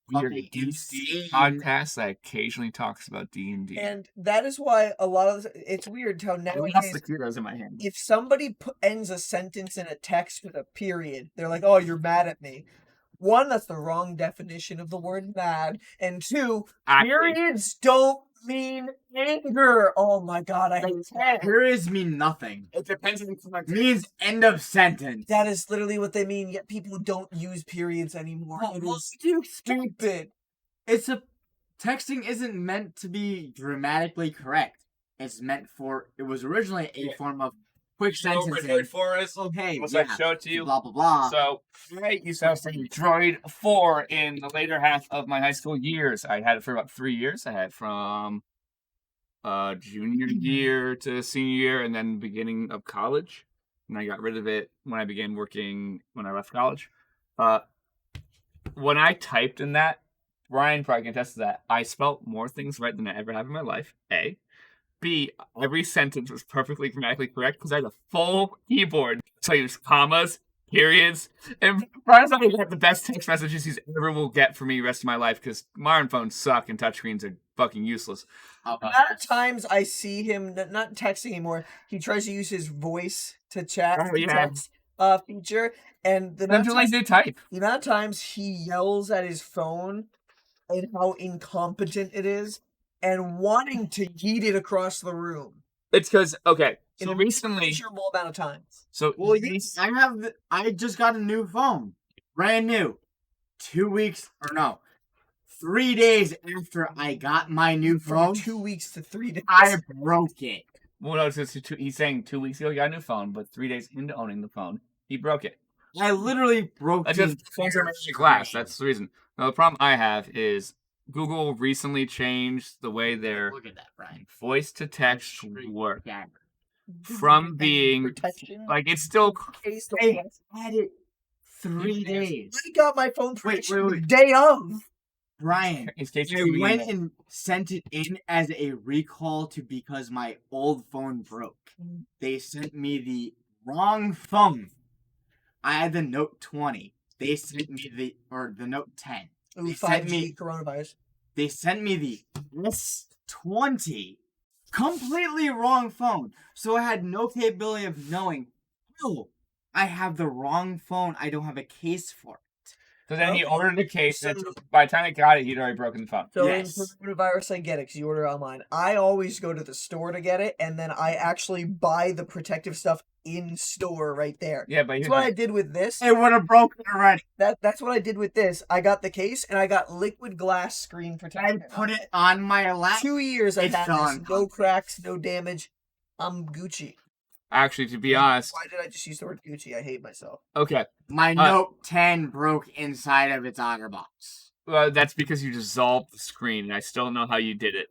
[SPEAKER 2] Weird
[SPEAKER 4] fucking
[SPEAKER 2] D&D
[SPEAKER 4] insane
[SPEAKER 2] podcast that occasionally talks about D&D.
[SPEAKER 3] And that is why a lot of it's weird how
[SPEAKER 2] I lost
[SPEAKER 3] nowadays,
[SPEAKER 2] the kudos in my hand.
[SPEAKER 3] if somebody ends a sentence in a text with a period, they're like, "Oh, you're mad at me." One, that's the wrong definition of the word mad, and two,
[SPEAKER 2] Actually,
[SPEAKER 3] periods don't mean anger. Oh my god, I hate that.
[SPEAKER 4] periods mean nothing.
[SPEAKER 2] it depends on the
[SPEAKER 4] It
[SPEAKER 2] context.
[SPEAKER 4] means end of sentence.
[SPEAKER 3] That is literally what they mean. Yet people don't use periods anymore. It is stupid.
[SPEAKER 4] It's a texting isn't meant to be grammatically correct. It's meant for it was originally a form of quick sentences.
[SPEAKER 2] for us.
[SPEAKER 4] Okay,
[SPEAKER 2] Unless
[SPEAKER 4] yeah,
[SPEAKER 2] I show it to you.
[SPEAKER 4] blah blah blah.
[SPEAKER 2] So, I used to have some Droid 4 in the later half of my high school years. I had it for about 3 years. I had it from junior year to senior year and then beginning of college. And I got rid of it when I began working when I left college. When I typed in that, Bryan probably can attest to that, I spelt more things right than I ever have in my life, A. B, every sentence was perfectly grammatically correct because I had a full keyboard. So I used commas, periods, and Brian's not gonna get the best text messages he's ever will get from me the rest of my life because modern phones suck and touchscreens are fucking useless.
[SPEAKER 3] The amount of times I see him not texting anymore, he tries to use his voice to chat text feature, and the amount
[SPEAKER 2] That's what I type.
[SPEAKER 3] the amount of times he yells at his phone and how incompetent it is, and wanting to yeet it across the room.
[SPEAKER 2] It's because, okay,
[SPEAKER 3] In
[SPEAKER 2] so
[SPEAKER 3] a
[SPEAKER 2] recently,
[SPEAKER 3] measurable amount of times.
[SPEAKER 2] so
[SPEAKER 4] Well, yes, I just got a new phone, brand new. 2 weeks or no, 3 days after I got my new
[SPEAKER 3] From
[SPEAKER 4] phone,
[SPEAKER 3] 2 weeks to 3 days.
[SPEAKER 4] I broke it.
[SPEAKER 2] well, no, he's saying 2 weeks ago he got a new phone, but 3 days into owning the phone, he broke it.
[SPEAKER 4] I literally broke
[SPEAKER 2] That's
[SPEAKER 4] the
[SPEAKER 2] just phones are made
[SPEAKER 4] entire
[SPEAKER 2] of glass.
[SPEAKER 4] screen.
[SPEAKER 2] That's the reason. Now, the problem I have is Google recently changed the way their
[SPEAKER 4] Look at that, Brian.
[SPEAKER 2] voice to text work
[SPEAKER 4] Yeah.
[SPEAKER 2] from being
[SPEAKER 3] protection.
[SPEAKER 2] like it's still
[SPEAKER 3] Case
[SPEAKER 4] I had it 3
[SPEAKER 2] Yeah.
[SPEAKER 4] days.
[SPEAKER 3] I got my phone
[SPEAKER 4] Wait,
[SPEAKER 3] protection
[SPEAKER 4] wait,
[SPEAKER 3] the
[SPEAKER 4] wait.
[SPEAKER 3] day of.
[SPEAKER 4] Brian,
[SPEAKER 2] it's case
[SPEAKER 4] I went and sent it in as a recall because my old phone broke. They sent me the wrong phone. I had the Note 20. They sent me the Note 10.
[SPEAKER 3] Ooh,
[SPEAKER 4] They sent
[SPEAKER 3] 5G
[SPEAKER 4] me-
[SPEAKER 3] coronavirus.
[SPEAKER 4] They sent me the S20. Completely wrong phone. So I had no capability of knowing, oh, I have the wrong phone. I don't have a case for it.
[SPEAKER 2] So then he ordered a case.
[SPEAKER 3] So-
[SPEAKER 2] By the time I got it, he'd already broken the phone.
[SPEAKER 3] So
[SPEAKER 4] Yes.
[SPEAKER 3] in coronavirus, I get it because you order online. I always go to the store to get it, and then I actually buy the protective stuff in store right there.
[SPEAKER 2] Yeah, but
[SPEAKER 3] That's what I did with this.
[SPEAKER 4] It would have broken already.
[SPEAKER 3] That's what I did with this. I got the case and I got liquid glass screen
[SPEAKER 4] I
[SPEAKER 3] protection.
[SPEAKER 4] put it on my lap.
[SPEAKER 3] 2 years I
[SPEAKER 4] It's
[SPEAKER 3] had
[SPEAKER 4] on.
[SPEAKER 3] this. No cracks, no damage. I'm Gucci.
[SPEAKER 2] actually, to be honest,
[SPEAKER 3] Why did I just use the word Gucci? I hate myself.
[SPEAKER 2] okay,
[SPEAKER 4] My Note 10 broke inside of its outer box.
[SPEAKER 2] well, that's because you dissolved the screen, and I still don't know how you did it.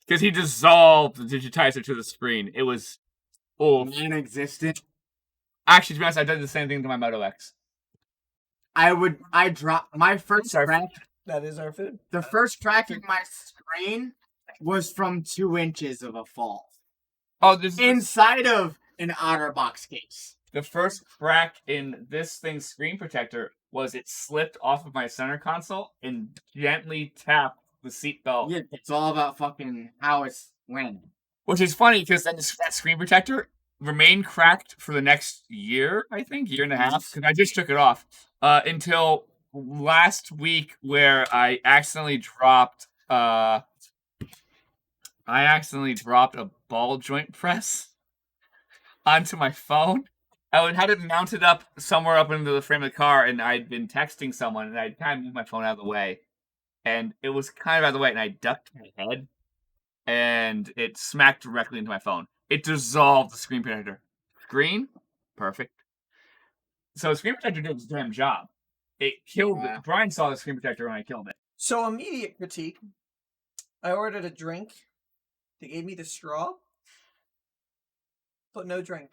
[SPEAKER 2] Because he dissolved the digitizer to the screen. It was,
[SPEAKER 4] Non-existent.
[SPEAKER 2] actually, to be honest, I did the same thing to my Moto X.
[SPEAKER 4] I dropped my first
[SPEAKER 2] Sorry.
[SPEAKER 4] crack.
[SPEAKER 3] That is our food.
[SPEAKER 4] The first crack in my screen was from 2 inches of a fall.
[SPEAKER 2] Oh, this is
[SPEAKER 4] Inside of an outer box case.
[SPEAKER 2] the first crack in this thing's screen protector was it slipped off of my center console and gently tapped the seatbelt.
[SPEAKER 4] Yeah, it's all about fucking how it's landing.
[SPEAKER 2] Which is funny because that screen protector remained cracked for the next year, I think, year and a half, because I just took it off until last week where I accidentally dropped a ball joint press onto my phone. I had it mounted up somewhere up into the frame of the car, and I'd been texting someone, and I'd kind of moved my phone out of the way. And it was kind of out of the way, and I ducked my head, and it smacked directly into my phone. It dissolved the screen protector. Screen? Perfect. So the screen protector did its damn job. It killed it. Bryan saw the screen protector when I killed it.
[SPEAKER 3] So immediate critique. I ordered a drink. They gave me the straw, but no drink.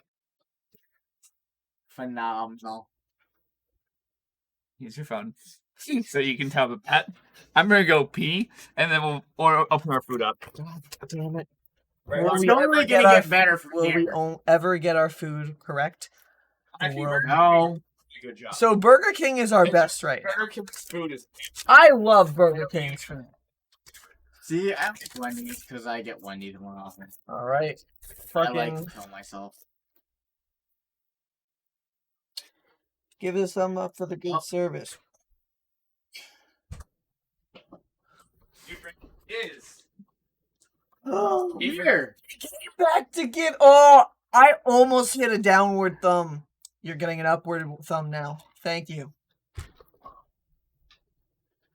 [SPEAKER 4] Phenomenal.
[SPEAKER 2] Use your phone. So you can tell the pet. I'm gonna go pee, and then we'll open our food up. God damn it.
[SPEAKER 3] Will
[SPEAKER 4] It's
[SPEAKER 3] we
[SPEAKER 4] only
[SPEAKER 3] ever
[SPEAKER 4] gonna
[SPEAKER 3] get our
[SPEAKER 4] get better from
[SPEAKER 3] Will we
[SPEAKER 4] here.
[SPEAKER 3] ever get our food correct?
[SPEAKER 2] Actually,
[SPEAKER 3] World.
[SPEAKER 2] Burger
[SPEAKER 4] No.
[SPEAKER 2] King did a good job.
[SPEAKER 3] So Burger King is our
[SPEAKER 2] It's-
[SPEAKER 3] best right now.
[SPEAKER 2] Burger King's food is.
[SPEAKER 3] I love Burger King's for that.
[SPEAKER 4] See, I like Wendy's because I get Wendy's more often.
[SPEAKER 3] All right.
[SPEAKER 4] I like
[SPEAKER 3] Fucking
[SPEAKER 4] to kill myself.
[SPEAKER 3] give us some up for the good
[SPEAKER 4] Oh.
[SPEAKER 3] service.
[SPEAKER 2] You drink is.
[SPEAKER 3] Oh,
[SPEAKER 4] Here.
[SPEAKER 3] back to get. Oh, I almost hit a downward thumb. You're getting an upward thumb now. Thank you.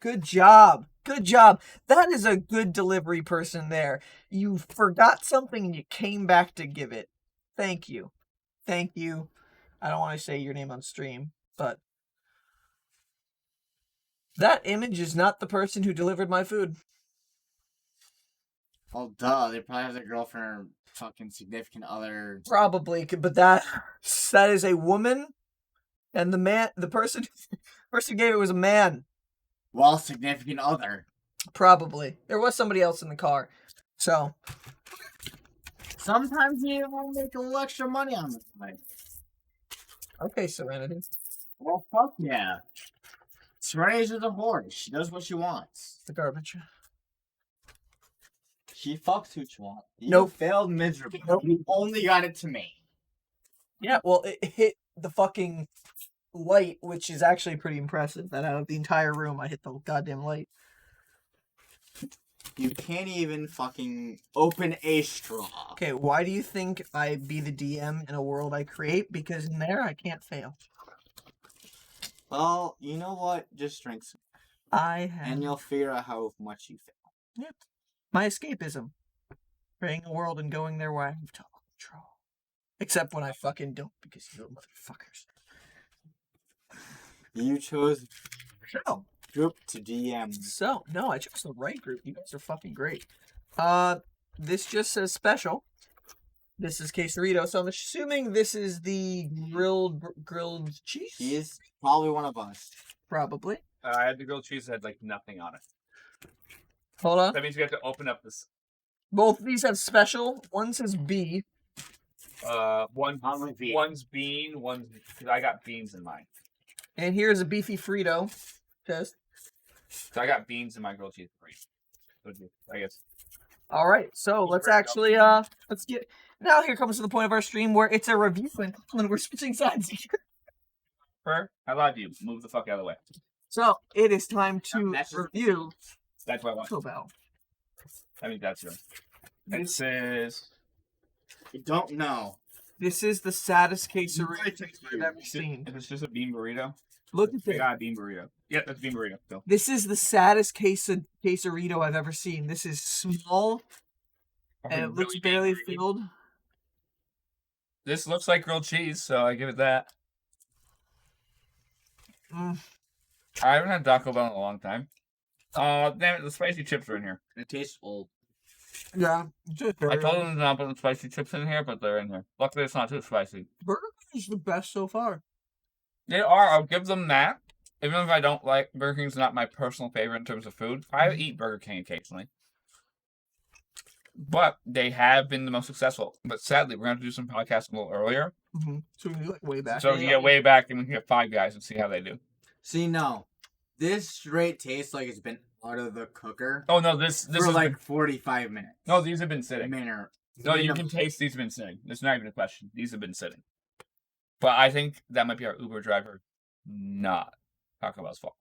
[SPEAKER 3] Good job. Good job. That is a good delivery person there. You forgot something and you came back to give it. Thank you. Thank you. I don't want to say your name on stream, but that image is not the person who delivered my food.
[SPEAKER 4] Well, duh. They probably have their girlfriend or fucking significant other.
[SPEAKER 3] Probably, but that is a woman, and the person who gave it was a man.
[SPEAKER 4] Well, significant other.
[SPEAKER 3] Probably. There was somebody else in the car. So,
[SPEAKER 4] Sometimes you want to make a little extra money on this thing.
[SPEAKER 3] okay, Serenity.
[SPEAKER 4] Well, fuck yeah. Serenity's is a whore. She does what she wants.
[SPEAKER 3] The garbage.
[SPEAKER 4] She fucks who she wants. You
[SPEAKER 3] Nope.
[SPEAKER 4] failed miserably.
[SPEAKER 3] Nope.
[SPEAKER 4] You only got it to me.
[SPEAKER 3] Yeah, well, it hit the fucking light, which is actually pretty impressive. That out of the entire room, I hit the goddamn light.
[SPEAKER 4] You can't even fucking open a straw.
[SPEAKER 3] Okay, why do you think I be the DM in a world I create? Because in there, I can't fail.
[SPEAKER 4] Well, you know what? Just drink some,
[SPEAKER 3] I have
[SPEAKER 4] and you'll figure out how much you fail.
[SPEAKER 3] my escapism. Creating a world and going there where I have total control. Except when I fucking don't, because you little motherfuckers.
[SPEAKER 4] You chose
[SPEAKER 3] No.
[SPEAKER 4] group to DM.
[SPEAKER 3] So, no, I chose the right group. You guys are fucking great. This just says special. This is quesarito, so I'm assuming this is the grilled cheese?
[SPEAKER 4] He is probably one of us.
[SPEAKER 3] Probably.
[SPEAKER 2] I had the grilled cheese that had like nothing on it.
[SPEAKER 3] Hold on.
[SPEAKER 2] That means we have to open up this.
[SPEAKER 3] Both of these have special. One says B.
[SPEAKER 2] One's bean, one's because I got beans in mine.
[SPEAKER 3] And here's a beefy Frito. Test.
[SPEAKER 2] So I got beans in my grilled cheese free. I guess.
[SPEAKER 3] All right, so let's actually let's get now. Here comes to the point of our stream where it's a review and we're switching sides here.
[SPEAKER 2] I lied to you. Move the fuck out of the way.
[SPEAKER 3] So it is time to
[SPEAKER 2] That's just-
[SPEAKER 3] review
[SPEAKER 2] That's what I want.
[SPEAKER 3] Taco Bell.
[SPEAKER 2] I mean, that's yours. And it says.
[SPEAKER 4] You don't know.
[SPEAKER 3] This is the saddest quesarito I've ever seen.
[SPEAKER 2] If it's just a bean burrito.
[SPEAKER 3] Look at
[SPEAKER 2] I
[SPEAKER 3] this.
[SPEAKER 2] got a bean burrito. Yeah, that's a bean burrito. Still.
[SPEAKER 3] This is the saddest quesarito I've ever seen. This is small and it looks barely filled.
[SPEAKER 2] This looks like grilled cheese, so I give it that.
[SPEAKER 3] Mm.
[SPEAKER 2] I haven't had Taco Bell in a long time. Oh, damn it, the spicy chips are in here.
[SPEAKER 4] It tastes old.
[SPEAKER 3] Yeah,
[SPEAKER 2] I told them to not put the spicy chips in here, but they're in here. Luckily, it's not too spicy.
[SPEAKER 3] Burger King is the best so far.
[SPEAKER 2] They are. I'll give them that. Even if I don't like Burger King's not my personal favorite in terms of food. I eat Burger King occasionally. But they have been the most successful. But sadly, we're going to do some podcasts a little earlier.
[SPEAKER 3] Mm-hmm. So we can do like way back.
[SPEAKER 2] So we can get way back and we can get Five Guys and see how they do.
[SPEAKER 4] See, no. This straight tastes like it's been out of the cooker
[SPEAKER 2] Oh, no, this
[SPEAKER 4] for
[SPEAKER 2] is
[SPEAKER 4] like 45 minutes.
[SPEAKER 2] No, these have been sitting.
[SPEAKER 4] Minute.
[SPEAKER 2] No, you can taste these have been sitting. It's not even a question. These have been sitting. But I think that might be our Uber driver, not Taco Bell's fault.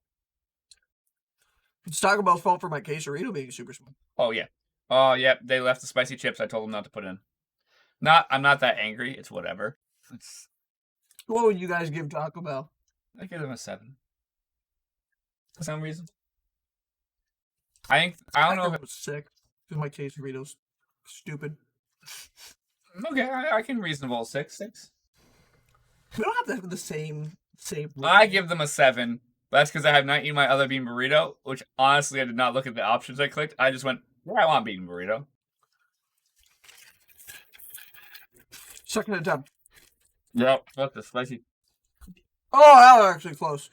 [SPEAKER 3] It's Taco Bell's fault for my quesarito being super small.
[SPEAKER 2] Oh, yeah. Oh, yeah. They left the spicy chips. I told them not to put in. I'm not that angry. It's whatever.
[SPEAKER 3] What would you guys give Taco Bell?
[SPEAKER 2] I give them a 7. For some reason. I don't know if
[SPEAKER 3] it was sick because my quesarito's stupid.
[SPEAKER 2] Okay, I can reasonable 6.
[SPEAKER 3] We don't have to have the same.
[SPEAKER 2] I give them a 7. That's because I have not eaten my other bean burrito, which honestly I did not look at the options I clicked. I just went, yeah, I want bean burrito.
[SPEAKER 3] Second attempt.
[SPEAKER 2] Yep, that's the spicy.
[SPEAKER 3] Oh, that was actually close.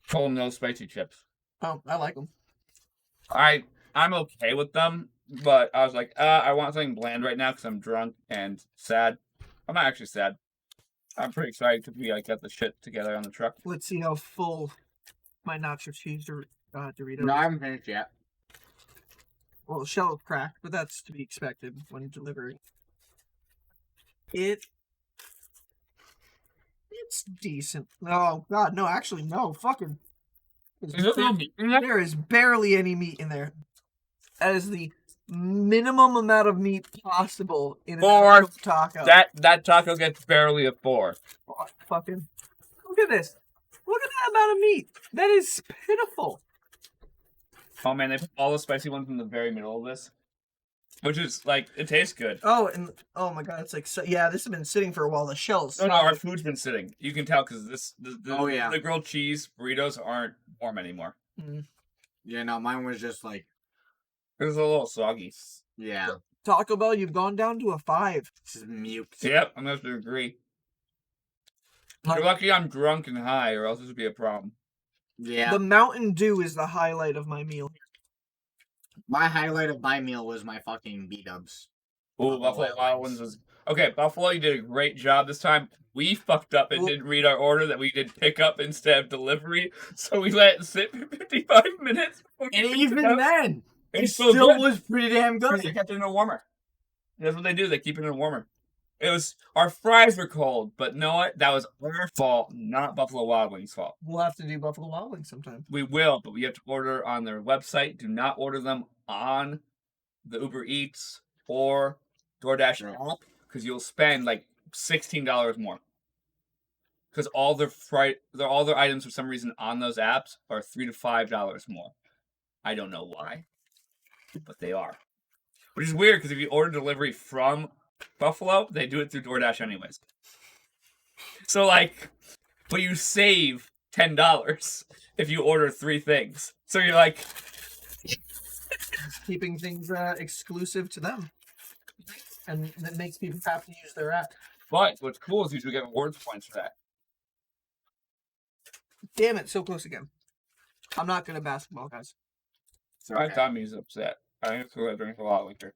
[SPEAKER 2] Told them no spicy chips.
[SPEAKER 3] Oh, I like them.
[SPEAKER 2] I'm okay with them. But I was like, I want something bland right now because I'm drunk and sad. I'm not actually sad. I'm pretty excited to be like get the shit together on the truck.
[SPEAKER 3] Let's see how full my nacho cheese Doritos.
[SPEAKER 4] No, I haven't finished yet.
[SPEAKER 3] Well, the shell is cracked, but that's to be expected when delivering. It's decent. Oh God, no, actually, no, fucking. There is barely any meat in there. That is the minimum amount of meat possible in a taco.
[SPEAKER 2] That taco gets barely a 4.
[SPEAKER 3] Oh, fucking. Look at this. Look at that amount of meat. That is pitiful.
[SPEAKER 2] Oh man, they put all the spicy ones in the very middle of this, which is like it tastes good.
[SPEAKER 3] Oh, and oh my God, it's like so. Yeah, this has been sitting for a while. The shells.
[SPEAKER 2] No, our food's been sitting. You can tell because
[SPEAKER 4] the
[SPEAKER 2] grilled cheese burritos aren't warm anymore.
[SPEAKER 3] Mm.
[SPEAKER 4] Yeah, no, mine was just like.
[SPEAKER 2] It was a little soggy.
[SPEAKER 4] Yeah.
[SPEAKER 3] Taco Bell, you've gone down to a 5.
[SPEAKER 4] This is mute.
[SPEAKER 2] Yep, I'm gonna have to agree. You're lucky I'm drunk and high, or else this would be a problem.
[SPEAKER 4] Yeah.
[SPEAKER 3] The Mountain Dew is the highlight of my meal.
[SPEAKER 4] My highlight of my meal was my fucking B-dubs.
[SPEAKER 2] Ooh, Buffalo Wild Wings was... Okay, Buffalo, you did a great job this time. We fucked up and didn't read our order that we did pickup instead of delivery, so we let it sit for 55 minutes.
[SPEAKER 4] And even then, it
[SPEAKER 2] still
[SPEAKER 4] still
[SPEAKER 2] good.
[SPEAKER 4] was pretty damn good.
[SPEAKER 2] They kept it in a warmer. That's what they do. They keep it in a warmer. It was... Our fries were cold, but know what? That was our fault, not Buffalo Wild Wings' fault.
[SPEAKER 3] We'll have to do Buffalo Wild Wings sometime.
[SPEAKER 2] We will, but we have to order on their website. Do not order them on the Uber Eats or DoorDash app because you'll spend like $16 more. Because all their items for some reason on those apps are $3 to $5 more. I don't know why, but they are. Which is weird because if you order delivery from Buffalo, they do it through DoorDash anyways. So like, but you save $10 if you order 3 things. So you're like
[SPEAKER 3] keeping things exclusive to them, and that makes people have to use their app.
[SPEAKER 2] But what's cool is you do get rewards points for that.
[SPEAKER 3] Damn it, so close again. I'm not good at basketball, guys.
[SPEAKER 2] I thought he's upset. I think it's because I drink a lot of liquor.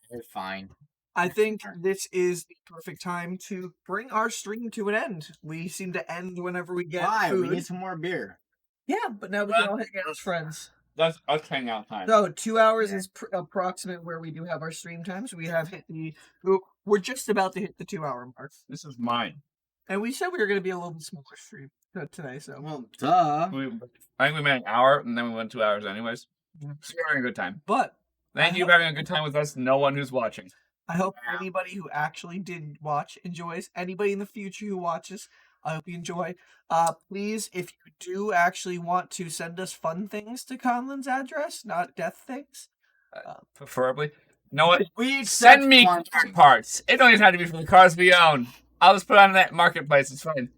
[SPEAKER 4] It's fine.
[SPEAKER 3] I think this is the perfect time to bring our stream to an end. We seem to end whenever we get food.
[SPEAKER 4] We need some more beer.
[SPEAKER 3] Yeah, but now we can all hang out as friends.
[SPEAKER 2] That's us hang out time.
[SPEAKER 3] So 2 hours is approximate where we do have our stream times. We have hit we're just about to hit the 2 hour mark.
[SPEAKER 2] This is mine.
[SPEAKER 3] And we said we were going to be a little bit smaller stream today, so.
[SPEAKER 4] Well, duh.
[SPEAKER 2] I think we made an hour and then we went 2 hours anyways. So we're having a good time.
[SPEAKER 3] But
[SPEAKER 2] thank you for having a good time with us. No one who's watching.
[SPEAKER 3] I hope anybody who actually did watch enjoys. Anybody in the future who watches, I hope you enjoy. Please, if you do actually want to send us fun things to Conlan's address, not death things.
[SPEAKER 2] Preferably. You know what?
[SPEAKER 4] We
[SPEAKER 2] Send me car parts. It don't even have to be from the cars we own. I'll just put it on that marketplace. It's fine.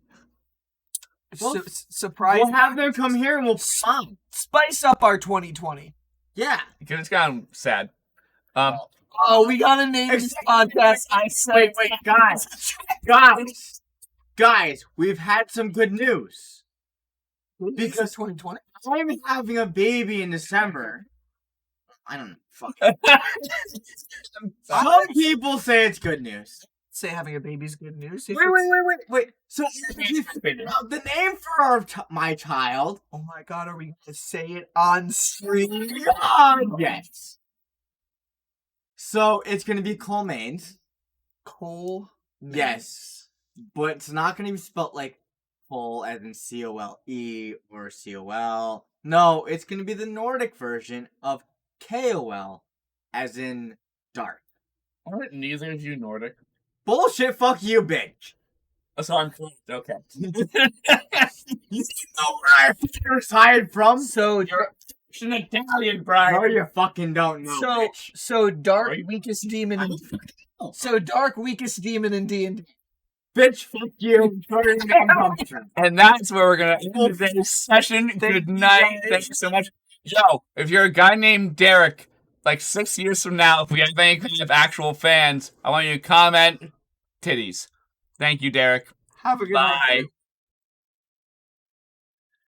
[SPEAKER 4] Well,
[SPEAKER 3] Surprise!
[SPEAKER 4] We'll have them come here and we'll
[SPEAKER 3] spice up our 2020.
[SPEAKER 4] Yeah.
[SPEAKER 2] Because it's gotten sad.
[SPEAKER 3] Oh, we gotta name this podcast. I said,
[SPEAKER 4] Wait, guys, we've had some good news.
[SPEAKER 3] Because 2020.
[SPEAKER 4] I'm having a baby in December. I don't know. Fuck. Some people say it's good news.
[SPEAKER 3] Say having a baby's good news.
[SPEAKER 4] Wait. So the name for my child.
[SPEAKER 3] Oh my God, are we going to say it on stream?
[SPEAKER 4] Yes. So it's gonna be Cole Mains.
[SPEAKER 3] Cole.
[SPEAKER 4] Yes, but it's not gonna be spelled like Cole as in C-O-L-E or C-O-L. No, it's gonna be the Nordic version of K-O-L as in dark.
[SPEAKER 2] Aren't neither of you Nordic?
[SPEAKER 4] Bullshit, fuck you, bitch.
[SPEAKER 2] So I'm correct. Okay.
[SPEAKER 4] You know where I retired from?
[SPEAKER 3] So
[SPEAKER 2] You're an Italian, Bryan.
[SPEAKER 4] No, you fucking don't know, bitch.
[SPEAKER 3] So dark
[SPEAKER 2] Right?
[SPEAKER 3] weakest demon in dark weakest demon in D&D.
[SPEAKER 4] Bitch, fuck you.
[SPEAKER 2] And that's where we're going to end today's session. Good night. Thank you so much. Yo, if you're a guy named Derek, like 6 years from now, if we have any kind of actual fans, I want you to comment titties. Thank you, Derek.
[SPEAKER 3] Have a good
[SPEAKER 2] Bye.
[SPEAKER 3] night.